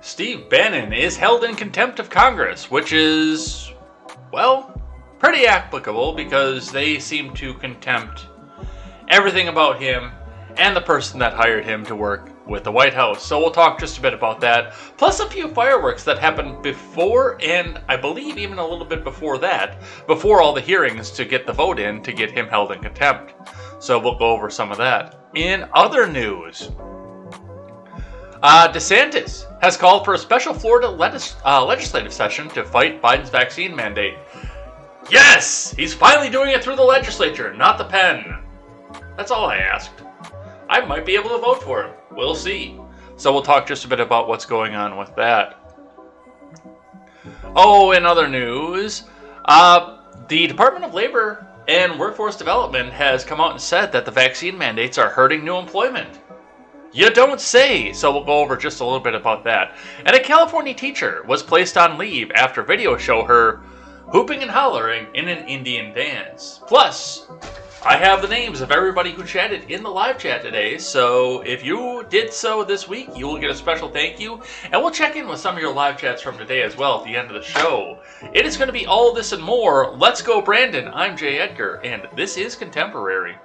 Steve Bannon is held in contempt of Congress, which is, well, pretty applicable because they seem to contempt everything about him and the person that hired him to work with the White House. So we'll talk just a bit about that, plus a few fireworks that happened before, and I believe even a little bit before that, before all the hearings to get the vote in to get him held in contempt. So we'll go over some of that. In other news, DeSantis has called for a special Florida legislative session to fight Biden's vaccine mandate. Yes! He's finally doing it through the legislature, not the pen. That's all I asked. I might be able to vote for him. We'll see. So we'll talk just a bit about what's going on with that. Oh, in other news, the Department of Labor and Workforce Development has come out and said that the vaccine mandates are hurting new employment. You don't say! So we'll go over just a little bit about that. And a California teacher was placed on leave after videos show her hooping and hollering in an Indian dance. Plus, I have the names of everybody who chatted in the live chat today, so if you did so this week, you will get a special thank you, and we'll check in with some of your live chats from today as well at the end of the show. It is going to be all this and more. Let's go, Brandon. I'm Jay Edgar, and this is Contemporary.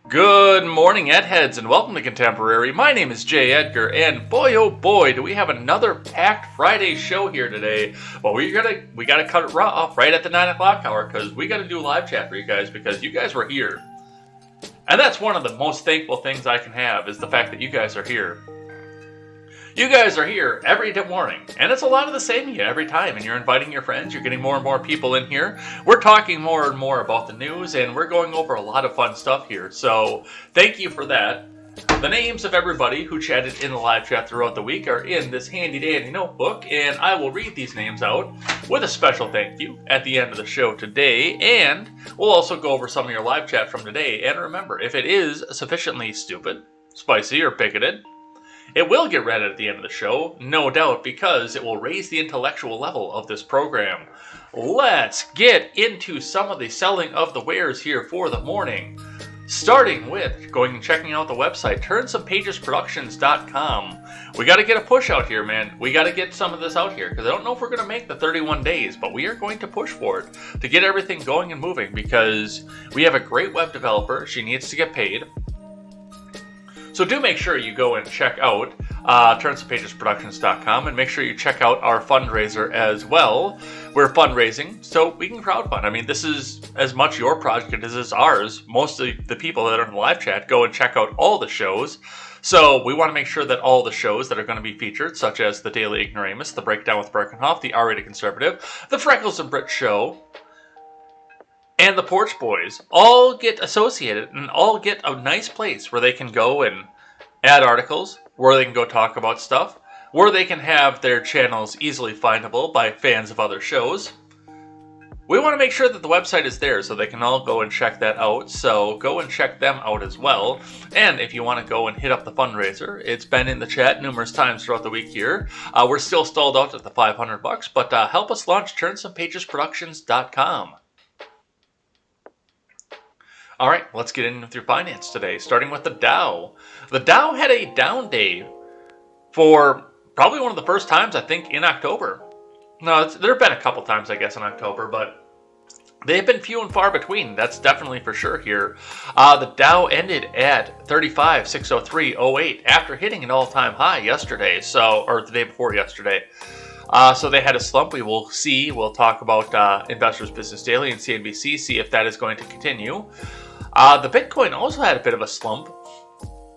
Good morning, Edheads, and welcome to Contemporary. My name is Jay Edgar, and boy, oh boy, do we have another packed Friday show here today. Well, we gotta cut it off right at the 9 o'clock hour, because we gotta do a live chat for you guys, because you guys were here. And that's one of the most thankful things I can have, is the fact that you guys are here. You guys are here every morning, and it's a lot of the same every time, and you're inviting your friends, you're getting more and more people in here. We're talking more and more about the news, and we're going over a lot of fun stuff here, so thank you for that. The names of everybody who chatted in the live chat throughout the week are in this handy-dandy notebook, and I will read these names out with a special thank you at the end of the show today, and we'll also go over some of your live chat from today. And remember, if it is sufficiently stupid, spicy, or bigoted, it will get read at the end of the show, no doubt, because it will raise the intellectual level of this program. Let's get into some of the selling of the wares here for the morning. Starting with going and checking out the website, turnsomepagesproductions.com. We got to get a push out here, man. We got to get some of this out here, because I don't know if we're going to make the 31 days, but we are going to push for it to get everything going and moving, because we have a great web developer. She needs to get paid. So do make sure you go and check out turnsomepagesproductions.com, and make sure you check out our fundraiser as well. We're fundraising so we can crowdfund. I mean, this is as much your project as is ours. Most of the people that are in the live chat go and check out all the shows. So we want to make sure that all the shows that are going to be featured, such as the Daily Ignoramus, the Breakdown with Birkenhoff, the R-Rated Conservative, the Freckles and Brit Show, and the Porch Boys, all get associated and all get a nice place where they can go and add articles, where they can go talk about stuff, where they can have their channels easily findable by fans of other shows. we want to make sure that the website is there so they can all go and check that out. So go and check them out as well. And if you want to go and hit up the fundraiser, it's been in the chat numerous times throughout the week here. We're still stalled out at the $500, but help us launch TurnSomePagesProductions.com. All right, let's get in with your finance today, starting with the Dow. The Dow had a down day for probably one of the first times, I think, in October. No, there have been a couple times, I guess, in October, but they've been few and far between. That's definitely for sure here. The Dow ended at 35,603.08 after hitting an all-time high yesterday, or the day before yesterday. So they had a slump. We will see. We'll talk about Investors Business Daily and CNBC, see if that is going to continue. The Bitcoin also had a bit of a slump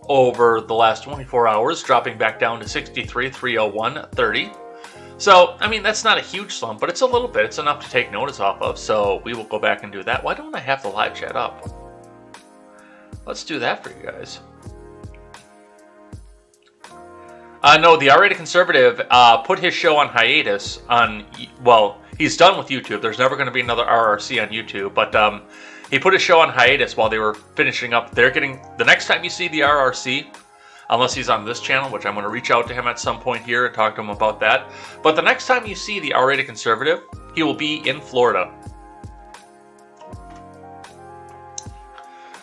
over the last 24 hours, dropping back down to 63,301.30. So, I mean, that's not a huge slump, but it's a little bit. It's enough to take notice off of, so we will go back and do that. Why don't I have the live chat up? Let's do that for you guys. No, the R-Rated Conservative put his show on hiatus he's done with YouTube. There's never going to be another RRC on YouTube, but he put his show on hiatus while they were finishing up. The next time you see the RRC, unless he's on this channel, which I'm going to reach out to him at some point here and talk to him about that. But the next time you see the R-Rated Conservative, he will be in Florida.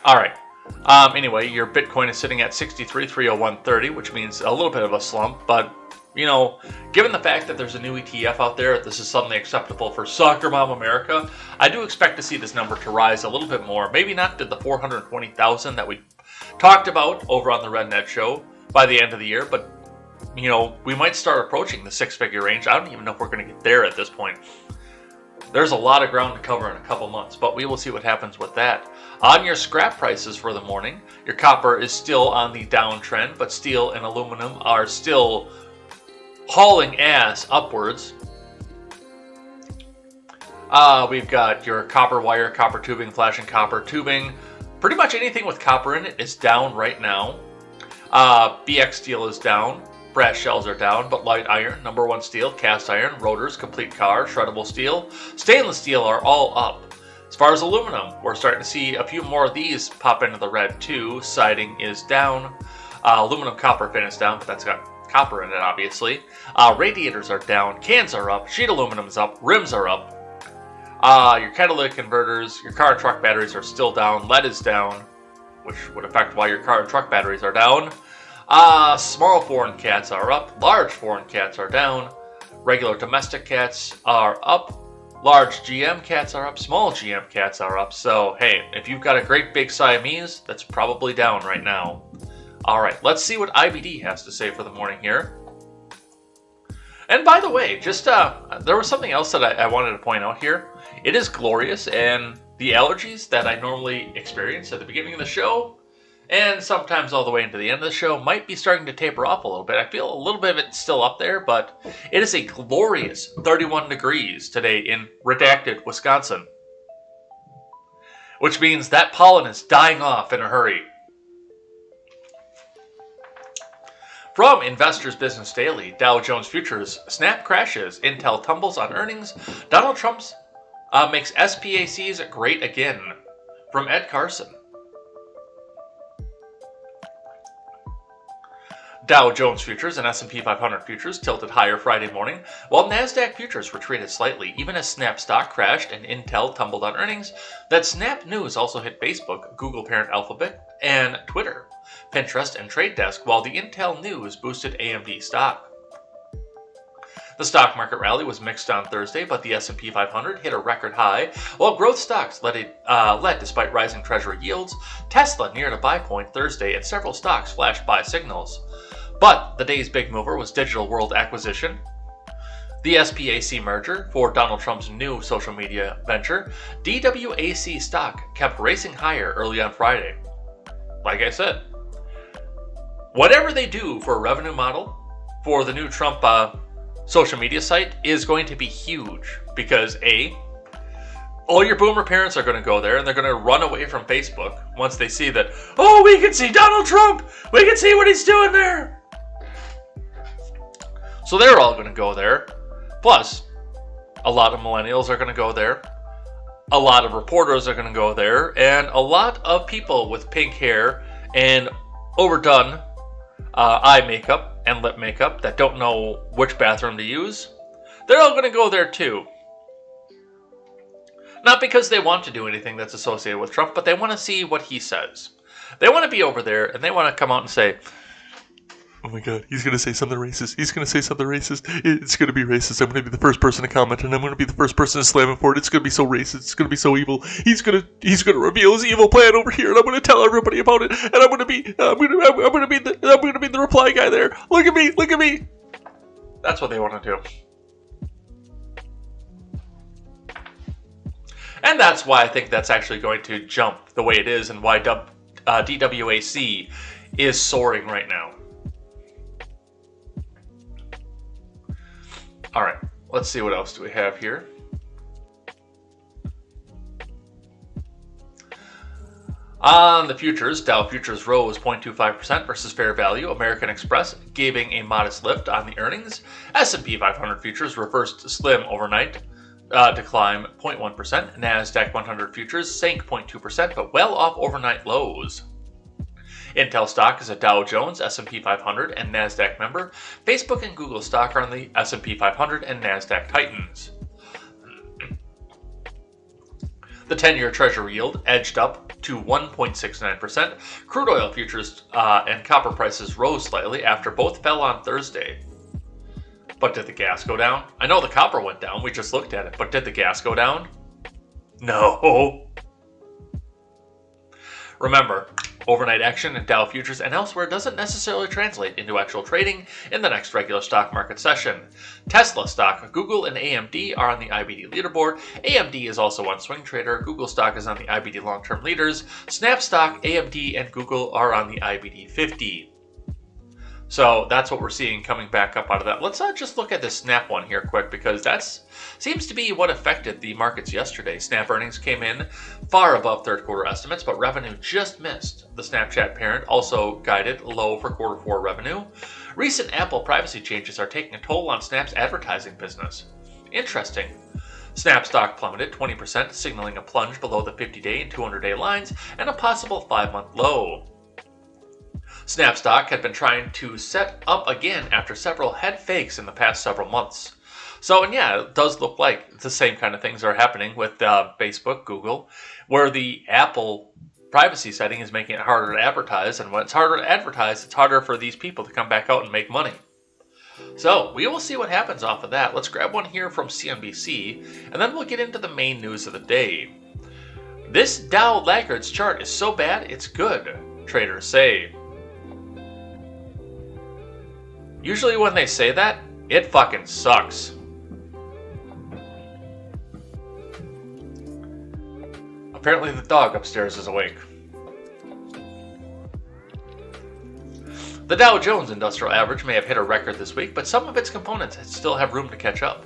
All right. Anyway, your Bitcoin is sitting at 63,301.30, which means a little bit of a slump. But, you know, given the fact that there's a new ETF out there, this is suddenly acceptable for Soccer Mom America, I do expect to see this number to rise a little bit more. Maybe not to the 420,000 that we talked about over on the RedNet show by the end of the year, but, you know, we might start approaching the six-figure range. I don't even know if we're going to get there at this point. There's a lot of ground to cover in a couple months, but we will see what happens with that. On your scrap prices for the morning, your copper is still on the downtrend, but steel and aluminum are still hauling ass upwards. We've got your copper wire, copper tubing, flashing copper tubing. Pretty much anything with copper in it is down right now. BX steel is down. Brass shells are down, but light iron, number one steel, cast iron, rotors, complete car, shreddable steel, stainless steel are all up. As far as aluminum, we're starting to see a few more of these pop into the red too. Siding is down. Aluminum copper fin is down, but that's got copper in it, obviously. Radiators are down. Cans are up. Sheet aluminum is up. Rims are up. Your catalytic converters, your car and truck batteries are still down. Lead is down, which would affect why your car and truck batteries are down. Small foreign cats are up. Large foreign cats are down. Regular domestic cats are up. Large GM cats are up. Small GM cats are up. So, hey, if you've got a great big Siamese, that's probably down right now. All right, let's see what IBD has to say for the morning here. And by the way, just there was something else that I wanted to point out here. It is glorious, and the allergies that I normally experience at the beginning of the show and sometimes all the way into the end of the show might be starting to taper off a little bit. I feel a little bit of it still up there, but it is a glorious 31 degrees today in redacted Wisconsin, which means that pollen is dying off in a hurry. From Investors Business Daily, Dow Jones Futures, snap crashes, Intel tumbles on earnings, Donald Trump makes SPACs great again. From Ed Carson. Dow Jones Futures and S&P 500 Futures tilted higher Friday morning, while NASDAQ Futures retreated slightly, even as Snap stock crashed and Intel tumbled on earnings. That Snap news also hit Facebook, Google parent Alphabet, and Twitter, Pinterest, and Trade Desk, while the Intel news boosted AMD stock. The stock market rally was mixed on Thursday, but the S&P 500 hit a record high, while growth stocks led despite rising treasury yields. Tesla neared a buy point Thursday, and several stocks flashed buy signals. But the day's big mover was Digital World acquisition. The SPAC merger for Donald Trump's new social media venture. DWAC stock kept racing higher early on Friday. Like I said, whatever they do for a revenue model for the new Trump social media site is going to be huge, because A, all your boomer parents are going to go there and they're going to run away from Facebook once they see that, oh, we can see Donald Trump, we can see what he's doing there. So they're all going to go there. Plus, a lot of millennials are going to go there. A lot of reporters are going to go there, and a lot of people with pink hair and overdone eye makeup and lip makeup that don't know which bathroom to use, they're all going to go there too. Not because they want to do anything that's associated with Trump, but they want to see what he says. They want to be over there, and they want to come out and say, oh my god, he's going to say something racist. He's going to say something racist. It's going to be racist. I'm going to be the first person to comment, and I'm going to be the first person to slam him for it. It's going to be so racist. It's going to be so evil. He's going to reveal his evil plan over here, and I'm going to tell everybody about it. And I'm going to be the reply guy there. Look at me. Look at me. That's what they want to do. And that's why I think that's actually going to jump the way it is, and why DWAC is soaring right now. All right, let's see what else do we have here. On the futures, Dow futures rose 0.25% versus fair value. American Express giving a modest lift on the earnings. S&P 500 futures reversed slim overnight, decline 0.1%. NASDAQ 100 futures sank 0.2%, but well off overnight lows. Intel stock is a Dow Jones, S&P 500, and NASDAQ member. Facebook and Google stock are on the S&P 500 and NASDAQ Titans. The 10-year Treasury yield edged up to 1.69%. Crude oil futures and copper prices rose slightly after both fell on Thursday. But did the gas go down? I know the copper went down, we just looked at it, but did the gas go down? No. Remember, overnight action in Dow futures and elsewhere doesn't necessarily translate into actual trading in the next regular stock market session. Tesla stock, Google, and AMD are on the IBD leaderboard. AMD is also on Swing Trader. Google stock is on the IBD long-term leaders. Snap stock, AMD, and Google are on the IBD 50. So that's what we're seeing coming back up out of that. Let's just look at this Snap one here quick, because that seems to be what affected the markets yesterday. Snap earnings came in far above third quarter estimates, but revenue just missed. The Snapchat parent also guided low for quarter four revenue. Recent Apple privacy changes are taking a toll on Snap's advertising business. Interesting. Snap stock plummeted 20%, signaling a plunge below the 50-day and 200-day lines and a possible 5-month low. Snap stock had been trying to set up again after several head fakes in the past several months. So, and yeah, it does look like the same kind of things are happening with Facebook, Google, where the Apple privacy setting is making it harder to advertise, and when it's harder to advertise, it's harder for these people to come back out and make money. So, we will see what happens off of that. Let's grab one here from CNBC, and then we'll get into the main news of the day. This Dow Laggards chart is so bad, it's good, traders say. Usually when they say that, it fucking sucks. Apparently the dog upstairs is awake. The Dow Jones Industrial Average may have hit a record this week, but some of its components still have room to catch up.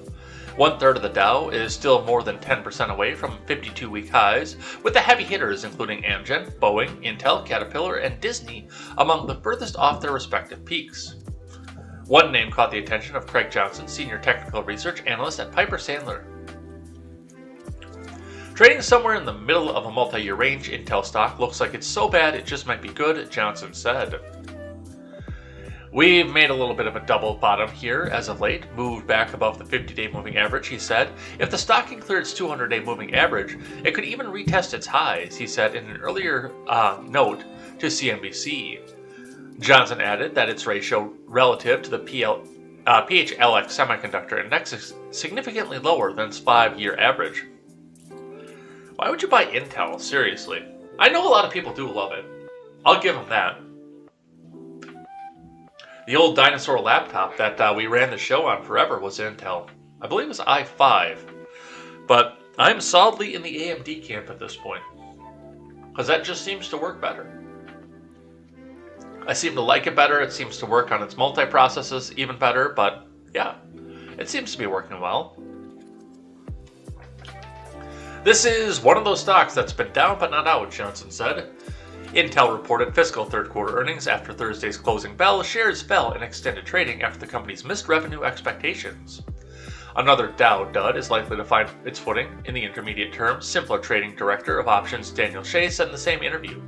1/3 of the Dow is still more than 10% away from 52-week highs, with the heavy hitters including Amgen, Boeing, Intel, Caterpillar, and Disney among the furthest off their respective peaks. One name caught the attention of Craig Johnson, Senior Technical Research Analyst at Piper Sandler. Trading somewhere in the middle of a multi-year range, Intel stock looks like it's so bad it just might be good, Johnson said. We've made a little bit of a double bottom here as of late, moved back above the 50-day moving average, he said. If the stock can clear its 200-day moving average, it could even retest its highs, he said in an earlier note to CNBC. Johnson added that its ratio relative to the PHLX semiconductor index is significantly lower than its 5-year average. Why would you buy Intel? Seriously. I know a lot of people do love it. I'll give them that. The old dinosaur laptop that we ran the show on forever was Intel. I believe it was i5. But I'm solidly in the AMD camp at this point, because that just seems to work better. I seem to like it better. It seems to work on its multi-processes even better, but yeah, it seems to be working well. This is one of those stocks that's been down but not out, Johnson said. Intel reported fiscal third quarter earnings after Thursday's closing bell. Shares fell in extended trading after the company's missed revenue expectations. Another Dow dud is likely to find its footing in the intermediate term, Simpler Trading Director of Options Daniel Shea said in the same interview.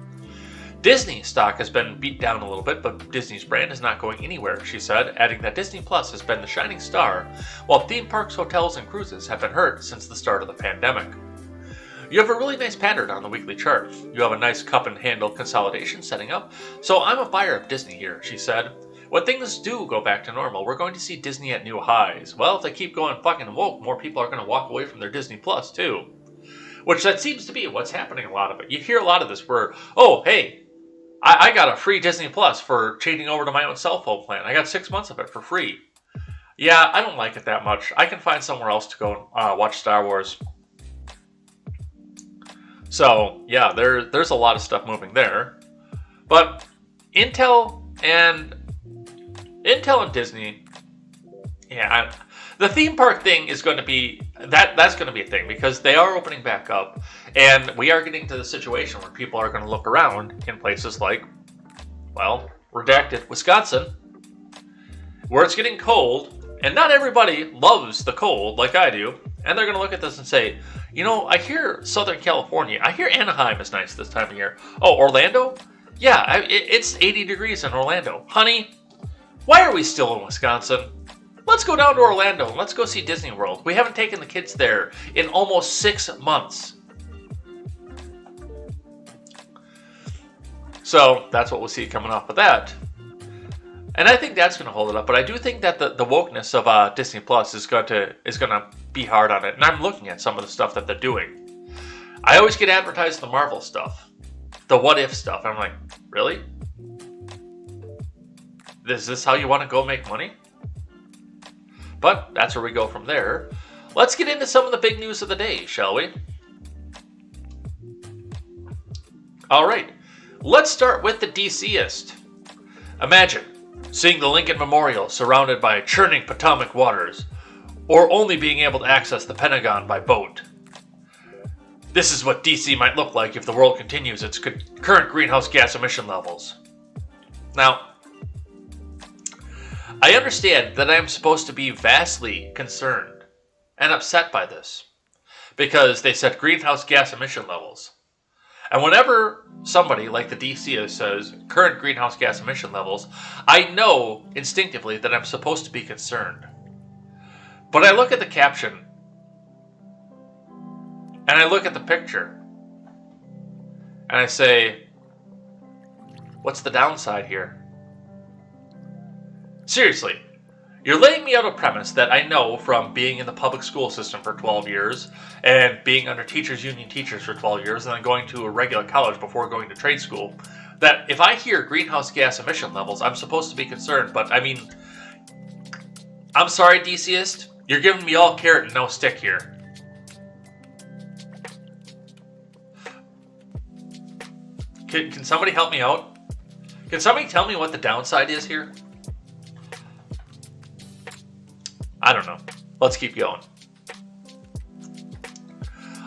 Disney stock has been beat down a little bit, but Disney's brand is not going anywhere, she said, adding that Disney Plus has been the shining star, while theme parks, hotels, and cruises have been hurt since the start of the pandemic. You have a really nice pattern on the weekly chart. You have a nice cup and handle consolidation setting up, so I'm a buyer of Disney here, she said. When things do go back to normal, we're going to see Disney at new highs. Well, if they keep going fucking woke, more people are going to walk away from their Disney Plus, too. Which that seems to be what's happening a lot of it. You hear a lot of this where, oh, hey, I got a free Disney Plus for changing over to my own cell phone plan. I got 6 months of it for free. Yeah, I don't like it that much. I can find somewhere else to go and watch Star Wars. So, yeah, there's a lot of stuff moving there. But Intel and Disney, yeah, the theme park thing is going to be, that's going to be a thing because they are opening back up and we are getting to the situation where people are going to look around in places like, well, redacted Wisconsin, where it's getting cold and not everybody loves the cold like I do. And they're going to look at this and say, you know, I hear Southern California, I hear Anaheim is nice this time of year. Oh, Orlando? Yeah, it's 80 degrees in Orlando. Honey, why are we still in Wisconsin? Let's go down to Orlando and let's go see Disney World. We haven't taken the kids there in almost 6 months. So that's what we'll see coming off of that. And I think that's going to hold it up. But I do think that the wokeness of Disney Plus is going to be hard on it. And I'm looking at some of the stuff that they're doing. I always get advertised the Marvel stuff, the what if stuff. I'm like, really? Is this how you want to go make money? But that's where we go from there. Let's get into some of the big news of the day, shall we? All right. Let's start with the DCist. Imagine seeing the Lincoln Memorial surrounded by churning Potomac waters, or only being able to access the Pentagon by boat. This is what DC might look like if the world continues its current greenhouse gas emission levels. Now, I understand that I am supposed to be vastly concerned and upset by this, because they set greenhouse gas emission levels. And whenever somebody like the DC says current greenhouse gas emission levels, I know instinctively that I'm supposed to be concerned. But I look at the caption, and I look at the picture, and I say, what's the downside here? Seriously, you're laying me out a premise that I know from being in the public school system for 12 years and being under teachers union teachers for 12 years and then going to a regular college before going to trade school, that if I hear greenhouse gas emission levels, I'm supposed to be concerned. But I mean, I'm sorry, DCist, you're giving me all carrot and no stick here. Can somebody help me out? Can somebody tell me what the downside is here? I don't know. Let's keep going.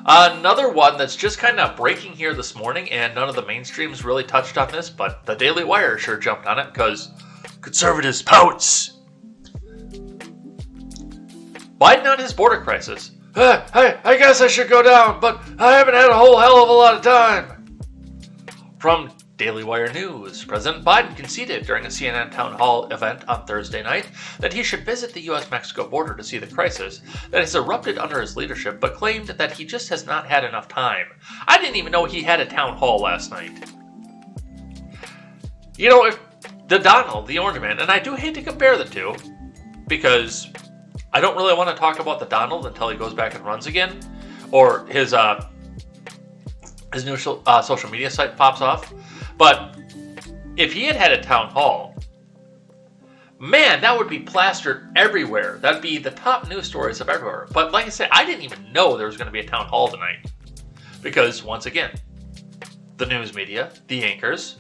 Another one that's just kind of breaking here this morning, and none of the mainstreams really touched on this, but the Daily Wire sure jumped on it because conservatives pounce. Biden on his border crisis. I guess I should go down, but I haven't had a whole hell of a lot of time. From Daily Wire News, President Biden conceded during a CNN town hall event on Thursday night that he should visit the U.S.-Mexico border to see the crisis that has erupted under his leadership, but claimed that he just has not had enough time. I didn't even know he had a town hall last night. You know, if the Donald, the Orange Man, and I do hate to compare the two, because I don't really want to talk about the Donald until he goes back and runs again, or his new social media site pops off. But if he had had a town hall, man, that would be plastered everywhere. That'd be the top news stories of everywhere. But like I said, I didn't even know there was going to be a town hall tonight. Because, once again, the news media, the anchors,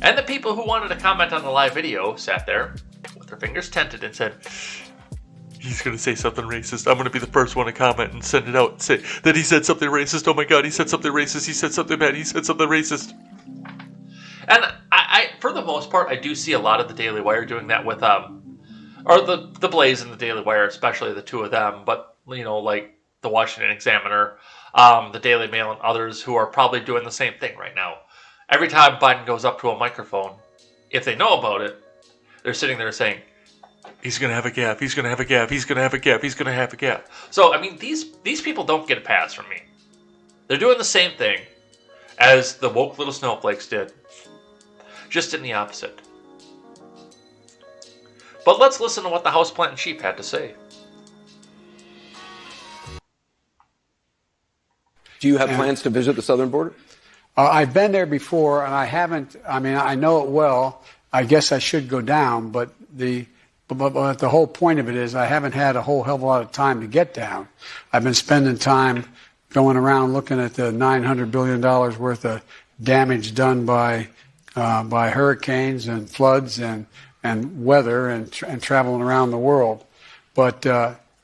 and the people who wanted to comment on the live video sat there with their fingers tented and said, he's going to say something racist. I'm going to be the first one to comment and send it out and say that he said something racist. Oh my God, he said something racist. He said something bad. He said something racist. And I for the most part, I do see a lot of the Daily Wire doing that with or the Blaze and the Daily Wire, especially the two of them, but like the Washington Examiner, the Daily Mail, and others who are probably doing the same thing right now. Every time Biden goes up to a microphone, if they know about it, they're sitting there saying, he's going to have a gap, he's going to have a gap, he's going to have a gap, he's going to have a gap. So, I mean, these people don't get a pass from me. They're doing the same thing as the woke little snowflakes did, just in the opposite. But let's listen to what the houseplant in chief had to say. Do you have plans to visit the southern border? I've been there before, and I haven't. I mean, I know it well. I guess I should go down, but the whole point of it is I haven't had a whole hell of a lot of time to get down. I've been spending time going around looking at the $900 billion worth of damage done by hurricanes and floods and weather and traveling around the world. But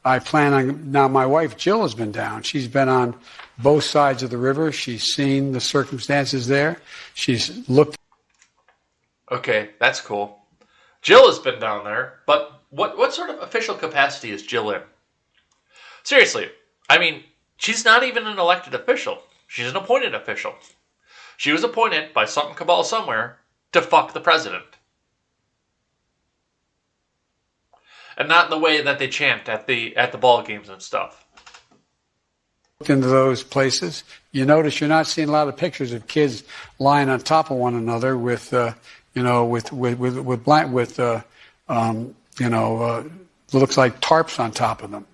I plan on, now my wife Jill has been down. She's been on both sides of the river. She's seen the circumstances there. She's looked. Okay, that's cool. Jill has been down there, but what sort of official capacity is Jill in? Seriously, I mean, she's not even an elected official. She's an appointed official. She was appointed by some cabal somewhere to fuck the president. And not in the way that they chant at the ball games and stuff. Into those places, you notice you're not seeing a lot of pictures of kids lying on top of one another with looks like tarps on top of them.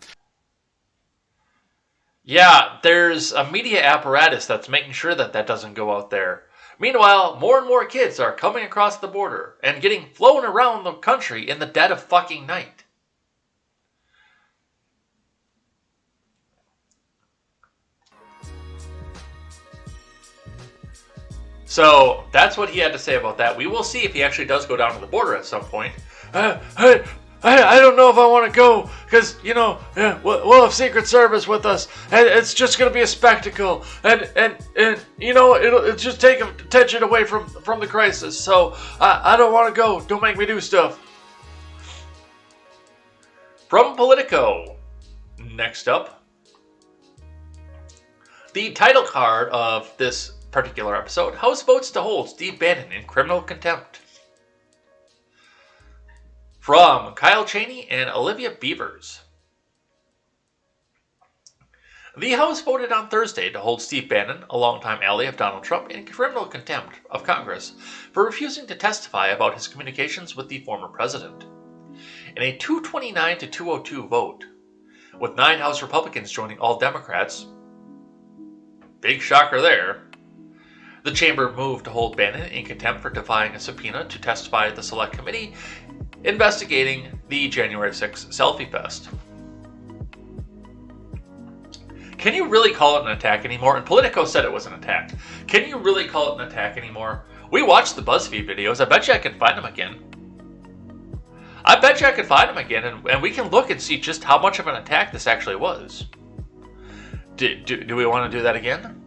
Yeah, there's a media apparatus that's making sure that doesn't go out there. Meanwhile, more and more kids are coming across the border and getting flown around the country in the dead of fucking night. So that's what he had to say about that. We will see if he actually does go down to the border at some point. I don't know if I want to go because we'll have Secret Service with us, and it's just going to be a spectacle, and it'll just take attention away from the crisis. So I don't want to go. Don't make me do stuff. From Politico, next up, the title card of this particular episode: House votes to hold Steve Bannon in criminal contempt. From Kyle Cheney and Olivia Beavers. The House voted on Thursday to hold Steve Bannon, a longtime ally of Donald Trump, in criminal contempt of Congress for refusing to testify about his communications with the former president. In a 229 to 202 vote, with 9 House Republicans joining all Democrats, big shocker there, the chamber moved to hold Bannon in contempt for defying a subpoena to testify at the Select Committee investigating the January 6th Selfie Fest. Can you really call it an attack anymore? And Politico said it was an attack. Can you really call it an attack anymore? We watched the BuzzFeed videos. I bet you I can find them again. And we can look and see just how much of an attack this actually was. Do we want to do that again?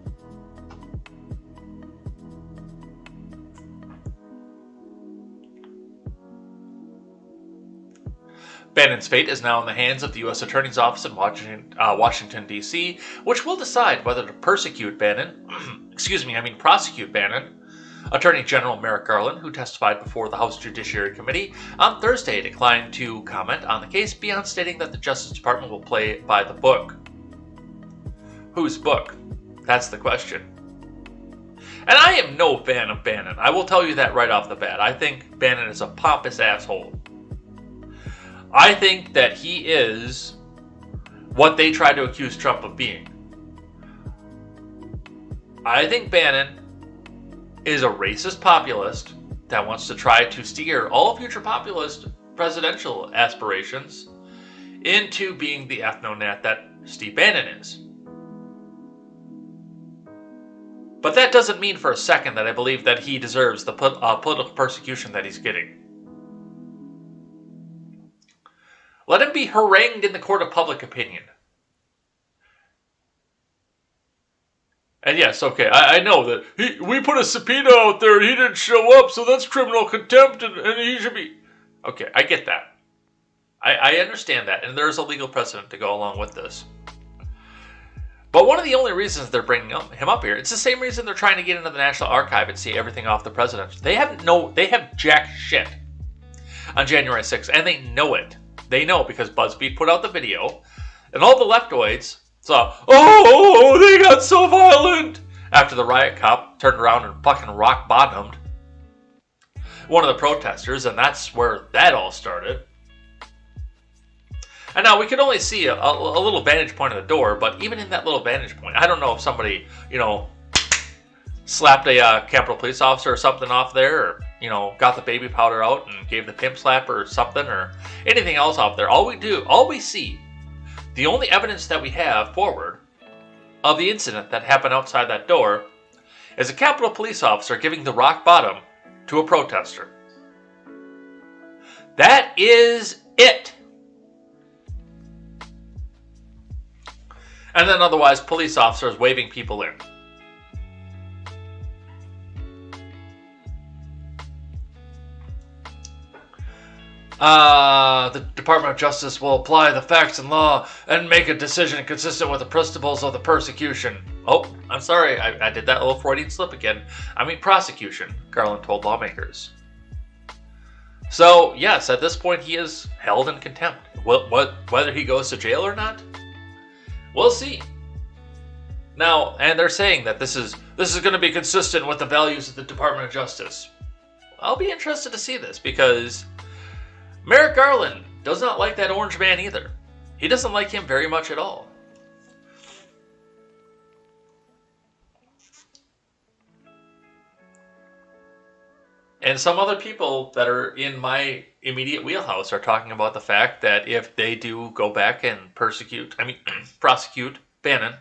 Bannon's fate is now in the hands of the U.S. Attorney's Office in Washington, D.C., which will decide whether to prosecute Bannon. Attorney General Merrick Garland, who testified before the House Judiciary Committee on Thursday, declined to comment on the case beyond stating that the Justice Department will play by the book. Whose book? That's the question. And I am no fan of Bannon. I will tell you that right off the bat. I think Bannon is a pompous asshole. I think that he is what they tried to accuse Trump of being. I think Bannon is a racist populist that wants to try to steer all future populist presidential aspirations into being the ethno-nat that Steve Bannon is. But that doesn't mean for a second that I believe that he deserves the political persecution that he's getting. Let him be harangued in the court of public opinion. And yes, okay, I know that we put a subpoena out there and he didn't show up, so that's criminal contempt and he should be... Okay, I get that. I understand that, and there's a legal precedent to go along with this. But one of the only reasons they're bringing him up here, it's the same reason they're trying to get into the National Archive and see everything off the president. They have jack shit on January 6th, and they know it. They know because BuzzFeed put out the video, and all the leftoids saw, oh, they got so violent after the riot cop turned around and fucking rock bottomed one of the protesters, and that's where that all started. And now we could only see a little vantage point of the door, but even in that little vantage point, I don't know if somebody, slapped a Capitol Police officer or something off there, or, got the baby powder out and gave the pimp slap or something, or anything else off there. All we see, the only evidence that we have forward of the incident that happened outside that door is a Capitol Police officer giving the rock bottom to a protester. That is it. And then otherwise, police officers waving people in. The Department of Justice will apply the facts and law and make a decision consistent with the principles of the persecution. Oh, I'm sorry, I did that little Freudian slip again. I mean prosecution, Garland told lawmakers. So, yes, at this point he is held in contempt. Whether he goes to jail or not, we'll see. Now, and they're saying that this is going to be consistent with the values of the Department of Justice. I'll be interested to see this because Merrick Garland does not like that orange man either. He doesn't like him very much at all. And some other people that are in my immediate wheelhouse are talking about the fact that if they do go back and prosecute Bannon,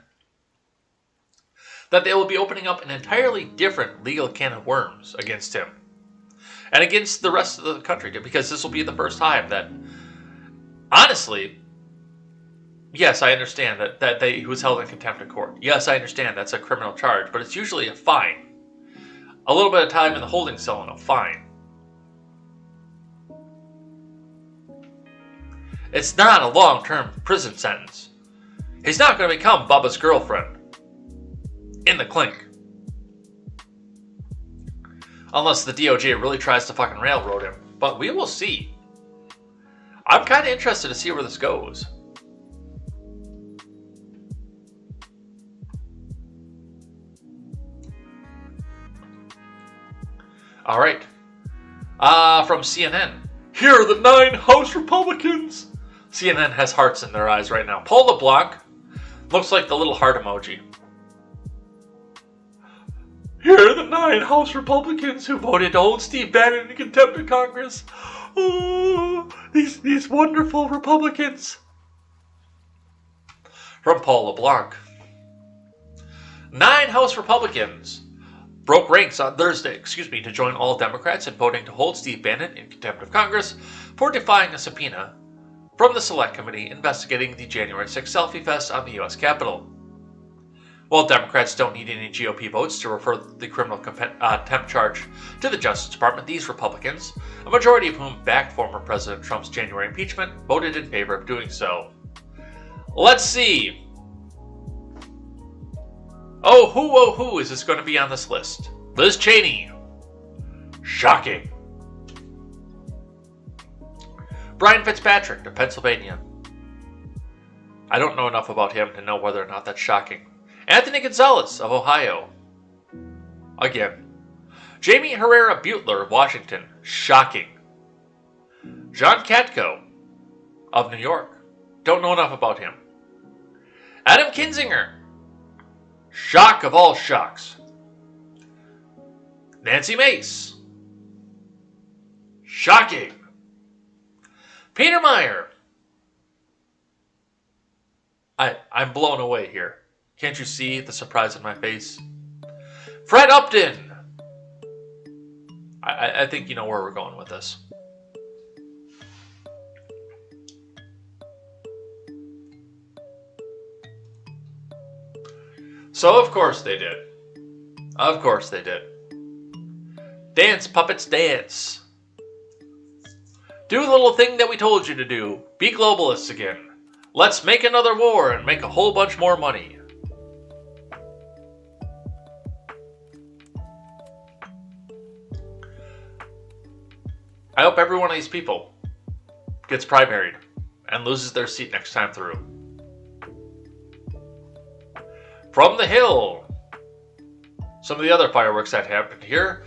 that they will be opening up an entirely different legal can of worms against him. And against the rest of the country, because this will be the first time that, honestly, yes, I understand that he was held in contempt of court. Yes, I understand that's a criminal charge, but it's usually a fine. A little bit of time in the holding cell and a fine. It's not a long-term prison sentence. He's not going to become Bubba's girlfriend in the clink. Unless the DOJ really tries to fucking railroad him. But we will see. I'm kind of interested to see where this goes. All right. From CNN. Here are the 9 House Republicans. CNN has hearts in their eyes right now. Paul LeBlanc looks like the little heart emoji. Here are the 9 House Republicans who voted to hold Steve Bannon in contempt of Congress. Oh, these wonderful Republicans. From Paul LeBlanc. 9 House Republicans broke ranks on Thursday, to join all Democrats in voting to hold Steve Bannon in contempt of Congress for defying a subpoena from the Select Committee investigating the January 6th selfie fest on the U.S. Capitol. While Democrats don't need any GOP votes to refer the criminal contempt charge to the Justice Department, these Republicans, a majority of whom backed former President Trump's January impeachment, voted in favor of doing so. Let's see. Oh, who is this going to be on this list? Liz Cheney. Shocking. Brian Fitzpatrick of Pennsylvania. I don't know enough about him to know whether or not that's shocking. Anthony Gonzalez of Ohio. Again. Jamie Herrera Butler of Washington. Shocking. John Katko of New York. Don't know enough about him. Adam Kinzinger. Shock of all shocks. Nancy Mace. Shocking. Peter Meyer. I'm blown away here. Can't you see the surprise in my face? Fred Upton. I think you know where we're going with this. So of course they did. Of course they did. Dance, puppets, dance. Do the little thing that we told you to do. Be globalists again. Let's make another war and make a whole bunch more money. I hope every one of these people gets primaried and loses their seat next time through. From the Hill. Some of the other fireworks that happened here.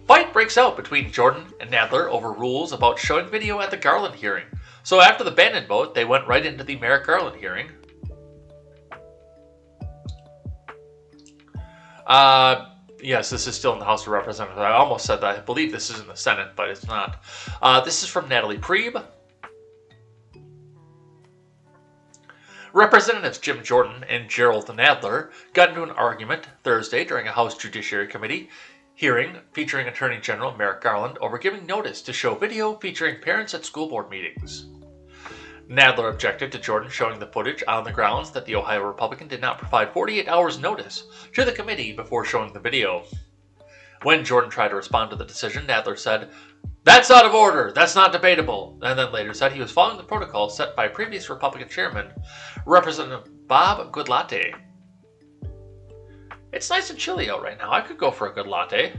Fight breaks out between Jordan and Nadler over rules about showing video at the Garland hearing. So after the Bannon vote, they went right into the Merrick Garland hearing. Yes, this is still in the House of Representatives. I almost said that. I believe this is in the Senate, but it's not. This is from Natalie Preeb. Representatives Jim Jordan and Gerald Nadler got into an argument Thursday during a House Judiciary Committee hearing featuring Attorney General Merrick Garland over giving notice to show video featuring parents at school board meetings. Nadler objected to Jordan showing the footage on the grounds that the Ohio Republican did not provide 48 hours notice to the committee before showing the video. When Jordan tried to respond to the decision, Nadler said, "That's out of order. That's not debatable," and then later said he was following the protocol set by previous Republican chairman, Representative Bob Goodlatte. It's nice and chilly out right now. I could go for a good latte.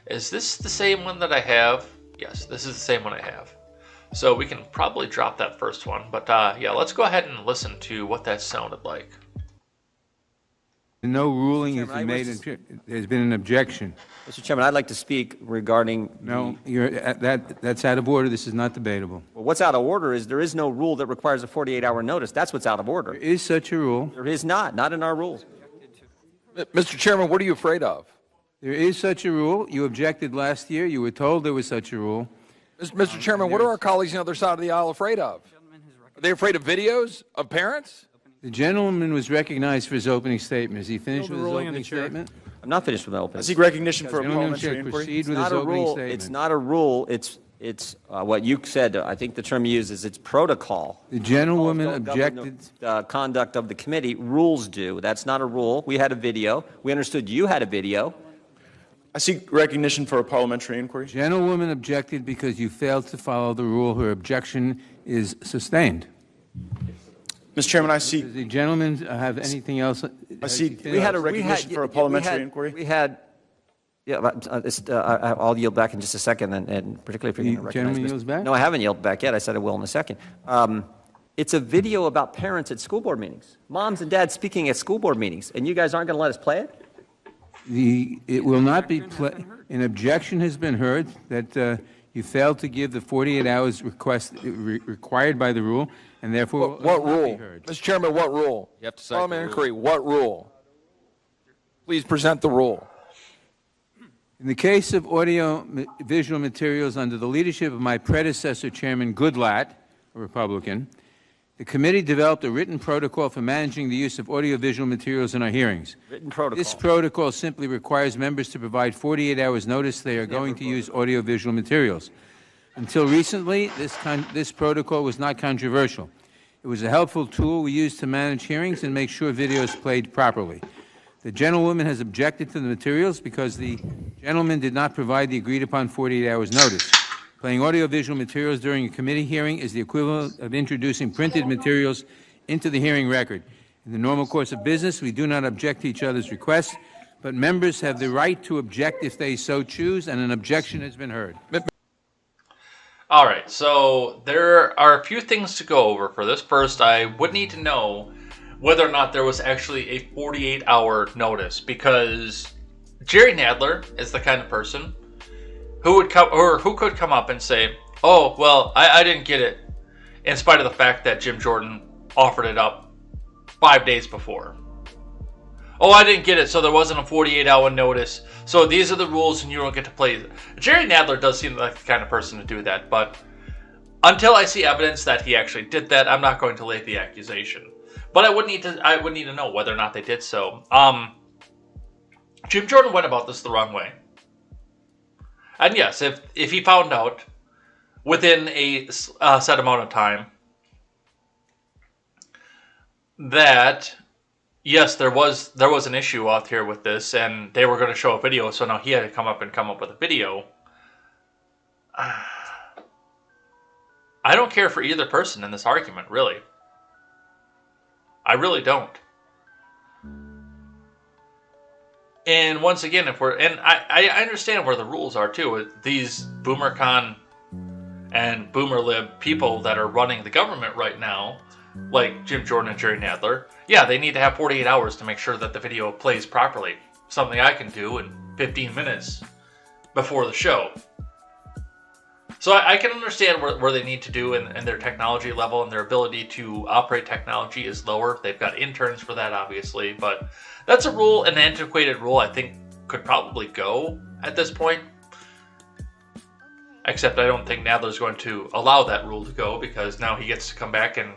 Is this the same one that I have? Yes, this is the same one I have. So we can probably drop that first one. But yeah, let's go ahead and listen to what that sounded like. No ruling has been made. There's been an objection. Mr. Chairman, I'd like to speak regarding... No, that's out of order. This is not debatable. Well, what's out of order is there is no rule that requires a 48-hour notice. That's what's out of order. There is such a rule. There is not in our rules. Mr. Chairman, what are you afraid of? There is such a rule. You objected last year. You were told there was such a rule. Mr. Chairman, what are our colleagues on the other side of the aisle afraid of? Are they afraid of videos of parents? The gentleman was recognized for his opening statement. Is he finished with his opening statement? I'm not finished with my opening I seek recognition for a Gentleman parliamentary should inquiry. proceed with his opening statement. It's not a rule. It's what you said. I think the term you used is it's protocol. The gentlewoman Don't govern objected. the conduct of the committee. Rules do. That's not a rule. We had a video. We understood you had a video. I seek recognition for a parliamentary inquiry. Gentlewoman objected because you failed to follow the rule. Her objection is sustained. Mr. Chairman, I seek. Does the gentleman have anything else? I seek. We had a recognition for a parliamentary inquiry. We had. Yeah, I'll yield back in just a second, and particularly if you're going to recognize gentleman yields back? No, I haven't yielded back yet. I said I will in a second. It's a video about parents at school board meetings, moms and dads speaking at school board meetings, and you guys aren't going to let us play it? It will not be an objection has been heard that you failed to give the 48 hours required by the rule, and therefore What will not be rule? heard. Mr. Chairman, what rule? You have to cite Parliamentary inquiry. What rule? Please present the rule. In the case of audio-visual materials under the leadership of my predecessor, Chairman Goodlatte, a Republican, the committee developed a written protocol for managing the use of audio-visual materials in our hearings. Written protocol. This protocol simply requires members to provide 48 hours notice they are going to use audio-visual materials. Until recently, this protocol was not controversial. It was a helpful tool we used to manage hearings and make sure video is played properly. The gentlewoman has objected to the materials because the gentleman did not provide the agreed-upon 48 hours notice. Playing audio-visual materials during a committee hearing is the equivalent of introducing printed materials into the hearing record. In the normal course of business, we do not object to each other's requests, but members have the right to object if they so choose, and an objection has been heard. All right, so there are a few things to go over for this. First, I would need to know whether or not there was actually a 48-hour notice, because Jerry Nadler is the kind of person who would come, or who could come up and say, "Oh, well, I didn't get it," in spite of the fact that Jim Jordan offered it up 5 days before. "Oh, I didn't get it, so there wasn't a 48-hour notice. So these are the rules, and you don't get to play." Jerry Nadler does seem like the kind of person to do that, but until I see evidence that he actually did that, I'm not going to lay the accusation. But I would need to know whether or not they did so. Jim Jordan went about this the wrong way. And yes, if he found out within a set amount of time that yes, there was an issue out here with this, and they were going to show a video, so now he had to come up with a video. I don't care for either person in this argument, really. I really don't. And once again, I understand where the rules are too. These BoomerCon and BoomerLib people that are running the government right now, like Jim Jordan and Jerry Nadler, yeah, they need to have 48 hours to make sure that the video plays properly. Something I can do in 15 minutes before the show. So I can understand where they need to do and their technology level and their ability to operate technology is lower. They've got interns for that, obviously, but that's a rule, an antiquated rule I think could probably go at this point. Except I don't think Nadler's going to allow that rule to go because now he gets to come back and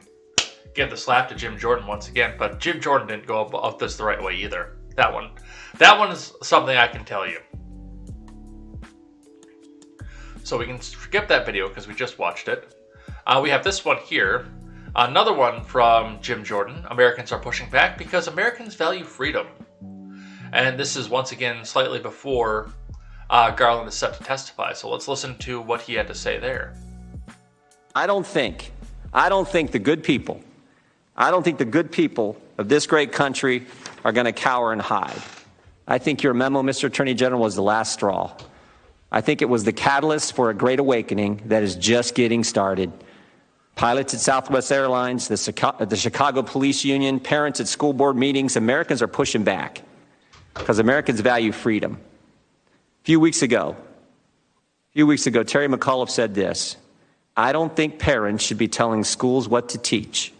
give the slap to Jim Jordan once again. But Jim Jordan didn't go about this the right way either. That one is something I can tell you. So we can skip that video because we just watched it. We have this one here. Another one from Jim Jordan. Americans are pushing back because Americans value freedom. And this is once again slightly before Garland is set to testify. So let's listen to what he had to say there. I don't think the good people of this great country are going to cower and hide. I think your memo, Mr. Attorney General, was the last straw. I think it was the catalyst for a great awakening that is just getting started. Pilots at Southwest Airlines, the Chicago Police Union, parents at school board meetings, Americans are pushing back because Americans value freedom. A few weeks ago, Terry McAuliffe said this: I don't think parents should be telling schools what to teach.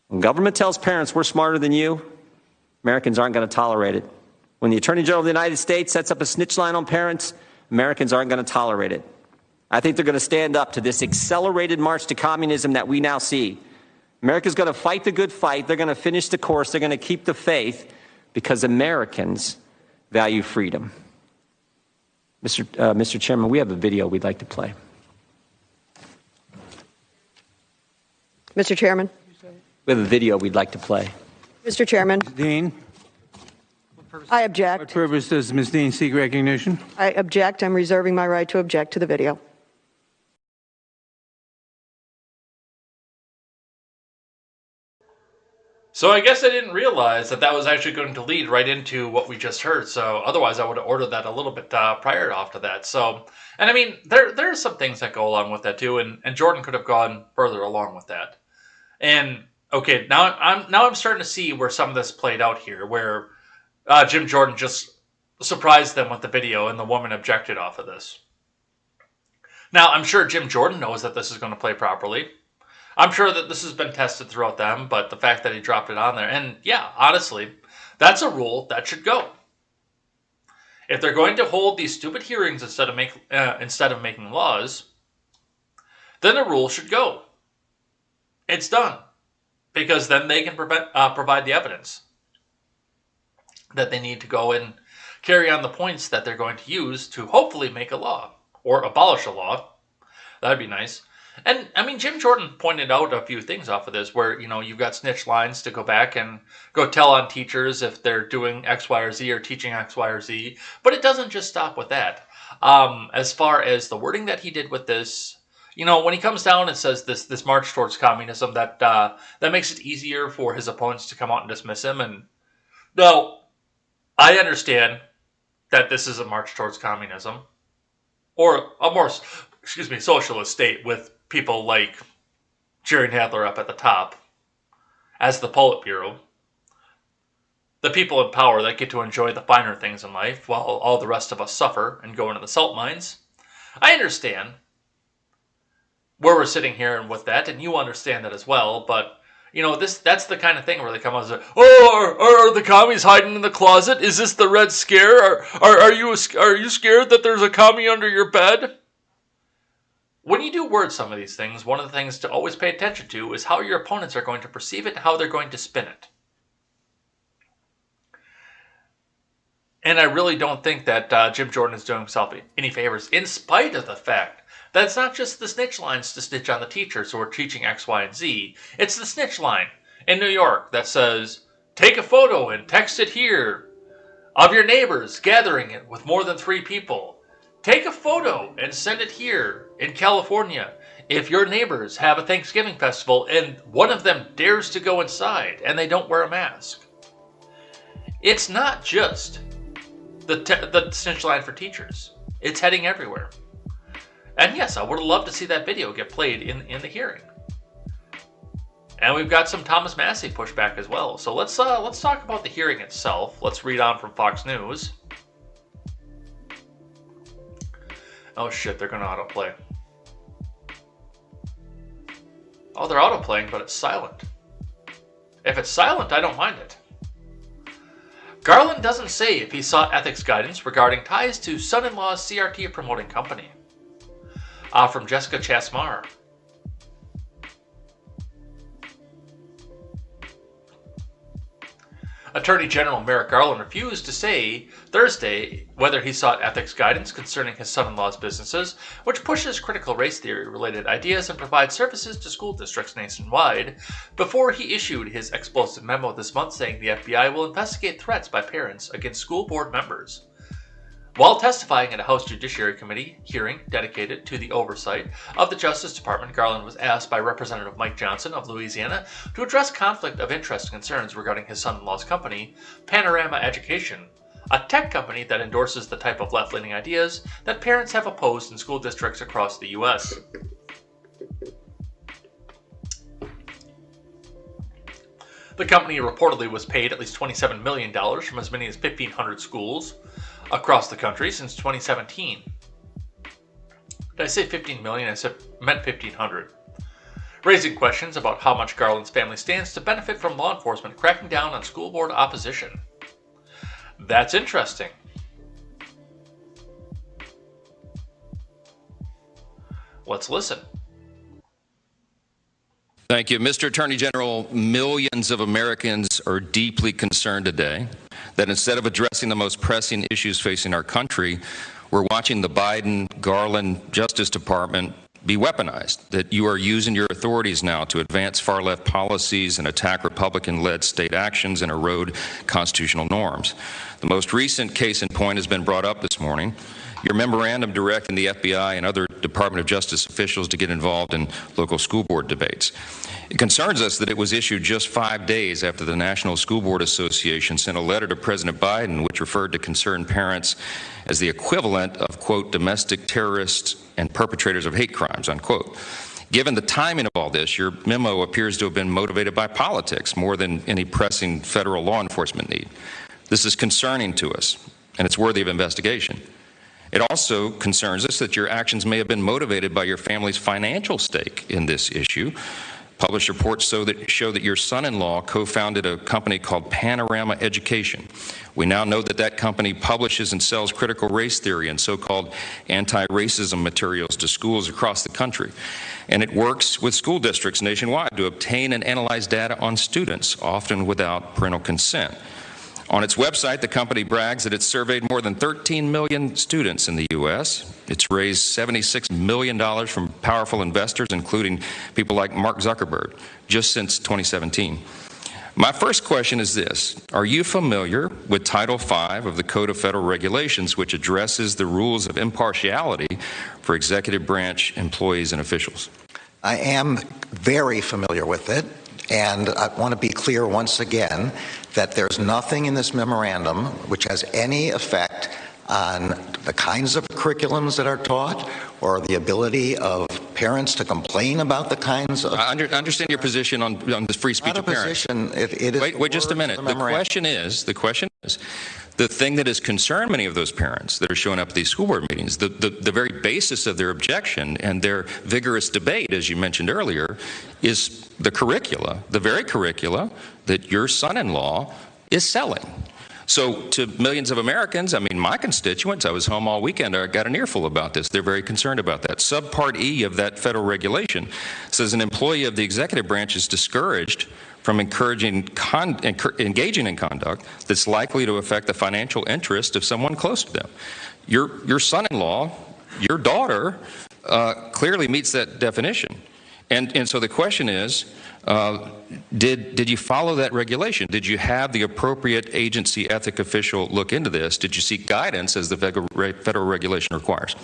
When government tells parents we're smarter than you, Americans aren't going to tolerate it. When the Attorney General of the United States sets up a snitch line on parents, Americans aren't going to tolerate it. I think they're going to stand up to this accelerated march to communism that we now see. America's going to fight the good fight. They're going to finish the course. They're going to keep the faith because Americans value freedom. Mr. Chairman, we have a video we'd like to play. Mr. Chairman. We have a video we'd like to play. Mr. Chairman. Dean, I what object. purpose does Ms. Dean seek recognition? I object. I'm reserving my right to object to the video. So I guess I didn't realize that was actually going to lead right into what we just heard. So otherwise I would have ordered that a little bit prior after that. So, and I mean, there are some things that go along with that too. And Jordan could have gone further along with that. And okay, now I'm starting to see where some of this played out here, where Jim Jordan just surprised them with the video and the woman objected off of this. Now, I'm sure Jim Jordan knows that this is going to play properly. I'm sure that this has been tested throughout them, but the fact that he dropped it on there, and yeah, honestly, that's a rule that should go. If they're going to hold these stupid hearings instead of making laws, then the rule should go. It's done. Because then they can provide the evidence that they need to go and carry on the points that they're going to use to hopefully make a law or abolish a law. That'd be nice. And I mean, Jim Jordan pointed out a few things off of this where, you know, you've got snitch lines to go back and go tell on teachers if they're doing X, Y, or Z or teaching X, Y, or Z. But it doesn't just stop with that. As far as the wording that he did with this, you know, when he comes down and says this march towards communism, that makes it easier for his opponents to come out and dismiss him. And no, I understand that this is a march towards communism or a more, socialist state with people like Jerry Nadler up at the top as the Politburo. The people in power that get to enjoy the finer things in life while all the rest of us suffer and go into the salt mines. I understand where we're sitting here and with that, and you understand that as well, but you know, that's the kind of thing where they come out and say, oh, are the commies hiding in the closet? Is this the Red Scare? Are you scared that there's a commie under your bed? When you do word some of these things, one of the things to always pay attention to is how your opponents are going to perceive it and how they're going to spin it. And I really don't think that Jim Jordan is doing himself any favors, in spite of the fact that it's not just the snitch lines to snitch on the teachers who are teaching X, Y, and Z. It's the snitch line in New York that says, take a photo and text it here of your neighbors gathering it with more than 3 people. Take a photo and send it here in California if your neighbors have a Thanksgiving festival and one of them dares to go inside and they don't wear a mask. It's not just the snitch line for teachers. It's heading everywhere. And yes, I would have loved to see that video get played in the hearing. And we've got some Thomas Massey pushback as well. So let's talk about the hearing itself. Let's read on from Fox News. Oh shit, they're going to autoplay. Oh, they're autoplaying, but it's silent. If it's silent, I don't mind it. Garland doesn't say if he sought ethics guidance regarding ties to son-in-law's CRT promoting company. From Jessica Chasmar. Attorney General Merrick Garland refused to say Thursday whether he sought ethics guidance concerning his son-in-law's businesses, which pushes critical race theory-related ideas and provides services to school districts nationwide, before he issued his explosive memo this month saying the FBI will investigate threats by parents against school board members. While testifying at a House Judiciary Committee hearing dedicated to the oversight of the Justice Department, Garland was asked by Representative Mike Johnson of Louisiana to address conflict of interest concerns regarding his son-in-law's company, Panorama Education, a tech company that endorses the type of left-leaning ideas that parents have opposed in school districts across the U.S. The company reportedly was paid at least $27 million from as many as 1,500 schools across the country since 2017. Did I say 15 million? I meant 1,500. Raising questions about how much Garland's family stands to benefit from law enforcement cracking down on school board opposition. That's interesting. Let's listen. Thank you. Mr. Attorney General, millions of Americans are deeply concerned today that instead of addressing the most pressing issues facing our country, we're watching the Biden-Garland Justice Department be weaponized, that you are using your authorities now to advance far-left policies and attack Republican-led state actions and erode constitutional norms. The most recent case in point has been brought up this morning. Your memorandum directing the FBI and other Department of Justice officials to get involved in local school board debates. It concerns us that it was issued just 5 days after the National School Board Association sent a letter to President Biden which referred to concerned parents as the equivalent of, quote, domestic terrorists and perpetrators of hate crimes, unquote. Given the timing of all this, your memo appears to have been motivated by politics more than any pressing federal law enforcement need. This is concerning to us, and it's worthy of investigation. It also concerns us that your actions may have been motivated by your family's financial stake in this issue. Published reports show that your son-in-law co-founded a company called Panorama Education. We now know that that company publishes and sells critical race theory and so-called anti-racism materials to schools across the country. And it works with school districts nationwide to obtain and analyze data on students, often without parental consent. On its website, the company brags that it's surveyed more than 13 million students in the U.S. It's raised $76 million from powerful investors, including people like Mark Zuckerberg, just since 2017. My first question is this. Are you familiar with Title V of the Code of Federal Regulations, which addresses the rules of impartiality for executive branch employees and officials? I am very familiar with it, and I want to be clear once again that there's nothing in this memorandum which has any effect on the kinds of curriculums that are taught or the ability of parents to complain about the kinds of... I understand your position on the free speech of parents. Wait just a minute. The question is, the thing that has concerned many of those parents that are showing up at these school board meetings, the very basis of their objection and their vigorous debate, as you mentioned earlier, is the curricula, the very curricula that your son-in-law is selling. So to millions of Americans, I mean, my constituents, I was home all weekend, I got an earful about this. They're very concerned about that. Subpart E of that federal regulation says an employee of the executive branch is discouraged from engaging in conduct that's likely to affect the financial interest of someone close to them. Your son-in-law, your daughter, clearly meets that definition. And so the question is, did you follow that regulation? Did you have the appropriate agency ethic official look into this? Did you seek guidance as the federal regulation requires?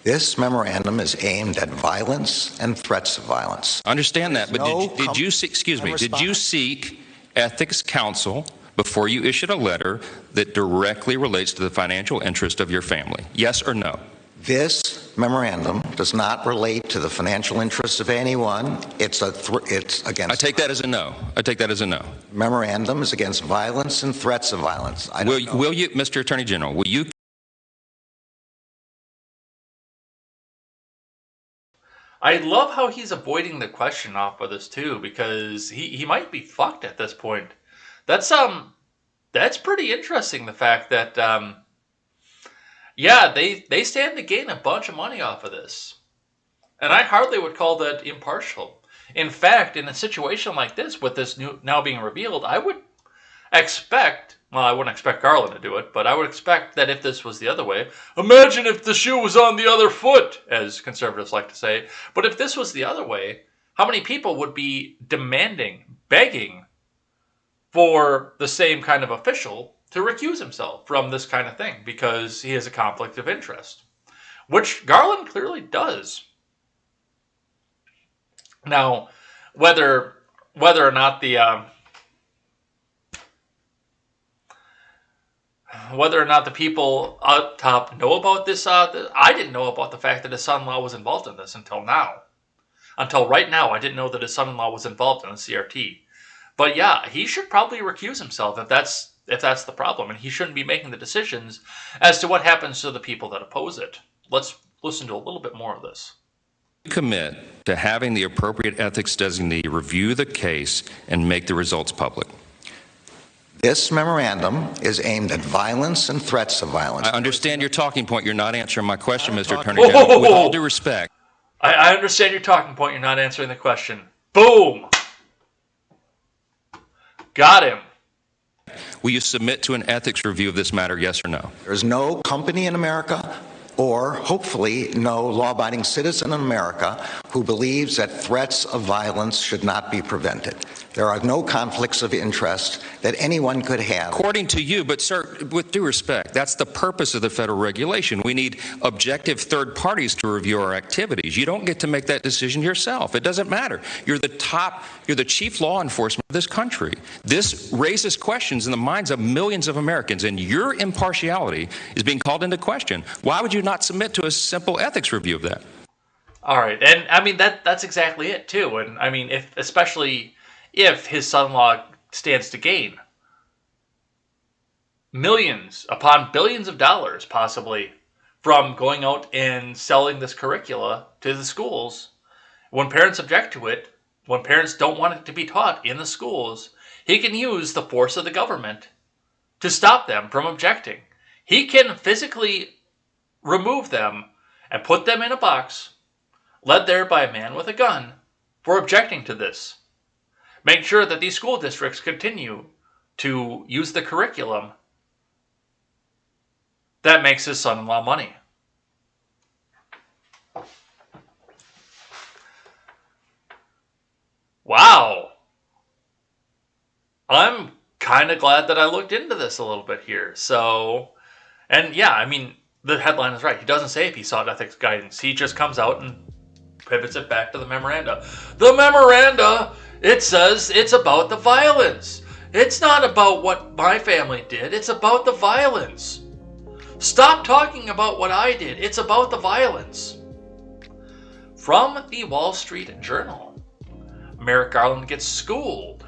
This memorandum is aimed at violence and threats of violence. Understand that, but No did you seek, excuse me, did you respond. seek ethics counsel before you issued a letter that directly relates to the financial interest of your family? Yes or no? This memorandum does not relate to the financial interests of anyone. It's against. I take that as a no. I take that as a no. Memorandum is against violence and threats of violence. Will you, Mr. Attorney General, will you? I love how he's avoiding the question off of this too, because he might be fucked at this point. That's pretty interesting, the fact that yeah, they stand to gain a bunch of money off of this. And I hardly would call that impartial. In fact, in a situation like this, with this now being revealed, I would expect, well, I wouldn't expect Garland to do it, but I would expect that if this was the other way, imagine if the shoe was on the other foot, as conservatives like to say. But if this was the other way, how many people would be demanding, begging for the same kind of official to recuse himself from this kind of thing because he has a conflict of interest, which Garland clearly does. Now, whether or not the people up top know about this, I didn't know about the fact that his son-in-law was involved in this until now. Until right now, I didn't know that his son-in-law was involved in the CRT. But yeah, he should probably recuse himself if that's the problem, and he shouldn't be making the decisions as to what happens to the people that oppose it. Let's listen to a little bit more of this. Commit to having the appropriate ethics designee review the case and make the results public. This memorandum is aimed at violence and threats of violence. I understand your talking point. You're not answering my question, Mr. Attorney General. With all due respect. I understand your talking point. You're not answering the question. Boom! Got him. Will you submit to an ethics review of this matter, yes or no? There's no company in America, or hopefully no law-abiding citizen in America, who believes that threats of violence should not be prevented. There are no conflicts of interest that anyone could have. According to you, but sir, with due respect, that's the purpose of the federal regulation. We need objective third parties to review our activities. You don't get to make that decision yourself. It doesn't matter. You're the chief law enforcement of this country. This raises questions in the minds of millions of Americans, and your impartiality is being called into question. Why would you not submit to a simple ethics review of that? All right, and I mean that's exactly it too. And I mean, especially if his son-in-law stands to gain millions upon billions of dollars, possibly, from going out and selling this curricula to the schools, when parents object to it, when parents don't want it to be taught in the schools, he can use the force of the government to stop them from objecting. He can physically remove them and put them in a box, led there by a man with a gun, for objecting to this. Make sure that these school districts continue to use the curriculum that makes his son-in-law money. Wow. I'm kind of glad that I looked into this a little bit here. So, and yeah, I mean, the headline is right. He doesn't say if he sought ethics guidance. He just comes out and pivots it back to the memoranda. The memoranda, it says it's about the violence. It's not about what my family did. It's about the violence. Stop talking about what I did. It's about the violence. From the Wall Street Journal, Merrick Garland gets schooled.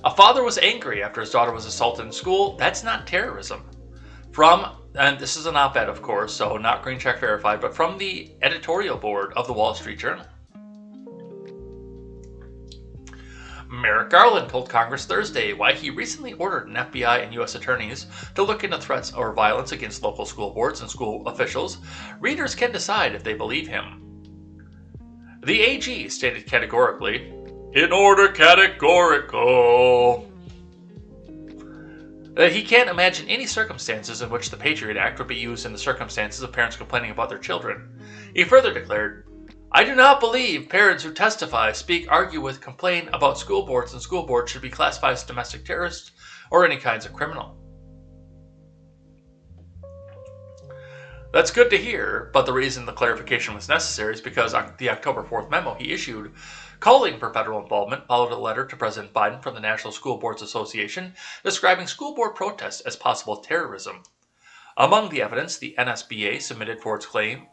A father was angry after his daughter was assaulted in school. That's not terrorism. From, and this is an op-ed, of course, so not green check verified, but from the editorial board of the Wall Street Journal. Merrick Garland told Congress Thursday why he recently ordered an FBI and U.S. attorneys to look into threats or violence against local school boards and school officials. Readers can decide if they believe him. The AG stated categorically, in order categorical, he can't imagine any circumstances in which the Patriot Act would be used in the circumstances of parents complaining about their children. He further declared, I do not believe parents who testify, speak, argue with, complain about school boards and school boards should be classified as domestic terrorists or any kinds of criminal. That's good to hear, but the reason the clarification was necessary is because the October 4th memo he issued calling for federal involvement followed a letter to President Biden from the National School Boards Association describing school board protests as possible terrorism. Among the evidence the NSBA submitted for its claim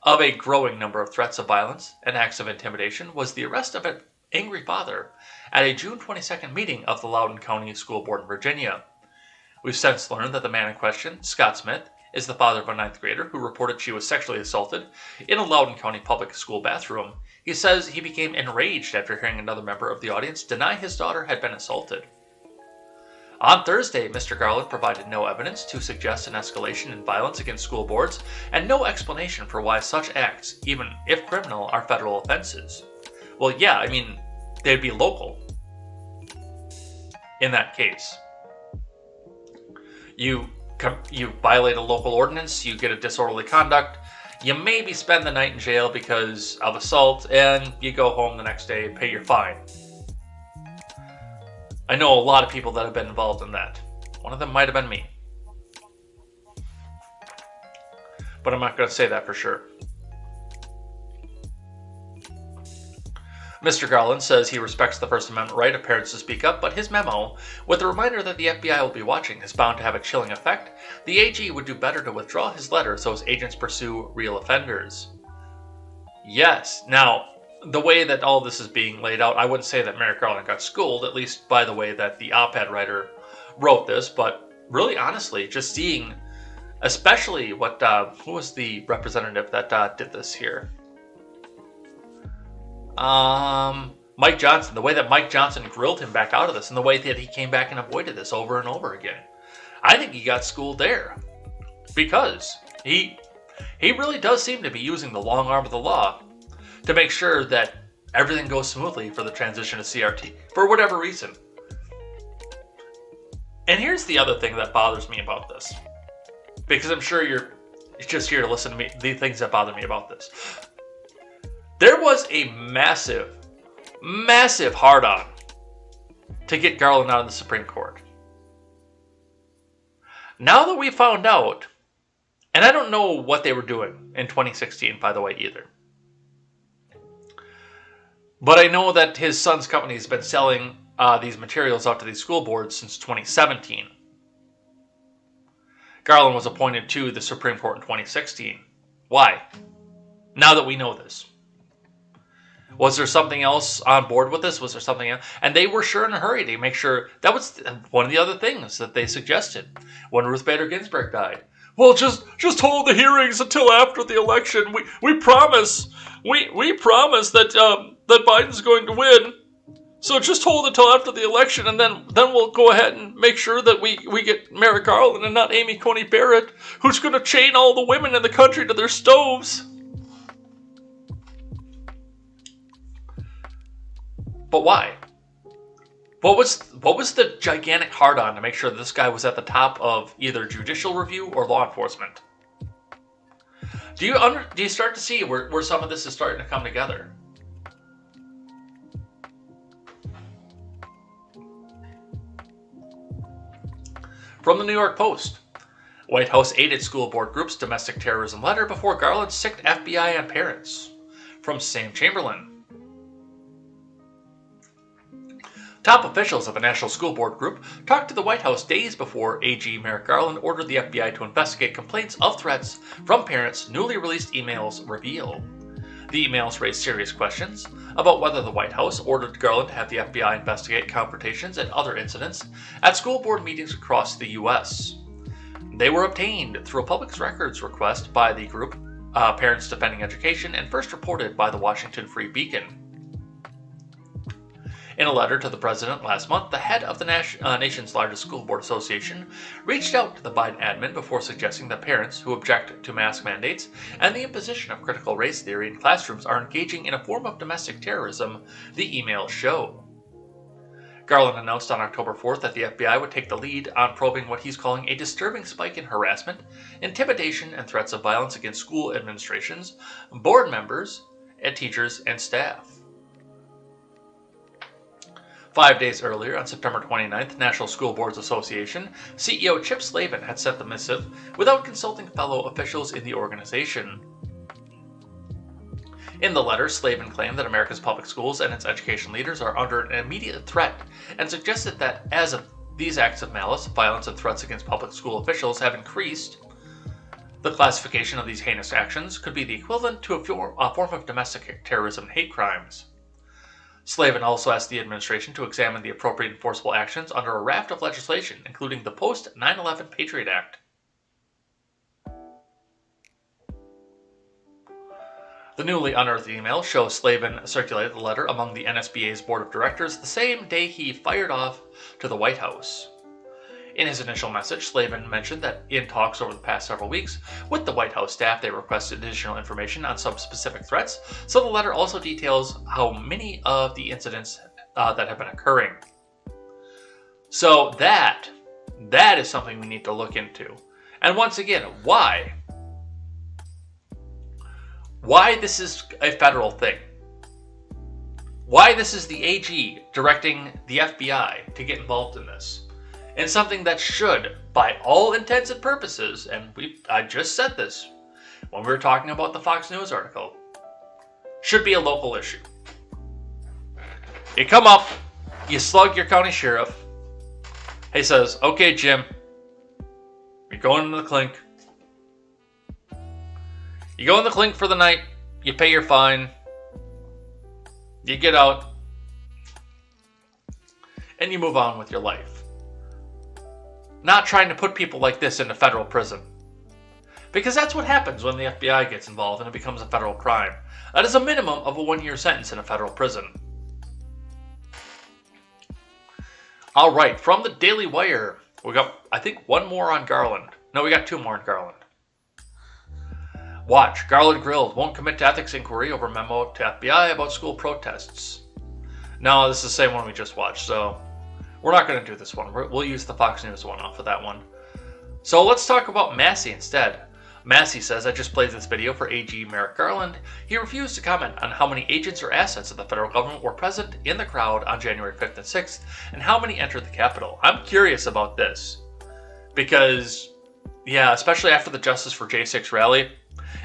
of a growing number of threats of violence and acts of intimidation was the arrest of an angry father at a June 22nd meeting of the Loudoun County School Board in Virginia. We've since learned that the man in question, Scott Smith, is the father of a 9th grader who reported she was sexually assaulted in a Loudoun County public school bathroom. He says he became enraged after hearing another member of the audience deny his daughter had been assaulted. On Thursday, Mr. Garland provided no evidence to suggest an escalation in violence against school boards and no explanation for why such acts, even if criminal, are federal offenses. Well, yeah, I mean, they'd be local in that case. You violate a local ordinance, you get a disorderly conduct, you maybe spend the night in jail because of assault, and you go home the next day, pay your fine. I know a lot of people that have been involved in that. One of them might have been me. But I'm not going to say that for sure. Mr. Garland says he respects the First Amendment right of parents to speak up, but his memo, with the reminder that the FBI will be watching, is bound to have a chilling effect. The AG would do better to withdraw his letter so his agents pursue real offenders. Yes. Now, the way that all this is being laid out, I wouldn't say that Merrick Garland got schooled, at least by the way that the op-ed writer wrote this, but really honestly, just seeing, especially what, who was the representative that did this here? Mike Johnson, the way that Mike Johnson grilled him back out of this and the way that he came back and avoided this over and over again. I think he got schooled there because he really does seem to be using the long arm of the law to make sure that everything goes smoothly for the transition to CRT, for whatever reason. And here's the other thing that bothers me about this, because I'm sure you're just here to listen to me, the things that bother me about this. There was a massive hard-on to get Garland out of the Supreme Court. Now that we found out, and I don't know what they were doing in 2016, by the way, either. But I know that his son's company has been selling these materials out to these school boards since 2017. Garland was appointed to the Supreme Court in 2016. Why? Now that we know this. Was there something else on board with this? Was there something else? And they were sure in a hurry to make sure. That was one of the other things that they suggested when Ruth Bader Ginsburg died. Well, just hold the hearings until after the election. We promise that that Biden's going to win. So just hold it till after the election, and then we'll go ahead and make sure that we get Merrick Garland and not Amy Coney Barrett, who's going to chain all the women in the country to their stoves. But why? What was the gigantic hard-on to make sure that this guy was at the top of either judicial review or law enforcement? Do you start to see where some of this is starting to come together? From the New York Post, White House aided school board groups' domestic terrorism letter before Garland sicked FBI on parents. From Sam Chamberlain. Top officials of the National School Board Group talked to the White House days before AG Merrick Garland ordered the FBI to investigate complaints of threats from parents. Newly released emails reveal. The emails raised serious questions about whether the White House ordered Garland to have the FBI investigate confrontations and other incidents at school board meetings across the U.S. They were obtained through a public records request by the group, Parents Defending Education, and first reported by the Washington Free Beacon. In a letter to the president last month, the head of the nation's largest school board association reached out to the Biden admin before suggesting that parents who object to mask mandates and the imposition of critical race theory in classrooms are engaging in a form of domestic terrorism, the emails show. Garland announced on October 4th that the FBI would take the lead on probing what he's calling a disturbing spike in harassment, intimidation, and threats of violence against school administrations, board members, and teachers, and staff. 5 days earlier, on September 29th, National School Boards Association CEO Chip Slavin had sent the missive without consulting fellow officials in the organization. In the letter, Slavin claimed that America's public schools and its education leaders are under an immediate threat and suggested that as of these acts of malice, violence, and threats against public school officials have increased, the classification of these heinous actions could be the equivalent to a form of domestic terrorism and hate crimes. Slavin also asked the administration to examine the appropriate enforceable actions under a raft of legislation, including the post-9/11 Patriot Act. The newly unearthed email shows Slavin circulated the letter among the NSBA's board of directors the same day he fired off to the White House. In his initial message, Slavin mentioned that in talks over the past several weeks with the White House staff, they requested additional information on some specific threats, so the letter also details how many of the incidents that have been occurring. So that is something we need to look into. And once again, why? Why this is a federal thing? Why this is the AG directing the FBI to get involved in this? And something that should, by all intents and purposes, and I just said this when we were talking about the Fox News article, should be a local issue. You come up, you slug your county sheriff. He says, okay, Jim, you're going into the clink. You go in the clink for the night, you pay your fine, you get out, and you move on with your life. Not trying to put people like this into federal prison. Because that's what happens when the FBI gets involved and it becomes a federal crime. That is a minimum of a 1-year sentence in a federal prison. Alright, from the Daily Wire, we got, I think, one more on Garland. No, we got 2 more on Garland. Watch, Garland grilled, won't commit to ethics inquiry over memo to FBI about school protests. No, this is the same one we just watched, so we're not going to do this one. We'll use the Fox News one off of that one. So let's talk about Massey instead. Massey says, I just played this video for AG Merrick Garland. He refused to comment on how many agents or assets of the federal government were present in the crowd on January 5th and 6th, and how many entered the Capitol. I'm curious about this. Because, yeah, especially after the Justice for J6 rally,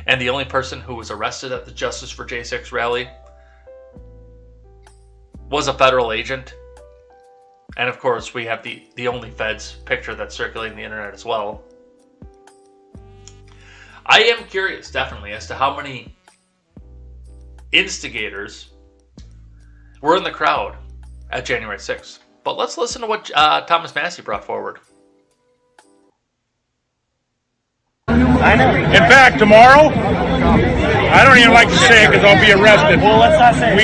and the only person who was arrested at the Justice for J6 rally was a federal agent. And of course, we have the OnlyFeds picture that's circulating the internet as well. I am curious, definitely, as to how many instigators were in the crowd at January 6th. But let's listen to what Thomas Massey brought forward. In fact, tomorrow, I don't even like to say it because I'll be arrested. Well, let's not say it.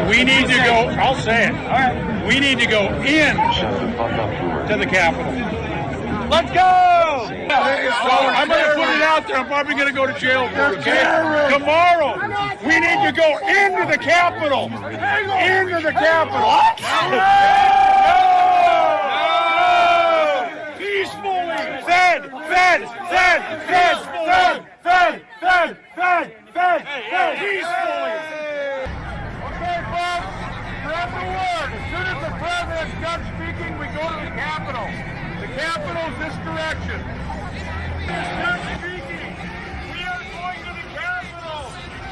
We need to go, I'll say it. All right. We need to go in to the Capitol. Let's go! So I'm going to put it out there. I'm probably going to go to jail for it, okay? Tomorrow, we need to go into the Capitol. Into the Capitol. What? No! Peacefully. Fed. Peacefully. Okay, folks, spread the word. As soon as the president's done speaking, we go to the Capitol. The Capitol's this direction. He's done speaking. We are going to the Capitol,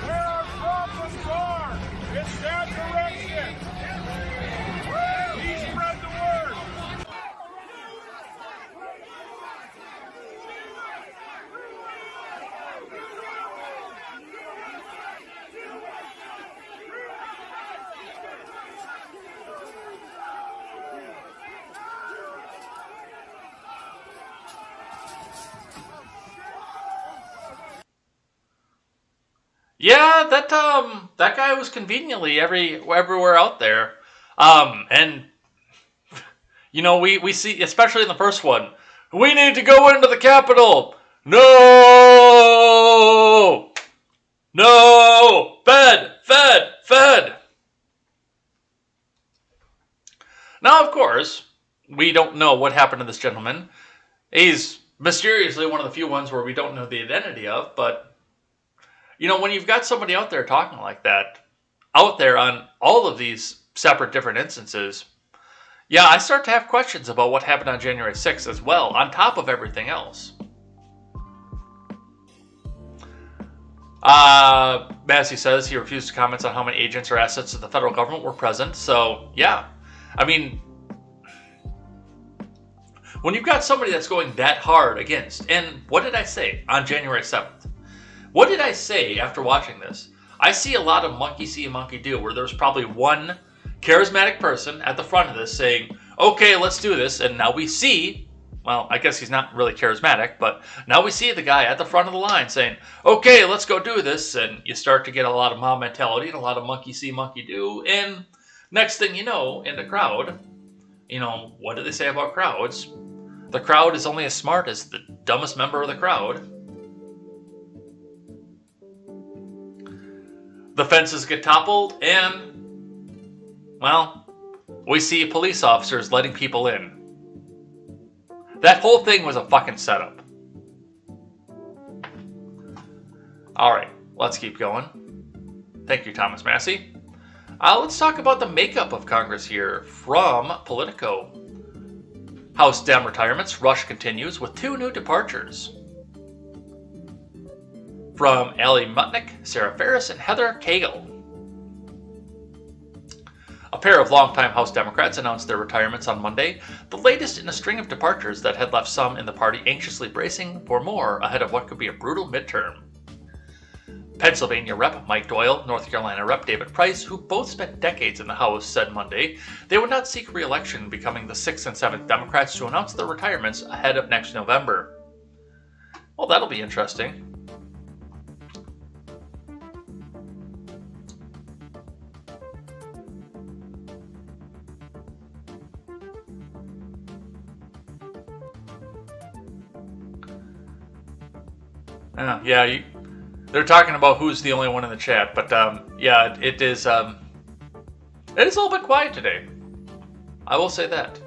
where our problems are. It's that direction. He spread the word. Yeah, that guy was conveniently everywhere out there. And you know, we see, especially in the first one, we need to go into the Capitol. No! Fed. Now, of course, we don't know what happened to this gentleman. He's mysteriously one of the few ones where we don't know the identity of, but you know, when you've got somebody out there talking like that, out there on all of these separate different instances, yeah, I start to have questions about what happened on January 6th as well, on top of everything else. Massey says he refused to comment on how many agents or assets of the federal government were present. So, yeah. I mean, when you've got somebody that's going that hard against, and what did I say on January 7th? What did I say after watching this? I see a lot of monkey see, monkey do, where there's probably one charismatic person at the front of this saying, okay, let's do this. And now we see, well, I guess he's not really charismatic, but now we see the guy at the front of the line saying, okay, let's go do this. And you start to get a lot of mob mentality and a lot of monkey see, monkey do. And next thing you know, in the crowd, you know, what do they say about crowds? The crowd is only as smart as the dumbest member of the crowd. The fences get toppled, and, well, we see police officers letting people in. That whole thing was a fucking setup. Alright, let's keep going. Thank you, Thomas Massey. Let's talk about the makeup of Congress here from Politico. House Dem retirements rush continues with 2 new departures. From Allie Mutnick, Sarah Ferris, and Heather Cagle. A pair of longtime House Democrats announced their retirements on Monday, the latest in a string of departures that had left some in the party anxiously bracing for more ahead of what could be a brutal midterm. Pennsylvania Rep. Mike Doyle, North Carolina Rep. David Price, who both spent decades in the House, said Monday they would not seek re-election, becoming the 6th and 7th Democrats to announce their retirements ahead of next November. Well, that'll be interesting. Yeah, they're talking about who's the only one in the chat, but yeah, it is a little bit quiet today. I will say that.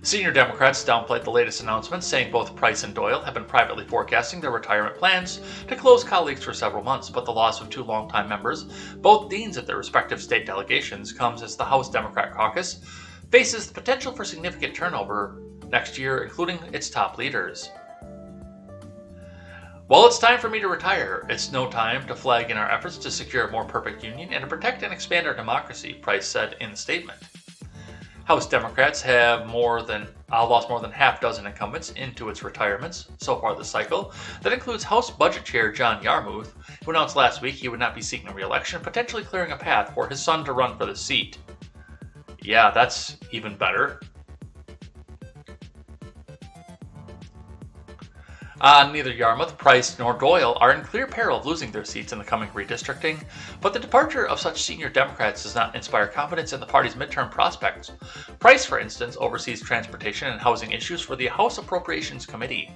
Senior Democrats downplayed the latest announcements, saying both Price and Doyle have been privately forecasting their retirement plans to close colleagues for several months, but the loss of 2 longtime members, both deans at their respective state delegations, comes as the House Democrat caucus faces the potential for significant turnover next year, including its top leaders. While it's time for me to retire, it's no time to flag in our efforts to secure a more perfect union and to protect and expand our democracy, Price said in the statement. House Democrats have lost more than half dozen incumbents into its retirements so far this cycle. That includes House Budget Chair John Yarmuth, who announced last week he would not be seeking re-election, potentially clearing a path for his son to run for the seat. Yeah, that's even better. Neither Yarmouth, Price, nor Doyle are in clear peril of losing their seats in the coming redistricting, but the departure of such senior Democrats does not inspire confidence in the party's midterm prospects. Price, for instance, oversees transportation and housing issues for the House Appropriations Committee.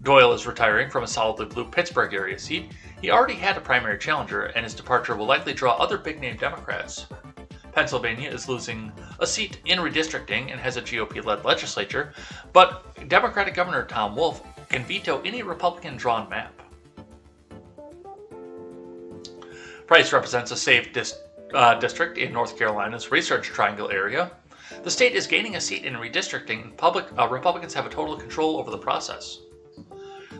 Doyle is retiring from a solidly blue Pittsburgh area seat. He already had a primary challenger, and his departure will likely draw other big-name Democrats. Pennsylvania is losing a seat in redistricting and has a GOP-led legislature, but Democratic Governor Tom Wolf can veto any Republican-drawn map. Price represents a safe district in North Carolina's Research Triangle area. The state is gaining a seat in redistricting. Republicans have a total control over the process.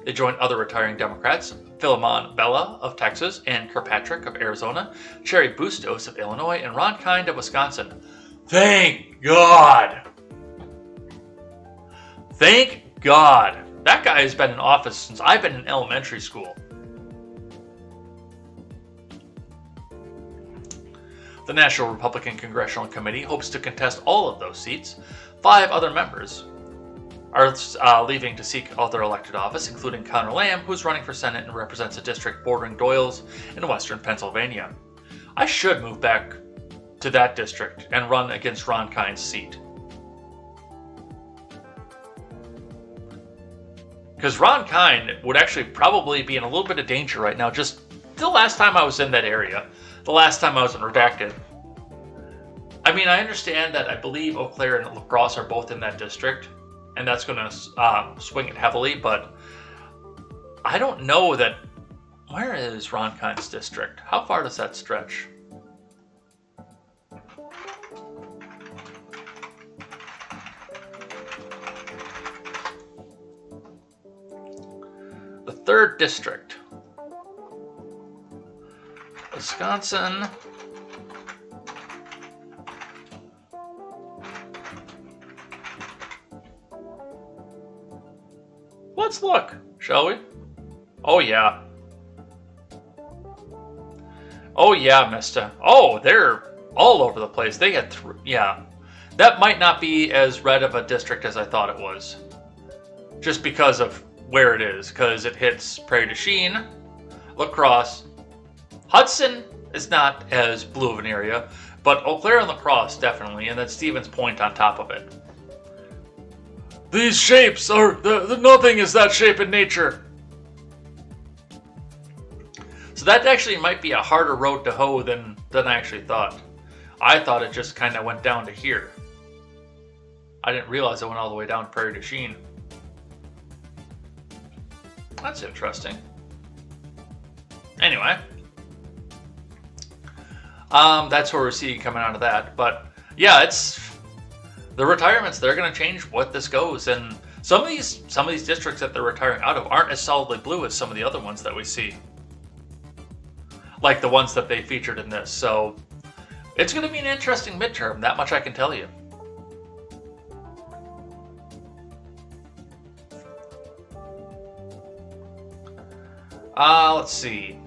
They join other retiring Democrats, Philemon Bella of Texas, Ann Kirkpatrick of Arizona, Cherry Bustos of Illinois, and Ron Kind of Wisconsin. Thank God! Thank God! That guy has been in office since I've been in elementary school. The National Republican Congressional Committee hopes to contest all of those seats. 5 other members are leaving to seek other elected office, including Connor Lamb, who's running for Senate and represents a district bordering Doyle's in western Pennsylvania. I should move back to that district and run against Ron Kind's seat. Because Ron Kind would actually probably be in a little bit of danger right now. Just the last time I was in that area, the last time I was in Redacted. I mean, I understand that I believe Eau Claire and La Crosse are both in that district, and that's going to swing it heavily, but I don't know that. Where is Ron Kind's district? How far does that stretch? 3rd District. Wisconsin. Let's look, shall we? Oh, yeah. Oh, yeah, mister. Oh, they're all over the place. They had yeah. That might not be as red of a district as I thought it was. Just because of where it is. Because it hits Prairie du Chien, La Crosse. Hudson is not as blue of an area, but Eau Claire and La Crosse definitely, and then Stevens Point on top of it. These shapes are... nothing is that shape in nature. So that actually might be a harder road to hoe than I actually thought. I thought it just kind of went down to here. I didn't realize it went all the way down to Prairie du Chien. That's interesting. Anyway. That's where we're seeing coming out of that. But yeah, it's... the retirements, they're going to change what this goes. And some of these districts that they're retiring out of aren't as solidly blue as some of the other ones that we see. Like the ones that they featured in this. So it's going to be an interesting midterm, that much I can tell you. Let's see.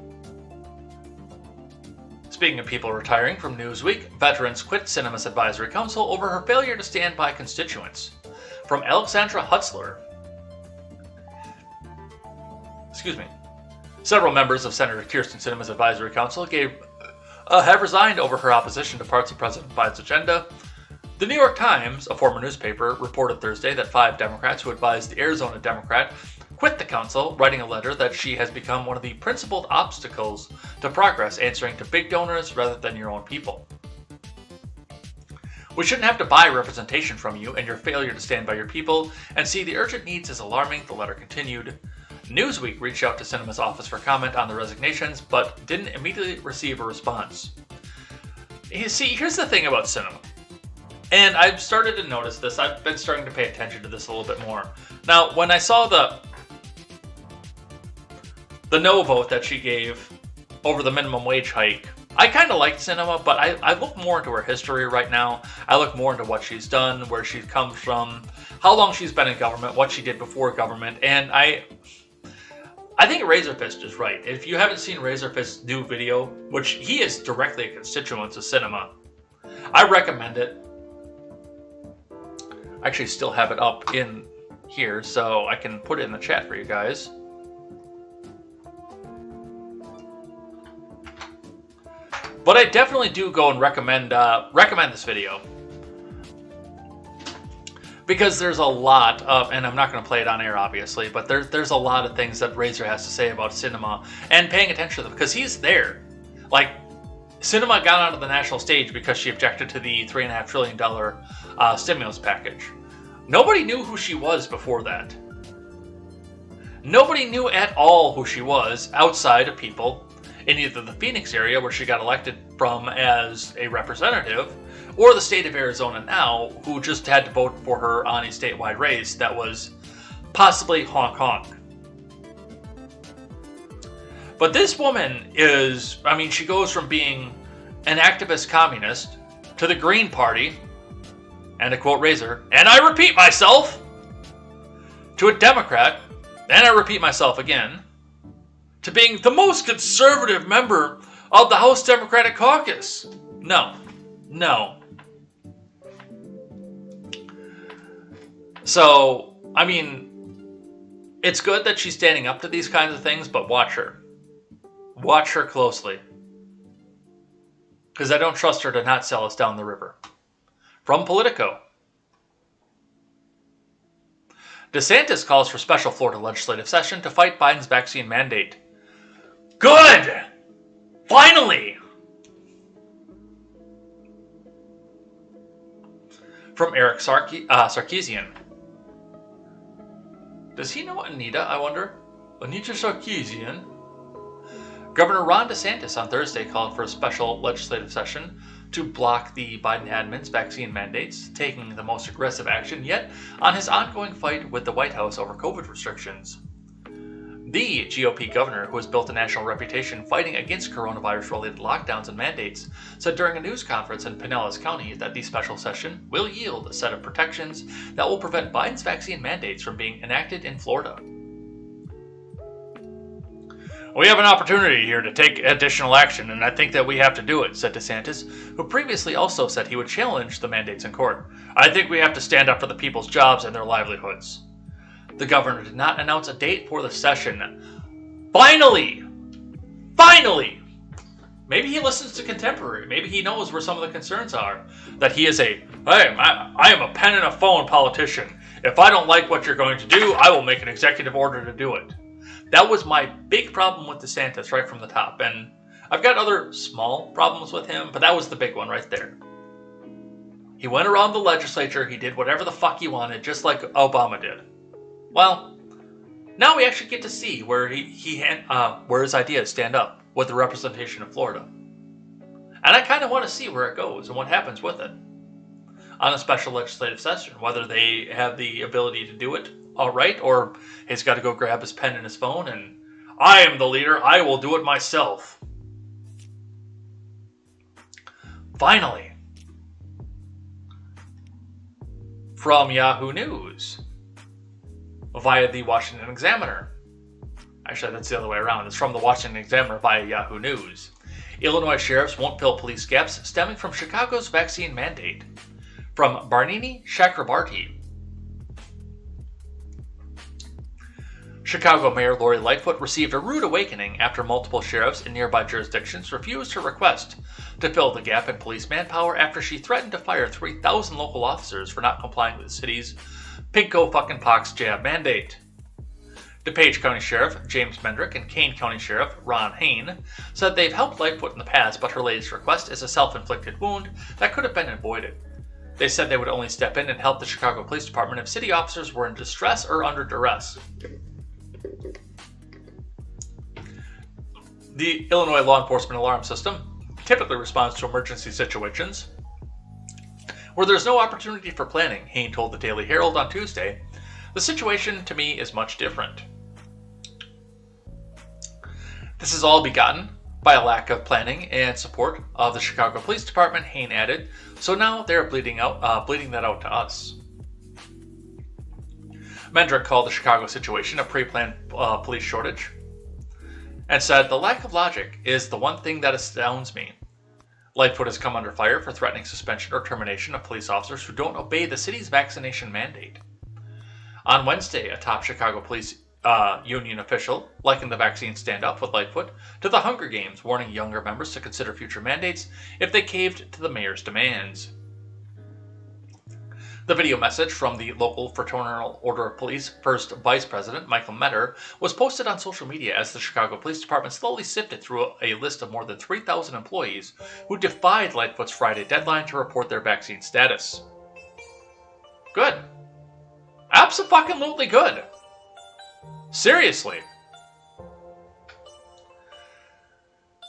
Speaking of people retiring from Newsweek, veterans quit Cinema's advisory council over her failure to stand by constituents. From Alexandra Hutzler. Excuse me. Several members of Senator Kirsten Sinema's advisory council have resigned over her opposition to parts of President Biden's agenda. The New York Times, a former newspaper, reported Thursday that 5 Democrats who advised the Arizona Democrat quit the council, writing a letter that she has become one of the principal obstacles to progress, answering to big donors rather than your own people. We shouldn't have to buy representation from you, and your failure to stand by your people and see the urgent needs is alarming, the letter continued. Newsweek reached out to Sinema's office for comment on the resignations, but didn't immediately receive a response. You see, here's the thing about Sinema. And I've started to notice this. I've been starting to pay attention to this a little bit more. Now, when I saw the no vote that she gave over the minimum wage hike, I kind of liked Sinema, but I look more into her history right now. I look more into what she's done, where she's come from, how long she's been in government, what she did before government, and I think Razorfist is right. If you haven't seen Razorfist's new video, which he is directly a constituent of Sinema, I recommend it. I actually still have it up in here, so I can put it in the chat for you guys. But I definitely do go and recommend this video. Because there's a lot of, and I'm not going to play it on air obviously, but there's a lot of things that Razor has to say about Sinema and paying attention to them, because he's there. Like, Sinema got onto the national stage because she objected to the $3.5 trillion stimulus package. Nobody knew who she was before that. Nobody knew at all who she was outside of people in either the Phoenix area, where she got elected from as a representative, or the state of Arizona now, who just had to vote for her on a statewide race that was possibly honk-honk. But this woman is, I mean, she goes from being an activist communist to the Green Party, and to quote Razor, and I repeat myself, to a Democrat, and I repeat myself again, to being the most conservative member of the House Democratic Caucus. No. So, I mean, it's good that she's standing up to these kinds of things, but watch her. Watch her closely. Because I don't trust her to not sell us down the river. From Politico. DeSantis calls for special Florida legislative session to fight Biden's vaccine mandate. Good! Finally! From Eric Sarkeesian. Does he know Anita, I wonder? Anita Sarkeesian? Governor Ron DeSantis on Thursday called for a special legislative session to block the Biden admin's vaccine mandates, taking the most aggressive action yet on his ongoing fight with the White House over COVID restrictions. The GOP governor, who has built a national reputation fighting against coronavirus-related lockdowns and mandates, said during a news conference in Pinellas County that the special session will yield a set of protections that will prevent Biden's vaccine mandates from being enacted in Florida. We have an opportunity here to take additional action, and I think that we have to do it, said DeSantis, who previously also said he would challenge the mandates in court. I think we have to stand up for the people's jobs and their livelihoods. The governor did not announce a date for the session. Finally! Finally! Maybe he listens to Contemporary. Maybe he knows where some of the concerns are. That he is I am a pen and a phone politician. If I don't like what you're going to do, I will make an executive order to do it. That was my big problem with DeSantis right from the top. And I've got other small problems with him, but that was the big one right there. He went around the legislature, he did whatever the fuck he wanted, just like Obama did. Well, now we actually get to see where where his ideas stand up with the representation of Florida. And I kind of want to see where it goes and what happens with it on a special legislative session, whether they have the ability to do it all right, or he's got to go grab his pen and his phone and, I am the leader, I will do it myself. Finally, from Yahoo News, via the Washington Examiner. Actually, that's the other way around. It's from the Washington Examiner via Yahoo News. Illinois sheriffs won't fill police gaps stemming from Chicago's vaccine mandate. From Barnini Chakrabarty. Chicago Mayor Lori Lightfoot received a rude awakening after multiple sheriffs in nearby jurisdictions refused her request to fill the gap in police manpower after she threatened to fire 3,000 local officers for not complying with the city's pinko-fucking-pox jab mandate. DuPage County Sheriff James Mendrick and Kane County Sheriff Ron Hain said they've helped Lightfoot in the past, but her latest request is a self-inflicted wound that could have been avoided. They said they would only step in and help the Chicago Police Department if city officers were in distress or under duress. The Illinois law enforcement alarm system typically responds to emergency situations where there's no opportunity for planning, Hain told the Daily Herald on Tuesday. The situation to me is much different. This is all begotten by a lack of planning and support of the Chicago Police Department, Hain added, so now they're bleeding that out to us. Mendrick called the Chicago situation a pre-planned police shortage and said, the lack of logic is the one thing that astounds me. Lightfoot has come under fire for threatening suspension or termination of police officers who don't obey the city's vaccination mandate. On Wednesday, a top Chicago police union official likened the vaccine standoff with Lightfoot to the Hunger Games, warning younger members to consider future mandates if they caved to the mayor's demands. The video message from the local Fraternal Order of Police First Vice President Michael Metter was posted on social media as the Chicago Police Department slowly sifted through a list of more than 3,000 employees who defied Lightfoot's Friday deadline to report their vaccine status. Good. Abso-fucking-lutely good. Seriously.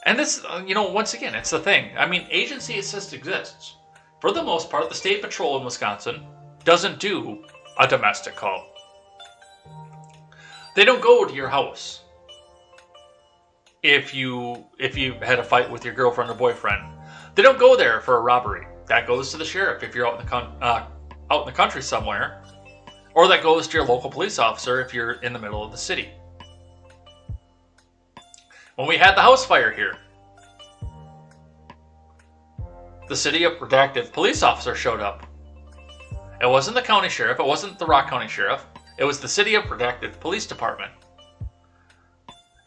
And this, once again, it's the thing. I mean, agency assist exists. For the most part, the state patrol in Wisconsin doesn't do a domestic call. They don't go to your house if you had a fight with your girlfriend or boyfriend. They don't go there for a robbery. That goes to the sheriff if you're out in the country somewhere, or that goes to your local police officer if you're in the middle of the city. When we had the house fire here, the city of redacted police officer showed up. It wasn't the county sheriff, it wasn't the Rock County sheriff, it was the city of redacted police department.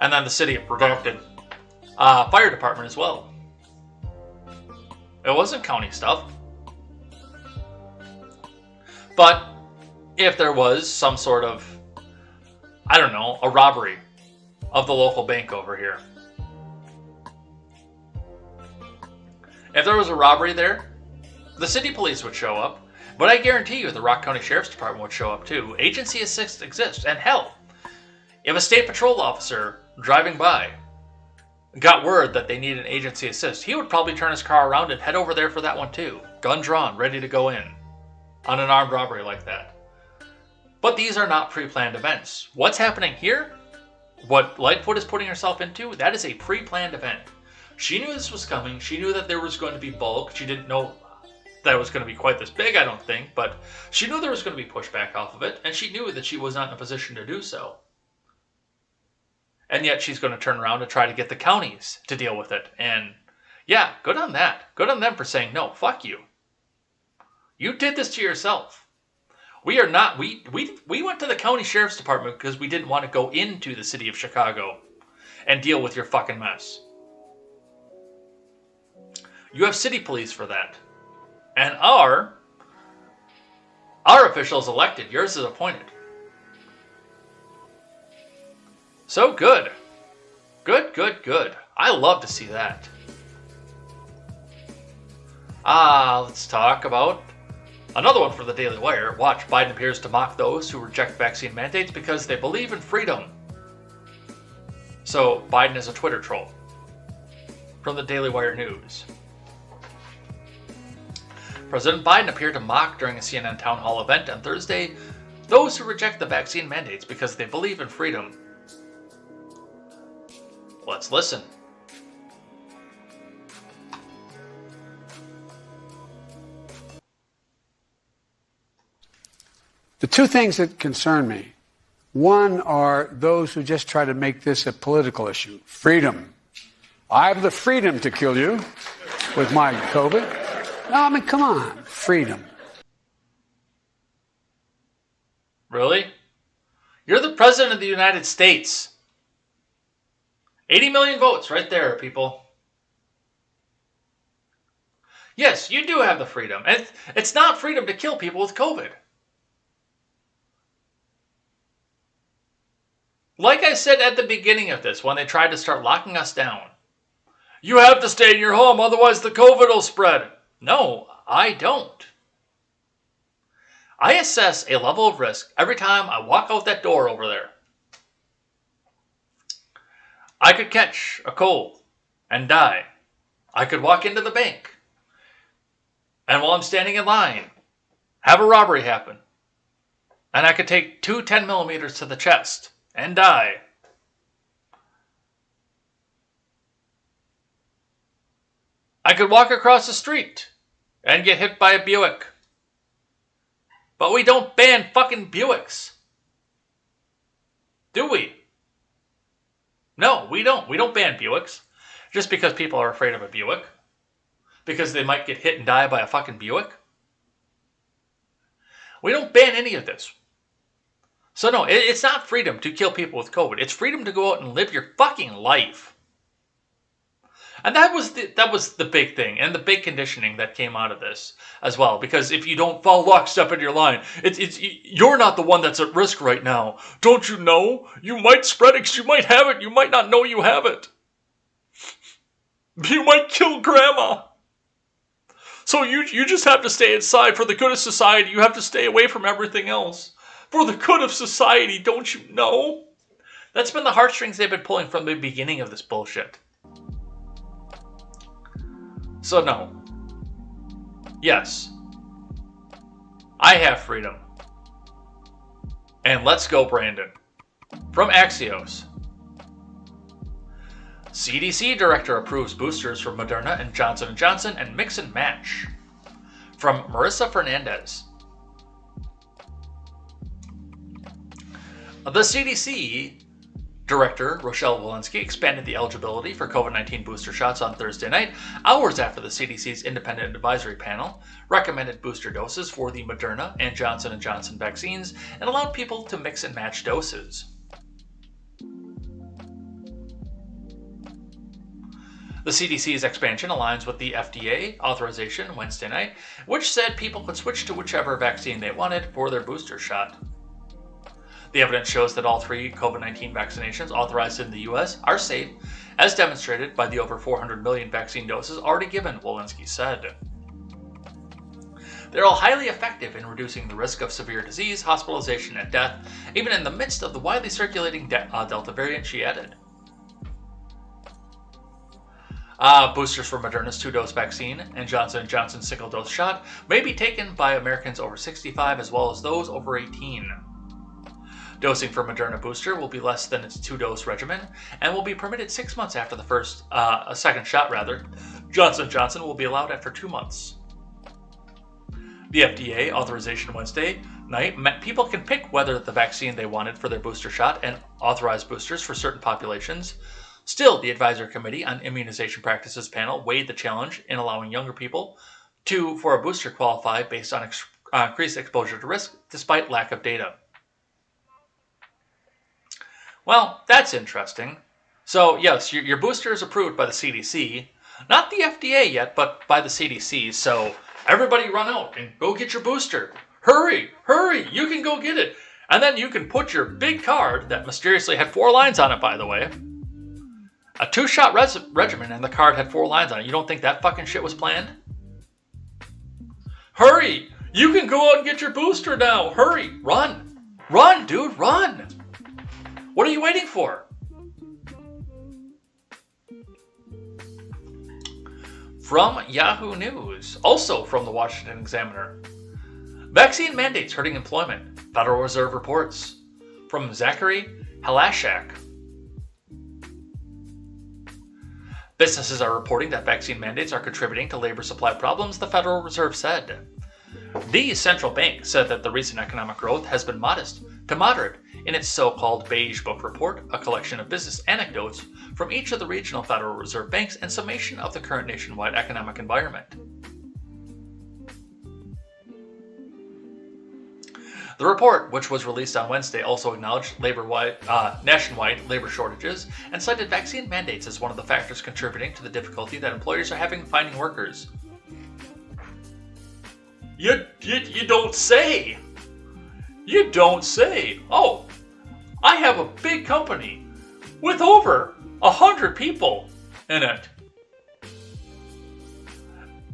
And then the city of redacted fire department as well. It wasn't county stuff. But if there was some sort of, a robbery of the local bank over here, if there was a robbery there, the city police would show up, but I guarantee you the Rock County Sheriff's Department would show up too. Agency assist exists, and hell, if a state patrol officer driving by got word that they need an agency assist, he would probably turn his car around and head over there for that one too. Gun drawn, ready to go in on an armed robbery like that. But these are not pre-planned events. What's happening here what Lightfoot is putting herself into, that is a pre-planned event. She knew this was coming. She knew that there was going to be bulk. She didn't know that it was going to be quite this big, I don't think, but she knew there was going to be pushback off of it, and she knew that she was not in a position to do so. And yet she's going to turn around and try to get the counties to deal with it. And yeah, good on that. Good on them for saying, no, fuck you. You did this to yourself. We are not, we went to the county sheriff's department because we didn't want to go into the city of Chicago and deal with your fucking mess. You have city police for that. And our official is elected. Yours is appointed. So good. Good, good, good. I love to see that. Let's talk about another one for the Daily Wire. Watch, Biden appears to mock those who reject vaccine mandates because they believe in freedom. So, Biden is a Twitter troll. From the Daily Wire News. President Biden appeared to mock during a CNN town hall event on Thursday those who reject the vaccine mandates because they believe in freedom. Let's listen. The two things that concern me, one are those who just try to make this a political issue. Freedom. I have the freedom to kill you with my COVID. No, I mean, come on. Freedom. Really? You're the President of the United States. 80 million votes right there, people. Yes, you do have the freedom. And it's not freedom to kill people with COVID. Like I said at the beginning of this, when they tried to start locking us down, you have to stay in your home, otherwise the COVID will spread. No, I don't. I assess a level of risk every time I walk out that door over there. I could catch a cold and die. I could walk into the bank, and while I'm standing in line, have a robbery happen. And I could take 2 10mm to the chest and die. I could walk across the street and get hit by a Buick. But we don't ban fucking Buicks. Do we? No, we don't. We don't ban Buicks. Just because people are afraid of a Buick. Because they might get hit and die by a fucking Buick. We don't ban any of this. So no, it's not freedom to kill people with COVID. It's freedom to go out and live your fucking life. And that was the big thing, and the big conditioning that came out of this as well. Because if you don't follow lockstep in your line, you're not the one that's at risk right now. Don't you know? You might spread it, 'cause you might have it. You might not know you have it. You might kill grandma. So you just have to stay inside for the good of society. You have to stay away from everything else. For the good of society, don't you know? That's been the heartstrings they've been pulling from the beginning of this bullshit. So no. Yes. I have freedom. And let's go, Brandon. From Axios. CDC director approves boosters for Moderna and Johnson & Johnson and mix and match. From Marissa Fernandez. The CDC Director Rochelle Walensky expanded the eligibility for COVID-19 booster shots on Thursday night, hours after the CDC's independent advisory panel recommended booster doses for the Moderna and Johnson & Johnson vaccines and allowed people to mix and match doses. The CDC's expansion aligns with the FDA authorization Wednesday night, which said people could switch to whichever vaccine they wanted for their booster shot. The evidence shows that all 3 COVID-19 vaccinations authorized in the U.S. are safe, as demonstrated by the over 400 million vaccine doses already given, Walensky said. They're all highly effective in reducing the risk of severe disease, hospitalization, and death, even in the midst of the widely circulating Delta variant, she added. Boosters for Moderna's 2-dose vaccine and Johnson & Johnson's single-dose shot may be taken by Americans over 65 as well as those over 18. Dosing for Moderna booster will be less than its 2-dose regimen and will be permitted 6 months after the second shot. Johnson & Johnson will be allowed after 2 months. The FDA authorization Wednesday night meant people can pick whether the vaccine they wanted for their booster shot and authorize boosters for certain populations. Still, the Advisory Committee on Immunization Practices panel weighed the challenge in allowing younger people for a booster qualify based on increased exposure to risk, despite lack of data. Well, that's interesting. So, yes, your booster is approved by the CDC. Not the FDA yet, but by the CDC. So, everybody run out and go get your booster. Hurry, hurry, you can go get it. And then you can put your big card, that mysteriously had 4 lines on it, by the way. A 2-shot regimen, and the card had 4 lines on it. You don't think that fucking shit was planned? Hurry! You can go out and get your booster now! Hurry! Run! Run, dude, run! What are you waiting for? From Yahoo News, also from the Washington Examiner. Vaccine mandates hurting employment, Federal Reserve reports. From Zachary Halashak. Businesses are reporting that vaccine mandates are contributing to labor supply problems, the Federal Reserve said. The central bank said that the recent economic growth has been modest to moderate in its so-called Beige Book report, a collection of business anecdotes from each of the regional Federal Reserve banks and summation of the current nationwide economic environment. The report, which was released on Wednesday, also acknowledged nationwide labor shortages and cited vaccine mandates as one of the factors contributing to the difficulty that employers are having finding workers. You don't say. You don't say. Oh, I have a big company with over 100 people in it.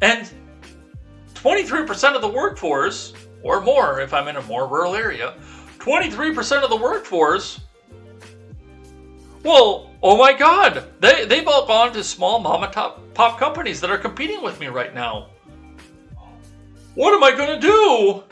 And 23% of the workforce, or more if I'm in a more rural area, 23% of the workforce, well, oh my God, they've all gone to small mom-and-pop companies that are competing with me right now. What am I going to do?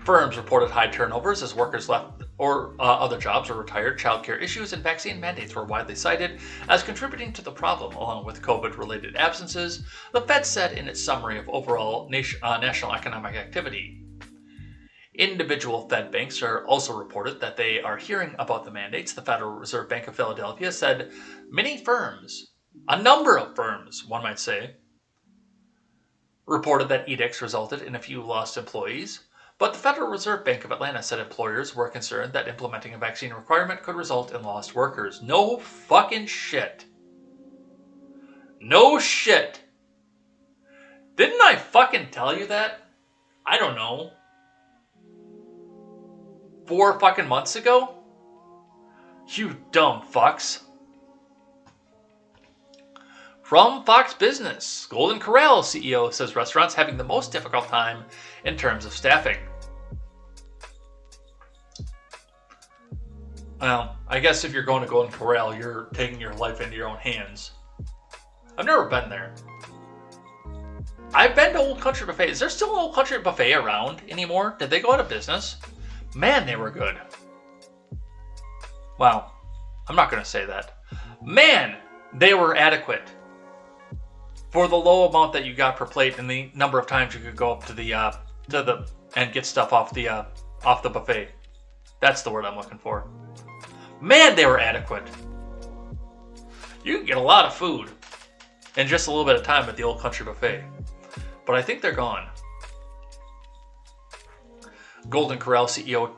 Firms reported high turnovers as workers left or other jobs or retired. Childcare issues and vaccine mandates were widely cited as contributing to the problem, along with COVID-related absences, the Fed said in its summary of overall national economic activity. Individual Fed banks are also reported that they are hearing about the mandates. The Federal Reserve Bank of Philadelphia said many firms, a number of firms, one might say, reported that edicts resulted in a few lost employees. But the Federal Reserve Bank of Atlanta said employers were concerned that implementing a vaccine requirement could result in lost workers. No fucking shit. No shit. Didn't I fucking tell you that? I don't know. 4 fucking months ago? You dumb fucks. From Fox Business, Golden Corral CEO says restaurants having the most difficult time in terms of staffing. Well, I guess if you're going to Golden Corral, you're taking your life into your own hands. I've never been there. I've been to Old Country Buffet. Is there still an Old Country Buffet around anymore? Did they go out of business? Man, they were good. Well, I'm not going to say that. Man, they were adequate. For the low amount that you got per plate and the number of times you could go up to the and get stuff off the buffet. That's the word I'm looking for. Man, they were adequate. You can get a lot of food in just a little bit of time at the Old Country Buffet. But I think they're gone. Golden Corral CEO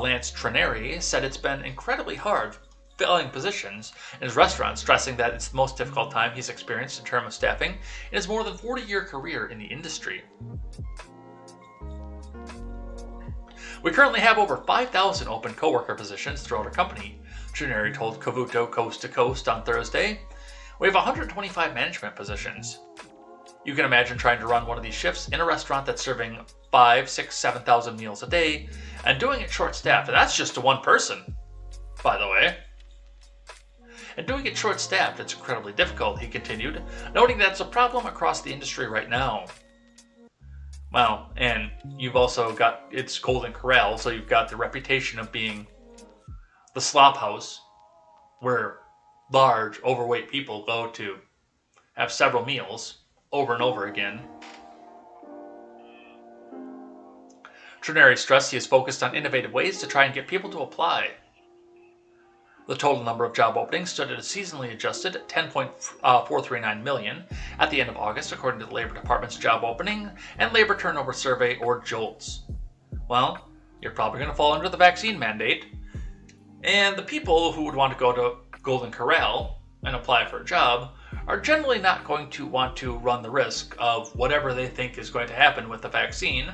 Lance Trenary said it's been incredibly hard filling positions in his restaurant, stressing that it's the most difficult time he's experienced in terms of staffing in his more than 40-year career in the industry. We currently have over 5,000 open coworker positions throughout our company, Trenary told Cavuto Coast to Coast on Thursday. We have 125 management positions. You can imagine trying to run one of these shifts in a restaurant that's serving 5, 6, 7,000 meals a day and doing it short-staffed. And that's just to one person, by the way. And doing it short-staffed, it's incredibly difficult, he continued, noting that it's a problem across the industry right now. Well, and you've also got, it's Golden Corral, so you've got the reputation of being the slop house where large, overweight people go to have several meals over and over again. Trinary stressed he is focused on innovative ways to try and get people to apply. The total number of job openings stood at a seasonally adjusted 10.439 million at the end of August, according to the Labor Department's Job Opening and Labor Turnover Survey, or JOLTS. Well, you're probably going to fall under the vaccine mandate, and the people who would want to go to Golden Corral and apply for a job are generally not going to want to run the risk of whatever they think is going to happen with the vaccine.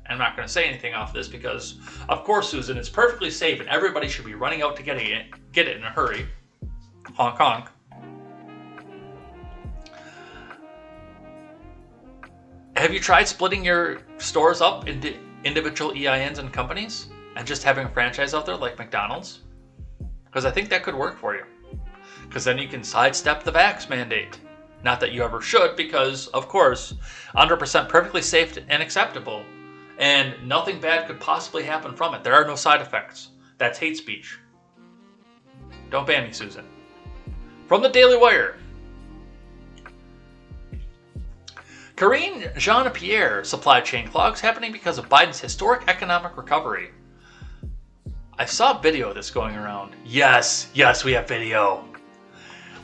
I'm not going to say anything off this because, of course, Susan, it's perfectly safe and everybody should be running out to get it in a hurry. Honk honk. Have you tried splitting your stores up into individual EINs and companies and just having a franchise out there like McDonald's? Because I think that could work for you. Because then you can sidestep the vax mandate. Not that you ever should, because, of course, 100% perfectly safe and acceptable. And nothing bad could possibly happen from it. There are no side effects. That's hate speech. Don't ban me, Susan. From the Daily Wire. Karine Jean-Pierre supply chain clogs happening because of Biden's historic economic recovery. I saw a video of this going around. Yes, we have video.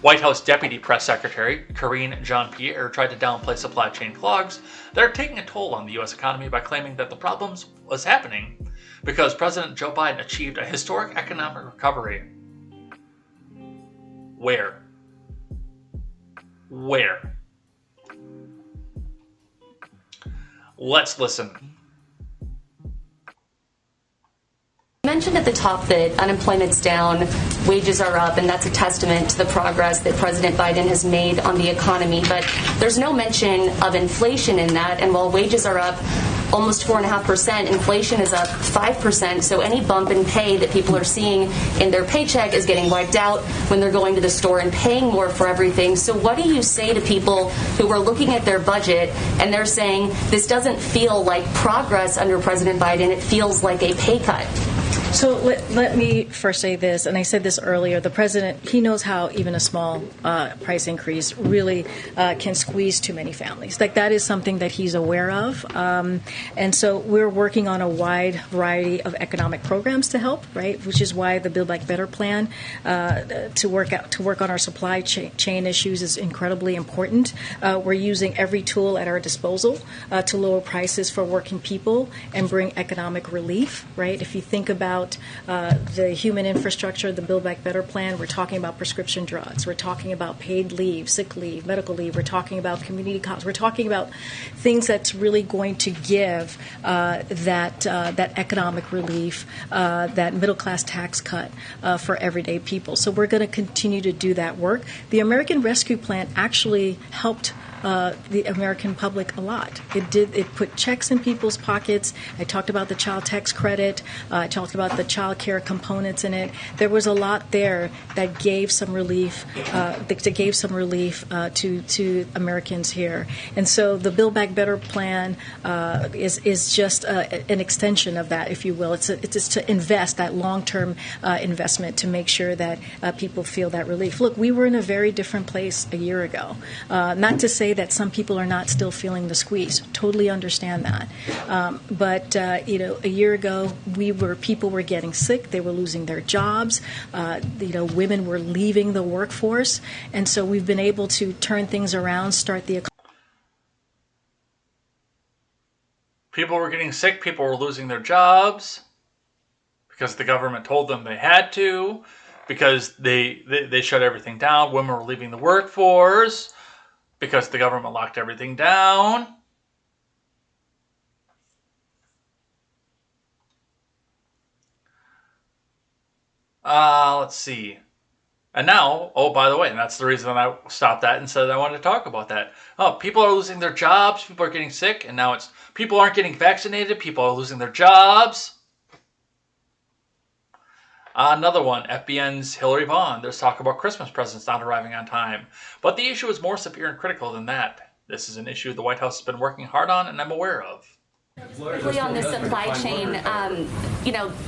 White House Deputy Press Secretary Karine Jean-Pierre tried to downplay supply chain clogs that are taking a toll on the U.S. economy by claiming that the problems was happening because President Joe Biden achieved a historic economic recovery. Where? Let's listen. You mentioned at the top that unemployment's down, wages are up, and that's a testament to the progress that President Biden has made on the economy. But there's no mention of inflation in that. And while wages are up almost 4.5%, inflation is up 5%. So any bump in pay that people are seeing in their paycheck is getting wiped out when they're going to the store and paying more for everything. So what do you say to people who are looking at their budget and they're saying this doesn't feel like progress under President Biden, it feels like a pay cut? So let me first say this, and I said this earlier, the president, he knows how even a small price increase really can squeeze too many families. Like, that is something that he's aware of. And so we're working on a wide variety of economic programs to help, right, which is why the Build Back Better plan to work on our supply chain issues is incredibly important. We're using every tool at our disposal to lower prices for working people and bring economic relief, right? If you think about the human infrastructure, the Build Back Better plan, we're talking about prescription drugs, we're talking about paid leave, sick leave, medical leave, we're talking about community college, we're talking about things that's really going to give that economic relief, that middle class tax cut for everyday people. So we're going to continue to do that work. The American Rescue Plan actually helped the American public a lot. It put checks in people's pockets. I talked about the child tax credit. I talked about the child care components in it. There was a lot there that gave some relief. To Americans here. And so the Build Back Better plan is just an extension of that, if you will. It's to invest, that long-term investment, to make sure that people feel that relief. Look, we were in a very different place a year ago. Not to say that some people are not still feeling the squeeze. Totally understand that. But a year ago, people were getting sick. They were losing their jobs. Women were leaving the workforce. And so we've been able to turn things around, start the economy. People were getting sick. People were losing their jobs because the government told them they had to, because they shut everything down. Women were leaving the workforce because the government locked everything down. Let's see. And now, oh, by the way, and that's the reason I stopped that and said I wanted to talk about that. Oh, people are losing their jobs, people are getting sick, and now it's people aren't getting vaccinated, people are losing their jobs. Another one, FBN's Hillary Vaughn. There's talk about Christmas presents not arriving on time. But the issue is more severe and critical than that. This is an issue the White House has been working hard on and I'm aware of. Quickly on the supply chain,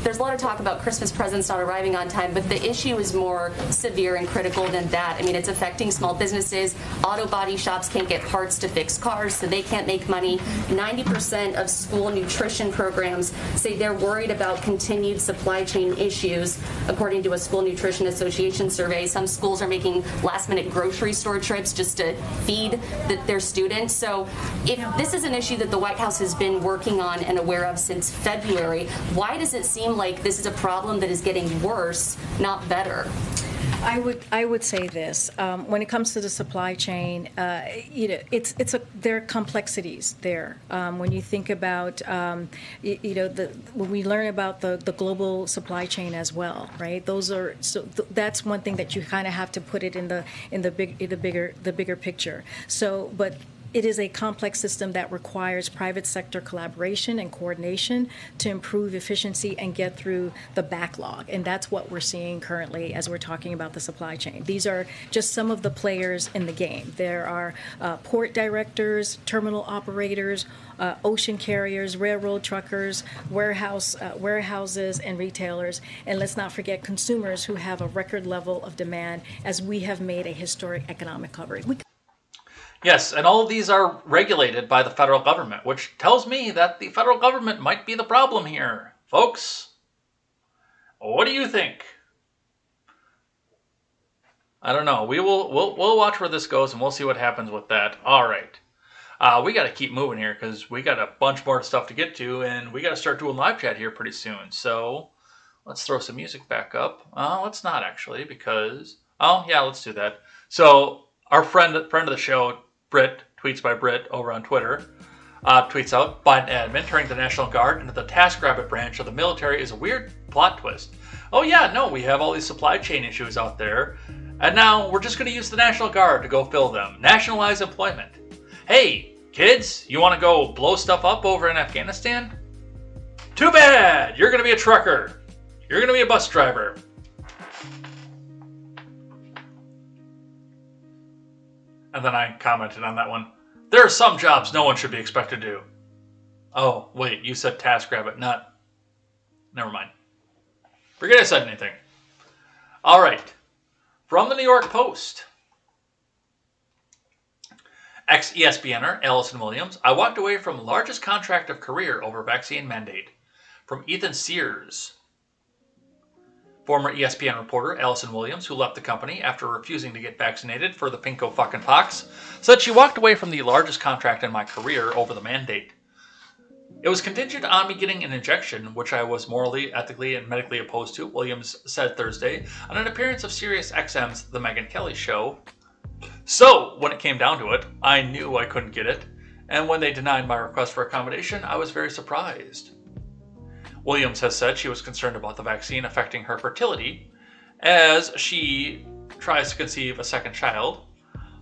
there's a lot of talk about Christmas presents not arriving on time, but the issue is more severe and critical than that. I mean, it's affecting small businesses. Auto body shops can't get parts to fix cars, so they can't make money. 90% of school nutrition programs say they're worried about continued supply chain issues. According to a School Nutrition Association survey, some schools are making last-minute grocery store trips just to feed their students. So if this is an issue that the White House has been working on and aware of since February, why does it seem like this is a problem that is getting worse, not better? I would say this: when it comes to the supply chain, there are complexities there. When you think about when we learn about the global supply chain as well, right? That's one thing that you kind of have to put it in the bigger picture. So, but it is a complex system that requires private sector collaboration and coordination to improve efficiency and get through the backlog. And that's what we're seeing currently as we're talking about the supply chain. These are just some of the players in the game. There are port directors, terminal operators, ocean carriers, railroad truckers, warehouses, and retailers. And let's not forget consumers who have a record level of demand as we have made a historic economic recovery. Yes, and all of these are regulated by the federal government, which tells me that the federal government might be the problem here. Folks, what do you think? I don't know. We'll watch where this goes and we'll see what happens with that. All right. We got to keep moving here because we got a bunch more stuff to get to and we got to start doing live chat here pretty soon. So let's throw some music back up. Let's not actually because... Oh, yeah, let's do that. So our friend of the show, Britt, tweets by Britt over on Twitter, tweets out, Biden admin turning the National Guard into the TaskRabbit branch of the military is a weird plot twist. Oh yeah, no, we have all these supply chain issues out there, and now we're just going to use the National Guard to go fill them. Nationalize employment. Hey, kids, you want to go blow stuff up over in Afghanistan? Too bad! You're going to be a trucker. You're going to be a bus driver. And then I commented on that one. There are some jobs no one should be expected to do. Oh, wait, you said TaskRabbit, not... Never mind. Forget I said anything. All right. From the New York Post. Ex-ESPNer Allison Williams, I walked away from largest contract of career over vaccine mandate. From Ethan Sears. Former ESPN reporter Allison Williams, who left the company after refusing to get vaccinated for the pinko fucking pox, said she walked away from the largest contract in my career over the mandate. It was contingent on me getting an injection, which I was morally, ethically, and medically opposed to, Williams said Thursday on an appearance of SiriusXM's The Megyn Kelly Show. So, when it came down to it, I knew I couldn't get it, and when they denied my request for accommodation, I was very surprised. Williams has said she was concerned about the vaccine affecting her fertility as she tries to conceive a second child.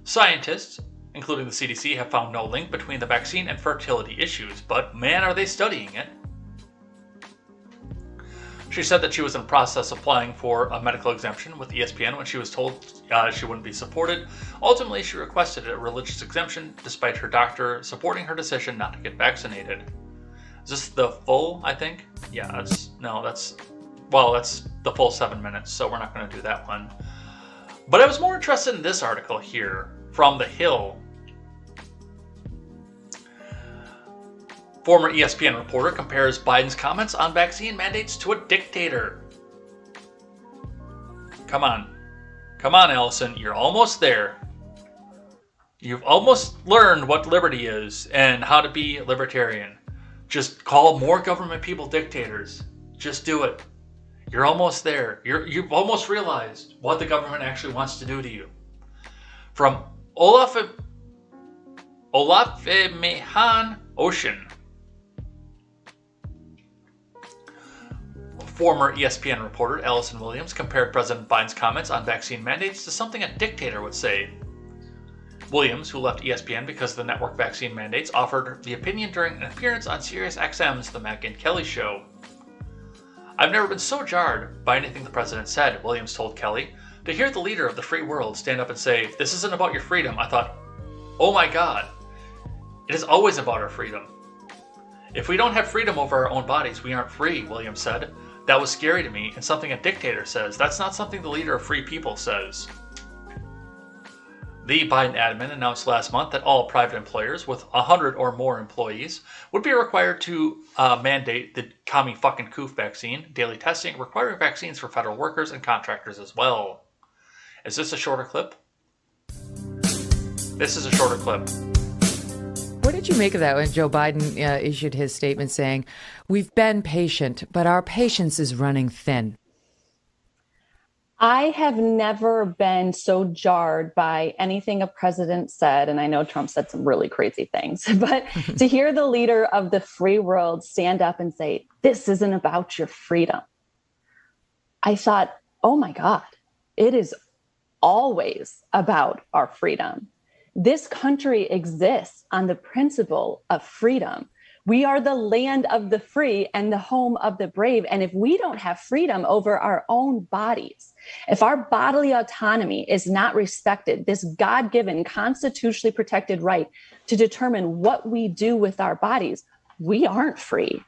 Scientists, including the CDC, have found no link between the vaccine and fertility issues, but man, are they studying it. She said that she was in the process of applying for a medical exemption with ESPN when she was told she wouldn't be supported. Ultimately, she requested a religious exemption despite her doctor supporting her decision not to get vaccinated. Is this the full, I think? Yeah, that's the full 7 minutes, so we're not going to do that one. But I was more interested in this article here from The Hill. Former ESPN reporter compares Biden's comments on vaccine mandates to a dictator. Come on, Allison, you're almost there. You've almost learned what liberty is and how to be libertarian. Just call more government people dictators. Just do it. You're almost there. You've almost realized what the government actually wants to do to you. From Olaf Mehan Ocean. Former ESPN reporter Allison Williams compared President Biden's comments on vaccine mandates to something a dictator would say. Williams, who left ESPN because of the network vaccine mandates, offered the opinion during an appearance on SiriusXM's The Megyn Kelly Show. I've never been so jarred by anything the president said, Williams told Kelly. To hear the leader of the free world stand up and say, this isn't about your freedom, I thought, oh my God, It is always about our freedom. If we don't have freedom over our own bodies, we aren't free, Williams said. That was scary to me, and something a dictator says. That's not something the leader of free people says. The Biden admin announced last month that all private employers with 100 or more employees would be required to mandate the commie fucking coof vaccine, daily testing, requiring vaccines for federal workers and contractors as well. Is this a shorter clip? This is a shorter clip. What did you make of that when Joe Biden issued his statement saying, "We've been patient, but our patience is running thin"? I have never been so jarred by anything a president said, and I know Trump said some really crazy things, but to hear the leader of the free world stand up and say, "This isn't about your freedom," I thought, oh my God, it is always about our freedom. This country exists on the principle of freedom. We are the land of the free and the home of the brave. And if we don't have freedom over our own bodies, if our bodily autonomy is not respected, this God-given, constitutionally protected right to determine what we do with our bodies, we aren't free.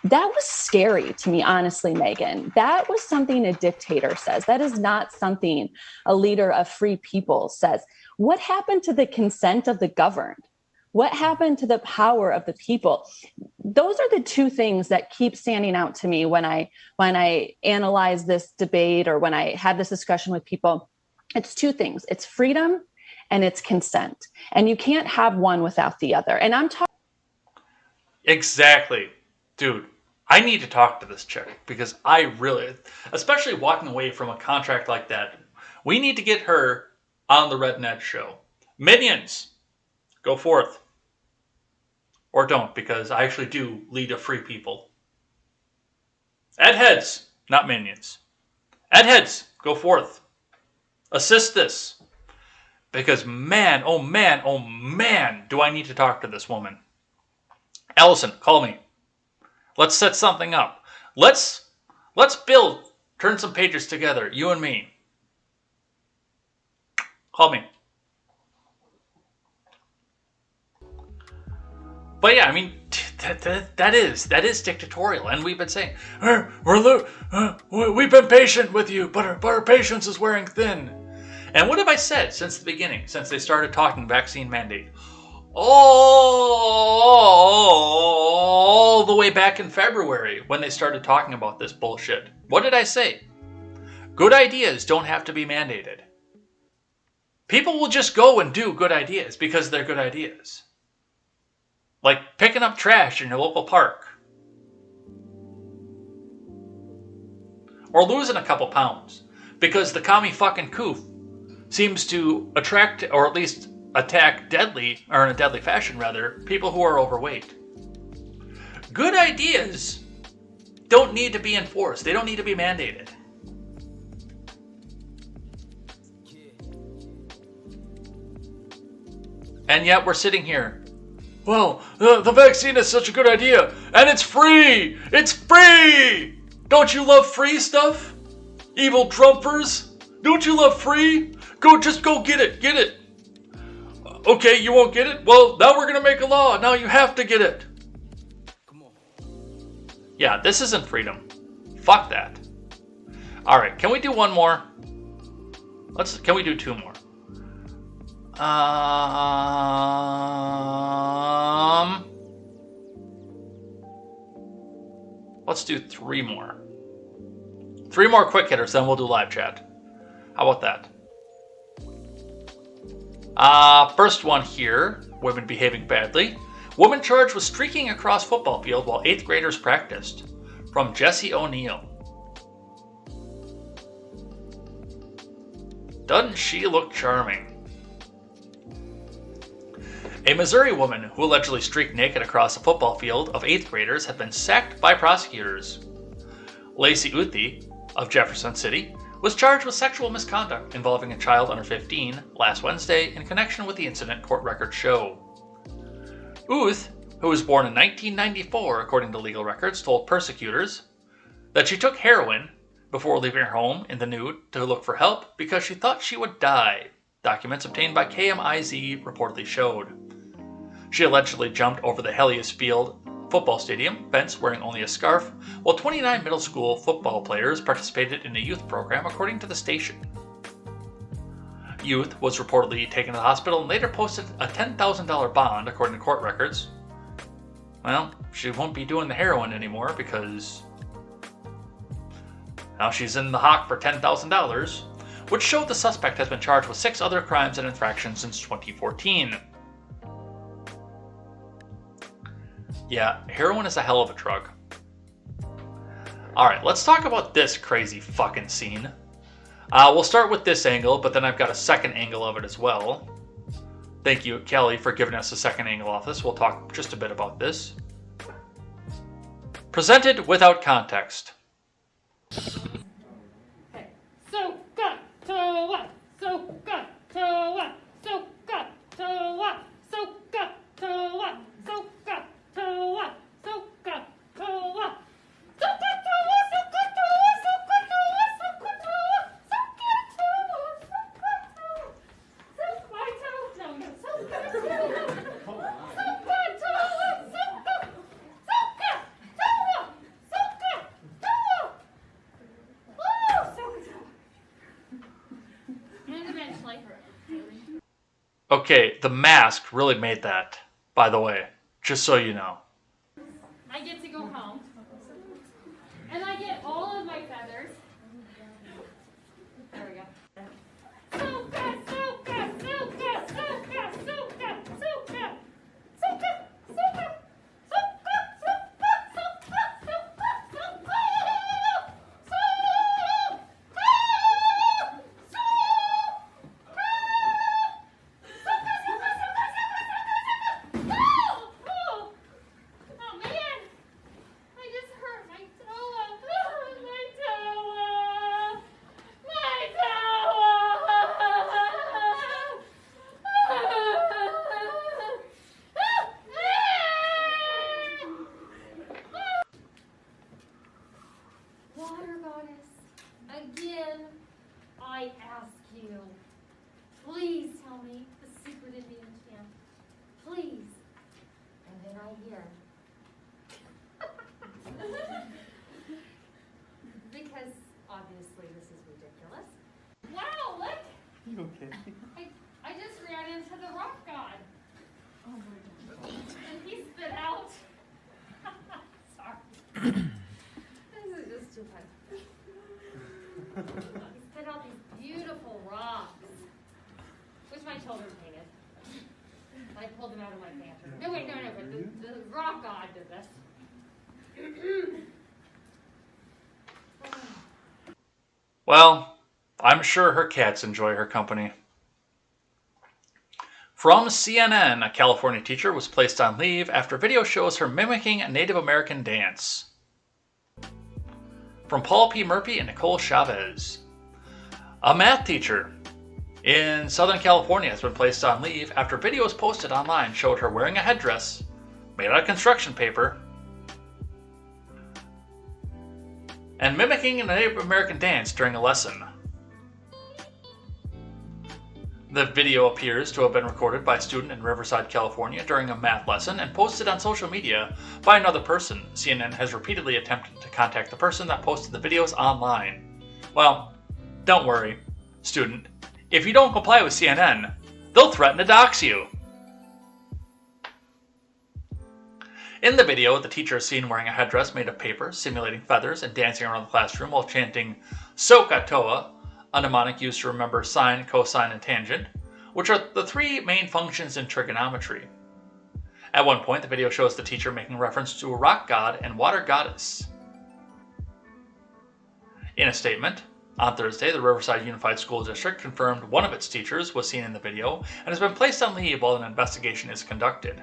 That was scary to me, honestly, Megan. That was something a dictator says. That is not something a leader of free people says. What happened to the consent of the governed? What happened to the power of the people? Those are the two things that keep standing out to me when I analyze this debate or when I have this discussion with people. It's two things. It's freedom and it's consent. And you can't have one without the other. And I'm talking. Exactly. Dude, I need to talk to this chick because I really, especially walking away from a contract like that, we need to get her on the Red Net show. Minions, go forth. Or don't, because I actually do lead a free people. Add heads, not minions. Add heads, go forth. Assist this. Because man, oh man, oh man, do I need to talk to this woman. Allison, call me. Let's set something up. Let's build, turn some pages together, you and me. Call me. But yeah, I mean, that is dictatorial, and we've been saying we've been patient with you, but our patience is wearing thin. And what have I said since the beginning, since they started talking vaccine mandate, all the way back in February when they started talking about this bullshit? What did I say? Good ideas don't have to be mandated. People will just go and do good ideas because they're good ideas. Like picking up trash in your local park. Or losing a couple pounds. Because the commie fucking coof seems to attract, or at least attack deadly, or in a deadly fashion rather, people who are overweight. Good ideas don't need to be enforced. They don't need to be mandated. And yet we're sitting here. Well, the vaccine is such a good idea, and it's free! It's free! Don't you love free stuff? Evil Trumpers? Don't you love free? Just go get it. Okay, you won't get it? Well, now we're gonna make a law. Now you have to get it. Come on. Yeah, this isn't freedom. Fuck that. Alright, can we do one more? Can we do two more? Let's do three more. Three more quick hitters, then we'll do live chat. How about that? First one here, women behaving badly. Woman charged with streaking across football field while 8th graders practiced. From Jesse O'Neill. Doesn't she look charming? A Missouri woman who allegedly streaked naked across a football field of 8th graders had been sacked by prosecutors. Lacey Uthi of Jefferson City was charged with sexual misconduct involving a child under 15 last Wednesday in connection with the incident, court records show. Uth, who was born in 1994 according to legal records, told persecutors that she took heroin before leaving her home in the nude to look for help because she thought she would die. Documents obtained by KMIZ reportedly showed. She allegedly jumped over the Helios Field football stadium fence wearing only a scarf, while 29 middle school football players participated in a youth program, according to the station. Youth was reportedly taken to the hospital and later posted a $10,000 bond, according to court records. Well, she won't be doing the heroin anymore because now she's in the hock for $10,000, which showed the suspect has been charged with 6 other crimes and infractions since 2014. Yeah, heroin is a hell of a drug. Alright, let's talk about this crazy fucking scene. We'll start with this angle, but then I've got a second angle of it as well. Thank you, Kelly, for giving us a second angle of this. We'll talk just a bit about this. Presented without context. Okay. So got to what? So got to what? So got to what? So got to what? So got to what? So got to what? So got to what? So got to what? So got to what? So got to what? So got to what? So got to what? So my toe. No, no. So got to what? So got to what? So got. So got to what? So got to what? Oh, so good. And eventually. Okay, the mask really made that, by the way, just so you know. I get to go home, and I get all of my feathers. There we go. So good, so good, so good, so good, so good, so good, so good, so good, so good, so good, so good, so good, so good, Oh man! I just hurt my toe. My toe. My toe. Water goddess, again, I ask you, please tell me the secret of the enchant. Please. And then I hear. Because obviously this is ridiculous. Wow, look! You okay? I just ran into the rock god. Oh my god. And he spit out. Sorry. This is just too fun. He spit out these beautiful rocks, which my children painted. I pulled them out of my pantry. No, wait, no, but the rock god did this. Well, I'm sure her cats enjoy her company. From CNN, a California teacher was placed on leave after video shows her mimicking a Native American dance. From Paul P. Murphy and Nicole Chavez. A math teacher in Southern California has been placed on leave after videos posted online showed her wearing a headdress made out of construction paper and mimicking a Native American dance during a lesson. The video appears to have been recorded by a student in Riverside, California during a math lesson and posted on social media by another person. CNN has repeatedly attempted to contact the person that posted the videos online. Well, don't worry, student. If you don't comply with CNN, they'll threaten to dox you. In the video, the teacher is seen wearing a headdress made of paper, simulating feathers, and dancing around the classroom while chanting Soka-toa, a mnemonic used to remember sine, cosine, and tangent, which are the 3 main functions in trigonometry. At one point, the video shows the teacher making reference to a rock god and water goddess. In a statement, on Thursday, the Riverside Unified School District confirmed one of its teachers was seen in the video and has been placed on leave while an investigation is conducted.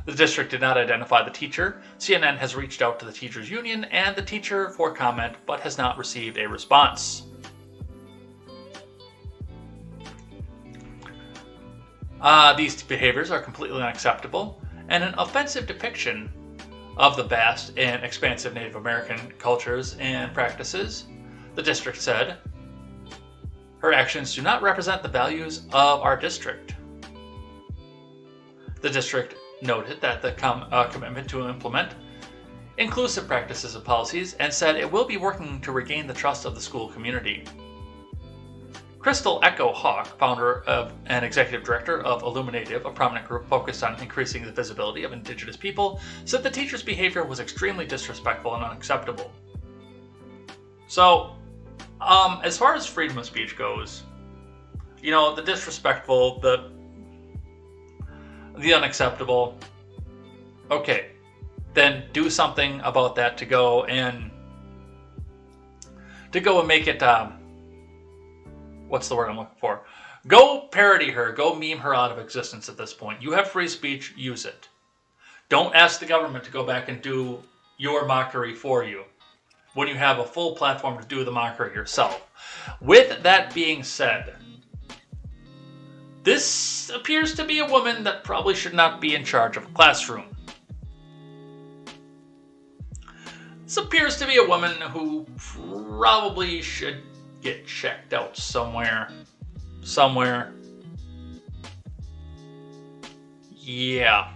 The district did not identify the teacher. CNN has reached out to the teachers' union and the teacher for comment, but has not received a response. These behaviors are completely unacceptable and an offensive depiction of the vast and expansive Native American cultures and practices, the district said. Her actions do not represent the values of our district. The district noted that the commitment to implement inclusive practices and policies and said it will be working to regain the trust of the school community. Crystal Echo Hawk, founder of and executive director of Illuminative, a prominent group focused on increasing the visibility of Indigenous people, said the teacher's behavior was extremely disrespectful and unacceptable. So, as far as freedom of speech goes, you know, the disrespectful, the unacceptable, okay, then do something about that to go and make it, what's the word I'm looking for? Go parody her, go meme her out of existence at this point. You have free speech, use it. Don't ask the government to go back and do your mockery for you when you have a full platform to do the mockery yourself. With that being said, this appears to be a woman that probably should not be in charge of a classroom. This appears to be a woman who probably should get checked out somewhere. Yeah.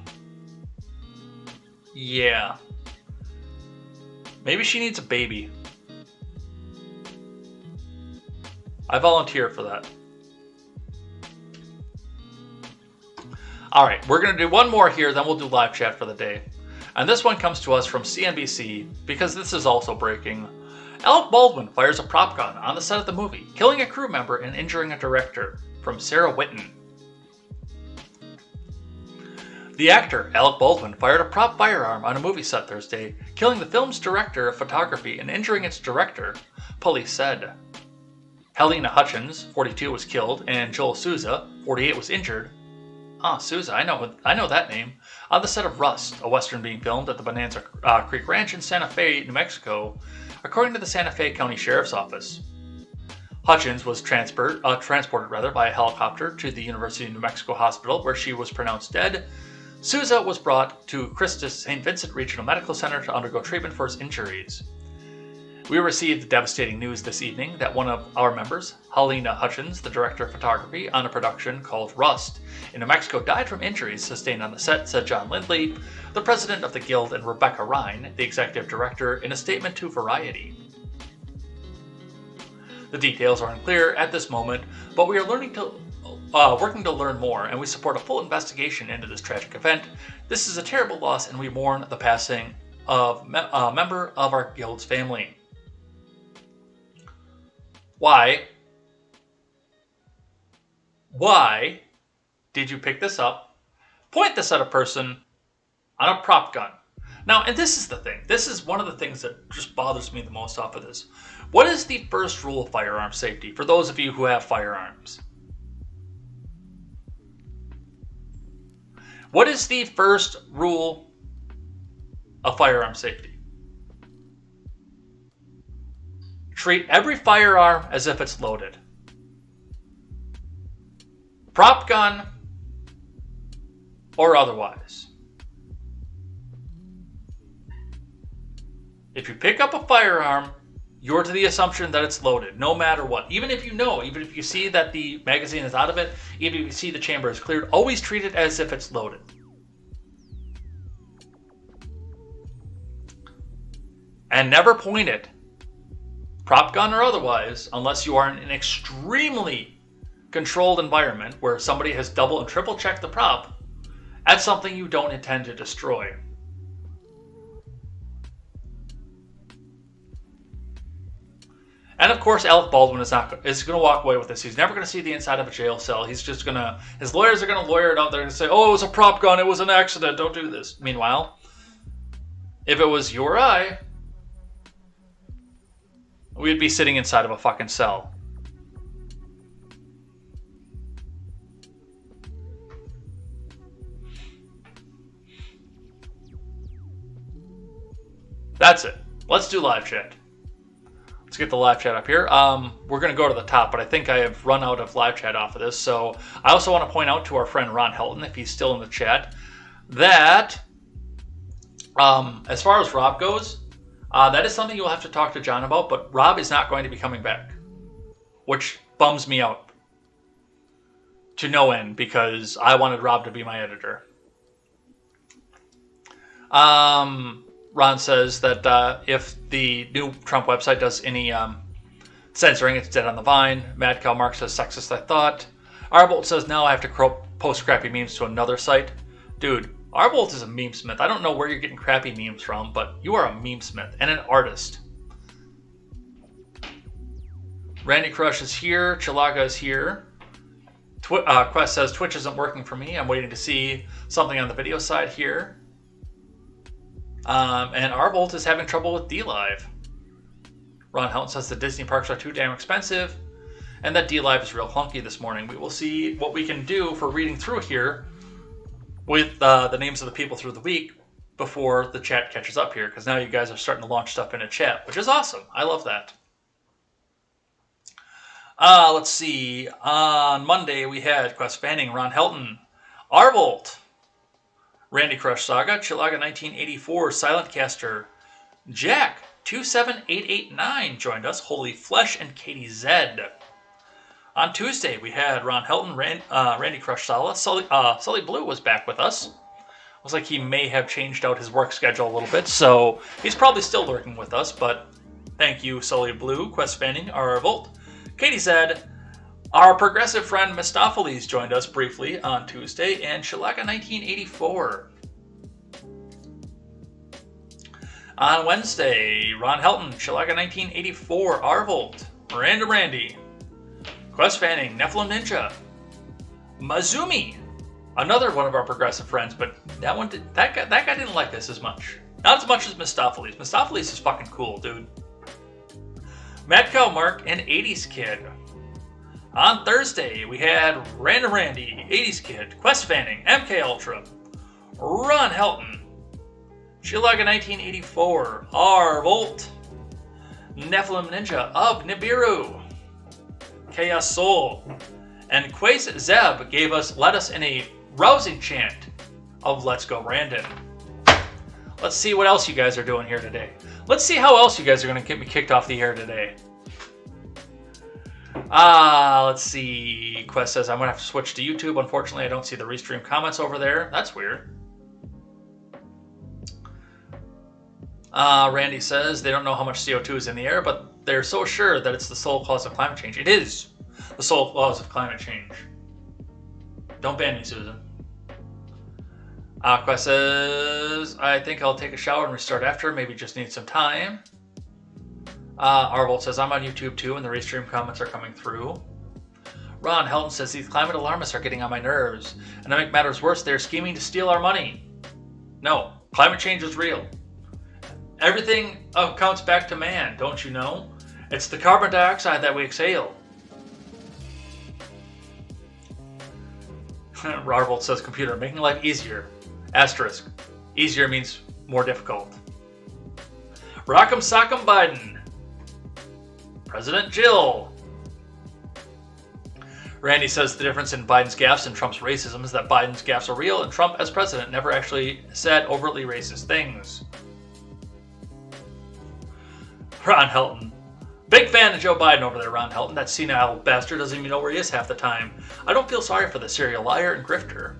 Maybe she needs a baby. I volunteer for that. Alright, we're going to do one more here, then we'll do live chat for the day. And this one comes to us from CNBC, because this is also breaking. Alec Baldwin fires a prop gun on the set of the movie, killing a crew member and injuring a director. From Sarah Whitten. The actor, Alec Baldwin, fired a prop firearm on a movie set Thursday, killing the film's director of photography and injuring its director, police said. Helena Hutchins, 42, was killed, and Joel Souza, 48, was injured. Souza, I know that name. On the set of Rust, a western being filmed at the Bonanza Creek Ranch in Santa Fe, New Mexico, according to the Santa Fe County Sheriff's Office. Hutchins was transported by a helicopter to the University of New Mexico Hospital, where she was pronounced dead. Souza was brought to Christus St. Vincent Regional Medical Center to undergo treatment for his injuries. We received devastating news this evening that one of our members, Helena Hutchins, the director of photography on a production called Rust in New Mexico, died from injuries sustained on the set, said John Lindley, the president of the Guild, and Rebecca Ryan, the executive director, in a statement to Variety. The details are unclear at this moment, but we are working to learn more, and we support a full investigation into this tragic event. This is a terrible loss, and we mourn the passing of a member of our Guild's family. Why did you pick this up, point this at a person on a prop gun? Now, and this is the thing. This is one of the things that just bothers me the most off of this. What is the first rule of firearm safety for those of you who have firearms? What is the first rule of firearm safety? Treat every firearm as if it's loaded. Prop gun or otherwise. If you pick up a firearm, you're to the assumption that it's loaded, no matter what. Even if you know, even if you see that the magazine is out of it, even if you see the chamber is cleared, always treat it as if it's loaded. And never point it, prop gun or otherwise, unless you are in an extremely controlled environment where somebody has double and triple checked the prop, at something you don't intend to destroy. And of course, Alec Baldwin is going to walk away with this. He's never going to see the inside of a jail cell. He's just going to, his lawyers are going to lawyer it out there and say, oh, it was a prop gun, it was an accident, don't do this. Meanwhile, if it was you or I, we'd be sitting inside of a fucking cell. That's it. Let's do live chat. Let's get the live chat up here. We're going to go to the top, but I think I have run out of live chat off of this. So I also want to point out to our friend Ron Helton, if he's still in the chat, that as far as Rob goes, that is something you'll have to talk to John about, but Rob is not going to be coming back, which bums me out to no end because I wanted Rob to be my editor. Ron says that if the new Trump website does any censoring, it's dead on the vine. Mad Cow Mark says sexist, I thought. Arbolt says now I have to post crappy memes to another site. Dude, Arbolt is a meme smith. I don't know where you're getting crappy memes from, but you are a meme smith and an artist. Randy Crush is here. Chilaga is here. Quest says Twitch isn't working for me. I'm waiting to see something on the video side here. And Arbolt is having trouble with DLive. Ron Helton says the Disney parks are too damn expensive and that DLive is real clunky this morning. We will see what we can do for reading through here with the names of the people through the week before the chat catches up here, because now you guys are starting to launch stuff in a chat, which is awesome. I love that. Let's see. On Monday, we had Quest Fanning, Ron Helton, Arbolt, Randy Crush Saga, Chilaga 1984, Silent Caster, Jack 27889 joined us, Holy Flesh, and Katie Zed. On Tuesday, we had Ron Helton, Randy Crush Sala, Sully Blue was back with us. Looks like he may have changed out his work schedule a little bit, so he's probably still working with us, but thank you, Sully Blue, Quest Fanning, Arbolt, Katie Zed. Our progressive friend Mistopheles joined us briefly on Tuesday, and Shilaka 1984. On Wednesday, Ron Helton, Shilaka 1984, Arvolt, Miranda Randy, Quest Fanning, Nephilim Ninja, Mazumi, another one of our progressive friends, but that guy didn't like this as much. Not as much as Mistopheles. Mistopheles is fucking cool, dude. Mad Cow Mark and 80s Kid. On Thursday, we had Random Randy, 80s Kid, Quest Fanning, MK Ultra, Ron Helton, Shilaga 1984, Arvolt, Nephilim Ninja of Nibiru, Chaos Soul, and Quace Zeb led us in a rousing chant of Let's Go Brandon. Let's see what else you guys are doing here today. Let's see how else you guys are going to get me kicked off the air today. Let's see. Quest says I'm going to have to switch to YouTube. Unfortunately, I don't see the restream comments over there. That's weird. Randy says they don't know how much CO2 is in the air, but they're so sure that it's the sole cause of climate change. It is the sole cause of climate change. Don't ban me, Susan. Quest says, I think I'll take a shower and restart after. Maybe just need some time. Arvolt says, I'm on YouTube too, and the restream comments are coming through. Ron Helton says, these climate alarmists are getting on my nerves. And to make matters worse, they're scheming to steal our money. No, climate change is real. Everything counts back to man, don't you know? It's the carbon dioxide that we exhale. Arvolt says, computer, making life easier. Asterisk. Easier means more difficult. Rock'em Sock'em Biden. President Jill. Randy says the difference in Biden's gaffes and Trump's racism is that Biden's gaffes are real and Trump as president never actually said overtly racist things. Ron Helton. Big fan of Joe Biden over there, Ron Helton. That senile bastard doesn't even know where he is half the time. I don't feel sorry for the serial liar and grifter.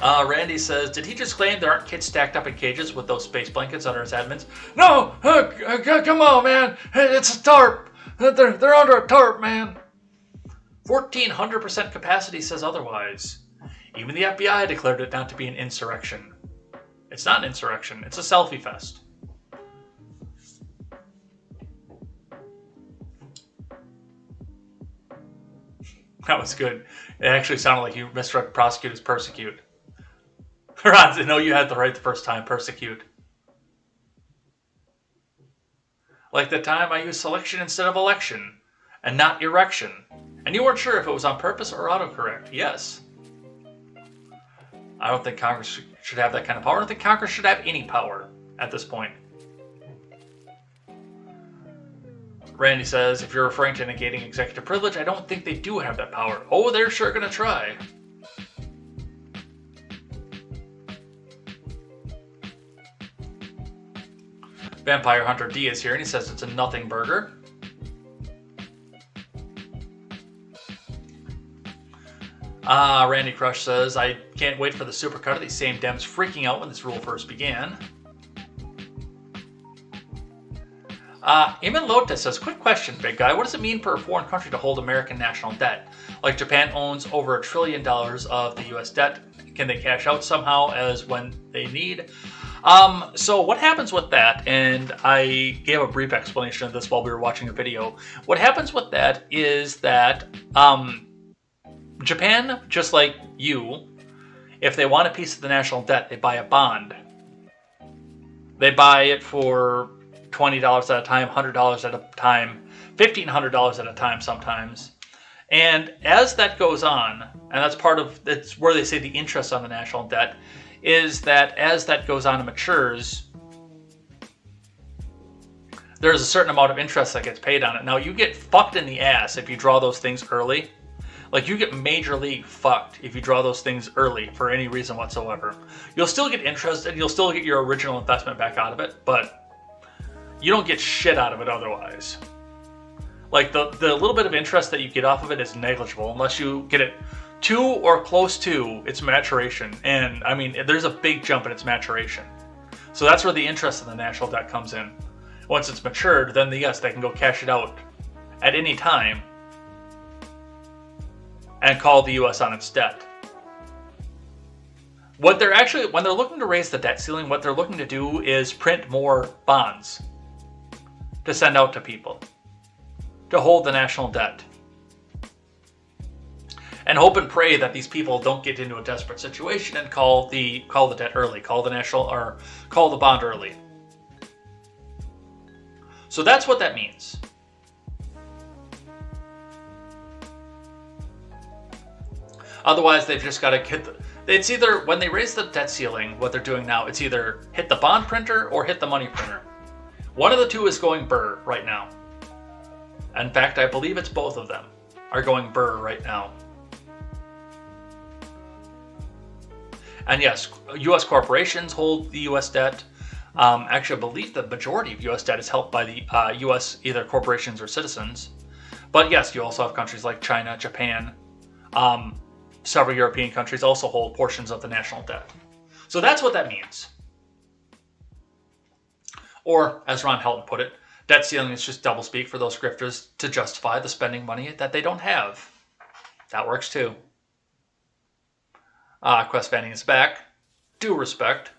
Randy says, did he just claim there aren't kids stacked up in cages with those space blankets under his admins? No! Come on, man! It's a tarp! They're under a tarp, man! 1,400% capacity says otherwise. Even the FBI declared it not to be an insurrection. It's not an insurrection. It's a selfie fest. That was good. It actually sounded like you misread prosecute as persecute. Ron, no, you had the right the first time. Persecute. Like the time I used selection instead of election, and not erection. And you weren't sure if it was on purpose or autocorrect. Yes. I don't think Congress should have that kind of power. I don't think Congress should have any power at this point. Randy says, if you're referring to negating executive privilege, I don't think they do have that power. Oh, they're sure going to try. Vampire Hunter D is here, and he says it's a nothing burger. Randy Crush says, I can't wait for the supercut of these same Dems freaking out when this rule first began. Eamon Lota says, quick question, big guy. What does it mean for a foreign country to hold American national debt? Like Japan owns over $1 trillion of the U.S. debt. Can they cash out somehow as when they need? So what happens with that, and I gave a brief explanation of this while we were watching a video. What happens with that is that Japan, just like you, if they want a piece of the national debt, they buy a bond. They buy it for $20 at a time, $100 at a time, $1,500 at a time sometimes. And as that goes on, and that's where they say the interest on the national debt, is that as that goes on and matures, there's a certain amount of interest that gets paid on it. Now, you get fucked in the ass if you draw those things early. Like, you get majorly fucked if you draw those things early for any reason whatsoever. You'll still get interest, and you'll still get your original investment back out of it, but you don't get shit out of it otherwise. Like, the little bit of interest that you get off of it is negligible unless you get it to or close to its maturation. And, I mean, there's a big jump in its maturation. So that's where the interest in the national debt comes in. Once it's matured, then yes, they can go cash it out at any time and call the U.S. on its debt. What they're actually, when they're looking to raise the debt ceiling, what they're looking to do is print more bonds to send out to people to hold the national debt. And hope and pray that these people don't get into a desperate situation and call the debt early, call the bond early. So that's what that means. Otherwise, they've just got to hit it's either, when they raise the debt ceiling, what they're doing now, it's either hit the bond printer or hit the money printer. One of the two is going burr right now. In fact, I believe it's both of them are going burr right now. And yes, U.S. corporations hold the U.S. debt. Actually, I believe the majority of U.S. debt is held by the U.S. either corporations or citizens. But yes, you also have countries like China, Japan, several European countries also hold portions of the national debt. So that's what that means. Or, as Ron Helton put it, debt ceiling is just doublespeak for those grifters to justify the spending money that they don't have. That works too. Quest Fanning is back. Due respect.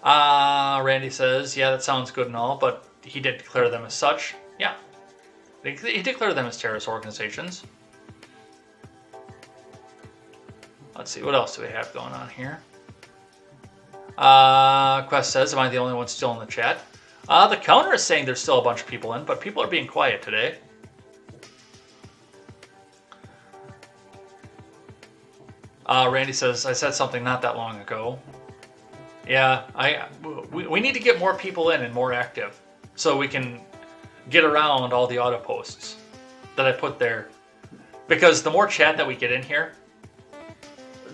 Randy says, yeah, that sounds good and all, but he did declare them as such. Yeah. He declared them as terrorist organizations. Let's see, what else do we have going on here? Quest says, am I the only one still in the chat? The counter is saying there's still a bunch of people in, but people are being quiet today. Randy says, I said something not that long ago. Yeah, we need to get more people in and more active so we can get around all the auto posts that I put there. Because the more chat that we get in here,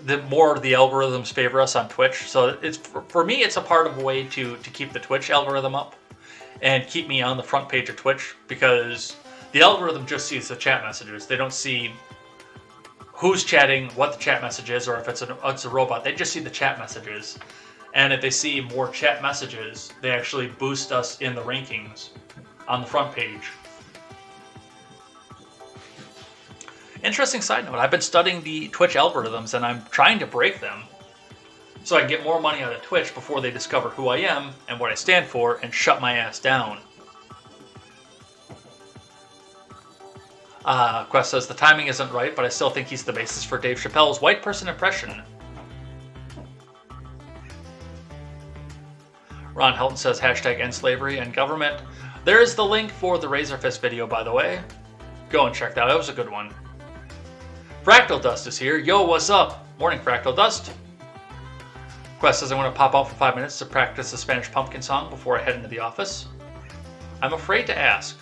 the more the algorithms favor us on Twitch. So it's, for me, it's a part of a way to keep the Twitch algorithm up and keep me on the front page of Twitch, because the algorithm just sees the chat messages. They don't see who's chatting, what the chat message is, or if it's a robot. They just see the chat messages. And if they see more chat messages, they actually boost us in the rankings on the front page. Interesting side note, I've been studying the Twitch algorithms and I'm trying to break them so I can get more money out of Twitch before they discover who I am and what I stand for and shut my ass down. Quest says, the timing isn't right, but I still think he's the basis for Dave Chappelle's white person impression. Ron Helton says, hashtag end slavery and government. There's the link for the Razor Fist video, by the way. Go and check that out. That was a good one. Fractal Dust is here. Yo, what's up? Morning, Fractal Dust. Quest says, I want to pop out for 5 minutes to practice the Spanish Pumpkin song before I head into the office. I'm afraid to ask.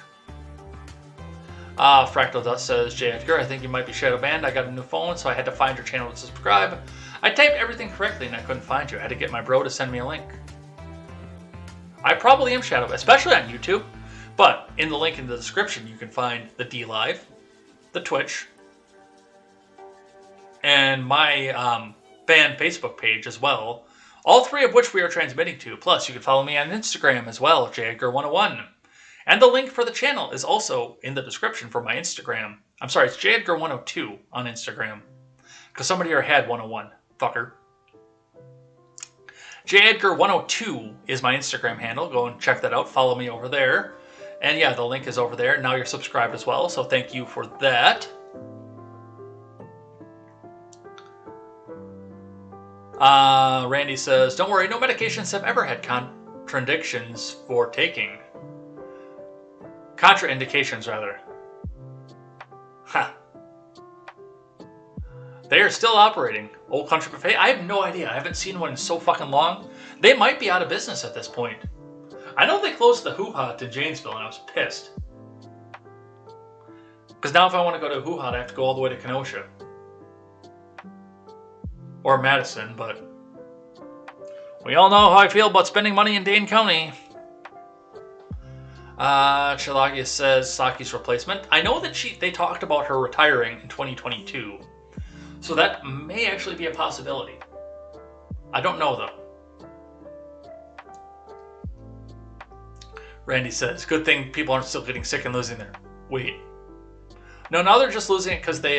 Fractal Dust says, J. Edgar, I think you might be shadow banned. I got a new phone, so I had to find your channel to subscribe. I typed everything correctly and I couldn't find you. I had to get my bro to send me a link. I probably am shadow, especially on YouTube. But in the link in the description, you can find the D Live, the Twitch, and my fan Facebook page as well. All three of which we are transmitting to. Plus, you can follow me on Instagram as well, JEdgar101. And the link for the channel is also in the description for my Instagram. I'm sorry, it's JEdgar102 on Instagram. Because somebody here had 101. Fucker. JEdgar102 is my Instagram handle. Go and check that out. Follow me over there. And yeah, the link is over there. Now you're subscribed as well, so thank you for that. Randy says, don't worry, no medications have ever had contraindications for taking. Contraindications, rather. Ha. They are still operating. Old Country Buffet? I have no idea. I haven't seen one in so fucking long. They might be out of business at this point. I know they closed the Hoo Ha to Janesville, and I was pissed. Because now if I want to go to Hoo Ha, I have to go all the way to Kenosha. Or Madison, but we all know how I feel about spending money in Dane County. Chilagia says Saki's replacement. I know that they talked about her retiring in 2022. So that may actually be a possibility. I don't know though. Randy says, good thing people aren't still getting sick and losing their weight. No, now they're just losing it because they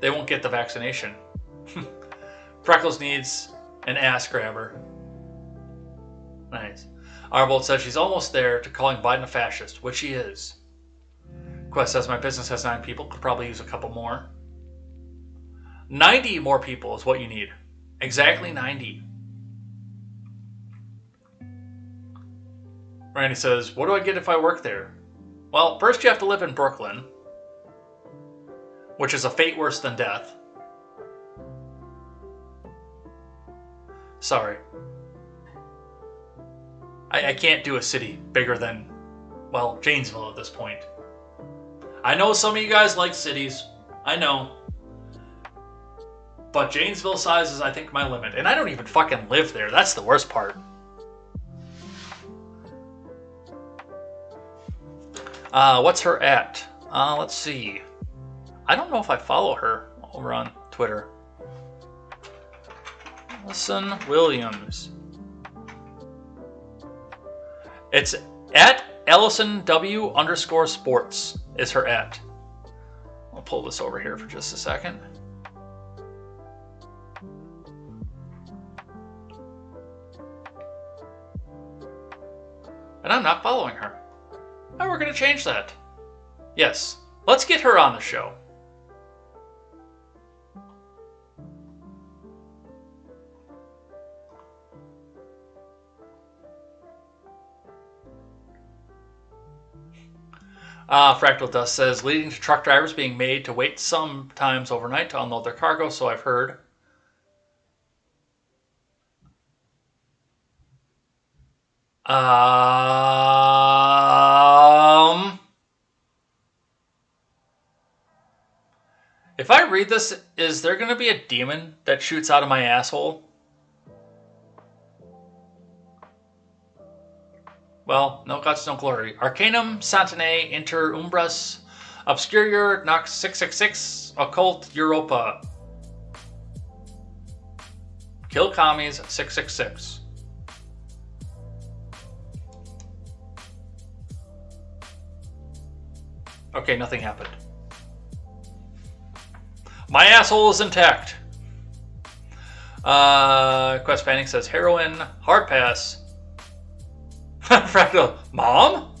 won't get the vaccination. Freckles needs an ass grabber. Nice. Arbold says she's almost there to calling Biden a fascist, which he is. Quest says my business has 9 people, could probably use a couple more. 90 more people is what you need. Exactly 90. Randy says, what do I get if I work there? Well, first you have to live in Brooklyn, which is a fate worse than death. Sorry. I can't do a city bigger than, well, Janesville at this point. I know some of you guys like cities. I know. But Janesville size is, I think, my limit. And I don't even fucking live there. That's the worst part. What's her at? Let's see. I don't know if I follow her over on Twitter. Allison Williams. It's at Allison W_sports is her at. I'll pull this over here for just a second. And I'm not following her. Oh, we're going to change that. Yes. Let's get her on the show. Fractal Dust says, leading to truck drivers being made to wait sometimes overnight to unload their cargo, so I've heard. If I read this, is there going to be a demon that shoots out of my asshole? Well, no guts, no glory. Arcanum Santanae Inter Umbras Obscurior Nox 666 Occult Europa. Kill Commies 666. Okay, nothing happened. My asshole is intact. Quest Panic says heroin, hard pass. Fractal, Mom?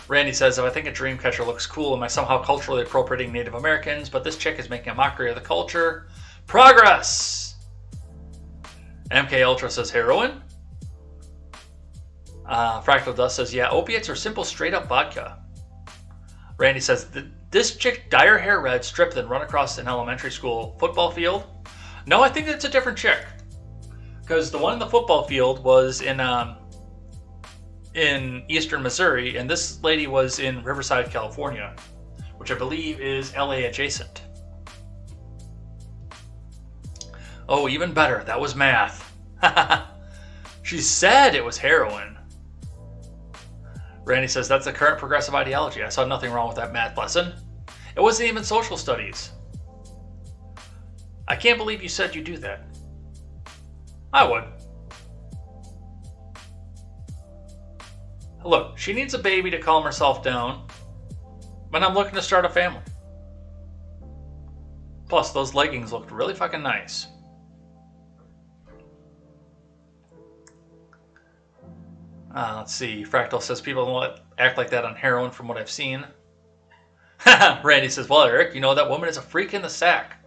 Randy says, if I think a dream catcher looks cool, am I somehow culturally appropriating Native Americans? But this chick is making a mockery of the culture. Progress! MK Ultra says heroin. Fractal Dust says, yeah, opiates are simple straight up vodka. Randy says, this chick dye her hair red, strip, then run across an elementary school football field? No, I think it's a different chick. Because the one in the football field was in eastern Missouri, and this lady was in Riverside, California, which I believe is LA adjacent. Oh, even better. That was math. She said it was heroin. Randy says, that's the current progressive ideology. I saw nothing wrong with that math lesson. It wasn't even social studies. I can't believe you said you do that. I would. Look, she needs a baby to calm herself down, but I'm looking to start a family. Plus, those leggings looked really fucking nice. Let's see. Fractal says people don't act like that on heroin from what I've seen. Randy says, well, Eric, you know that woman is a freak in the sack.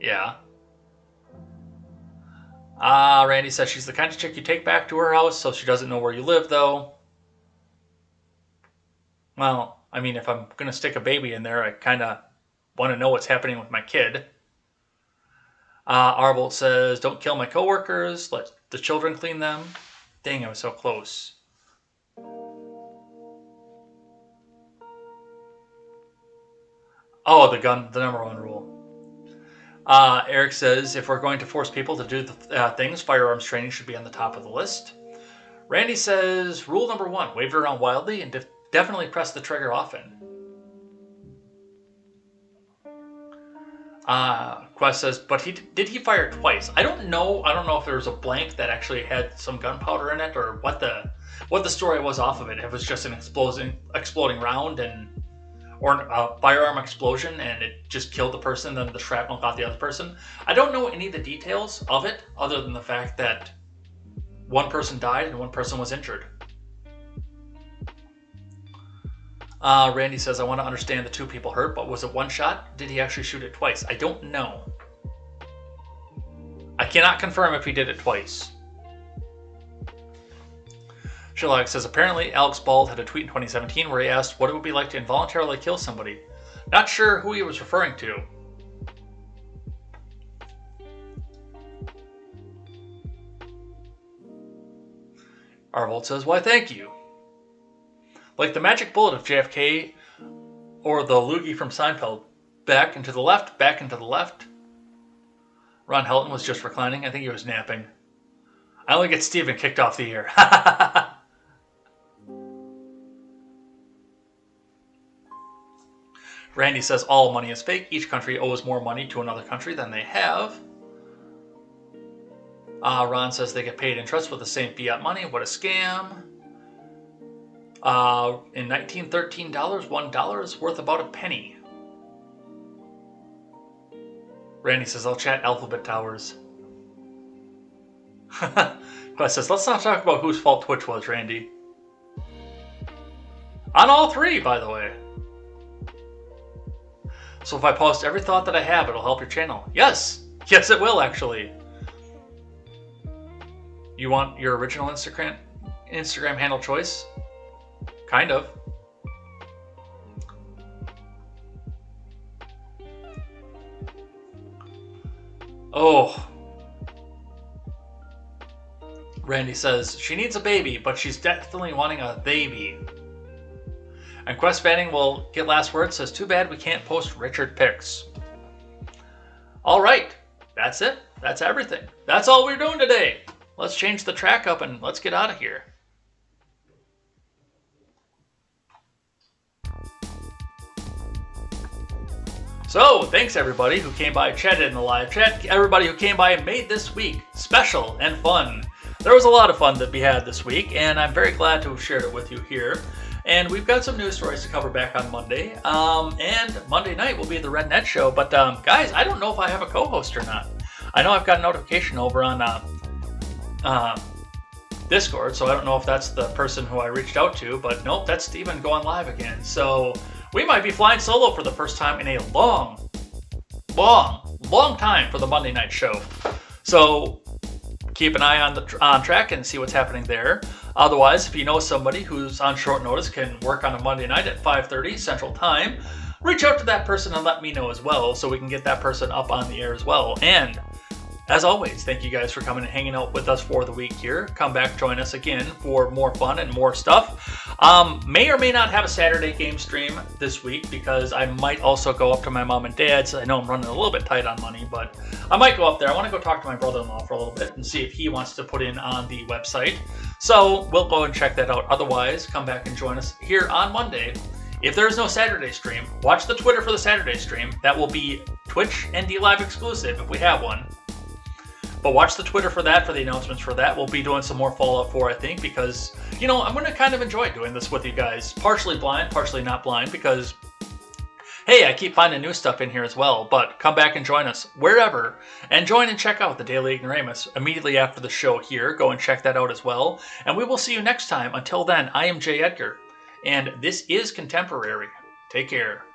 Yeah. Randy says she's the kind of chick you take back to her house so she doesn't know where you live, though. Well, I mean, if I'm going to stick a baby in there, I kind of want to know what's happening with my kid. Arvolt says, don't kill my coworkers. Let the children clean them. Dang, I was so close. Oh, the number one rule. Eric says, if we're going to force people to do things, firearms training should be on the top of the list. Randy says, rule number 1, wave it around wildly and definitely press the trigger often. Quest says, but did he fire twice? I don't know. I don't know if there was a blank that actually had some gunpowder in it, or what the story was off of it. If it was just an exploding round or a firearm explosion and it just killed the person, then the shrapnel got the other person. I don't know any of the details of it other than the fact that one person died and one person was injured. Randy says, I want to understand the 2 people hurt, but was it one shot? Did he actually shoot it twice? I don't know. I cannot confirm if he did it twice. Sherlock says, apparently Alex Bald had a tweet in 2017 where he asked what it would be like to involuntarily kill somebody. Not sure who he was referring to. Arvold says, why thank you. Like the magic bullet of JFK or the loogie from Seinfeld. Back and to the left, back and to the left. Ron Helton was just reclining. I think he was napping. I only get Steven kicked off the air. Randy says all money is fake. Each country owes more money to another country than they have. Ron says they get paid interest with the same fiat money. What a scam. In 1913, $1 is worth about a penny. Randy says, I'll chat alphabet towers. Quest says, let's not talk about whose fault Twitch was, Randy. On all 3, by the way. So if I post every thought that I have, it'll help your channel. Yes! Yes, it will, actually. You want your original Instagram handle choice? Kind of. Oh. Randy says, she needs a baby, but she's definitely wanting a baby. And Quest Fanning will get last word, says, too bad we can't post Richard pics. Alright, that's it. That's everything. That's all we're doing today. Let's change the track up and let's get out of here. So, thanks everybody who came by and chatted in the live chat. Everybody who came by and made this week special and fun. There was a lot of fun that we had this week, and I'm very glad to have shared it with you here. And we've got some news stories to cover back on Monday. And Monday night will be the Red Net Show. But guys, I don't know if I have a co-host or not. I know I've got a notification over on Discord, so I don't know if that's the person who I reached out to. But nope, that's Steven going live again. So we might be flying solo for the first time in a long time for the Monday night show. So keep an eye on track and see what's happening there. Otherwise, if you know somebody who's on short notice can work on a Monday night at 5:30 Central Time, reach out to that person and let me know as well so we can get that person up on the air as well. And as always, thank you guys for coming and hanging out with us for the week here. Come back, join us again for more fun and more stuff. May or may not have a Saturday game stream this week because I might also go up to my mom and dad's. I know I'm running a little bit tight on money, but I might go up there. I want to go talk to my brother-in-law for a little bit and see if he wants to put in on the website. So we'll go and check that out. Otherwise, come back and join us here on Monday. If there's no Saturday stream, watch the Twitter for the Saturday stream. That will be Twitch and DLive exclusive if we have one. But watch the Twitter for that, for the announcements for that. We'll be doing some more Fallout 4, I think, because, you know, I'm going to kind of enjoy doing this with you guys. Partially blind, partially not blind, because, hey, I keep finding new stuff in here as well. But come back and join us wherever, and join and check out the Daily Ignoramus immediately after the show here. Go and check that out as well. And we will see you next time. Until then, I am Jay Edgar, and this is Contemporary. Take care.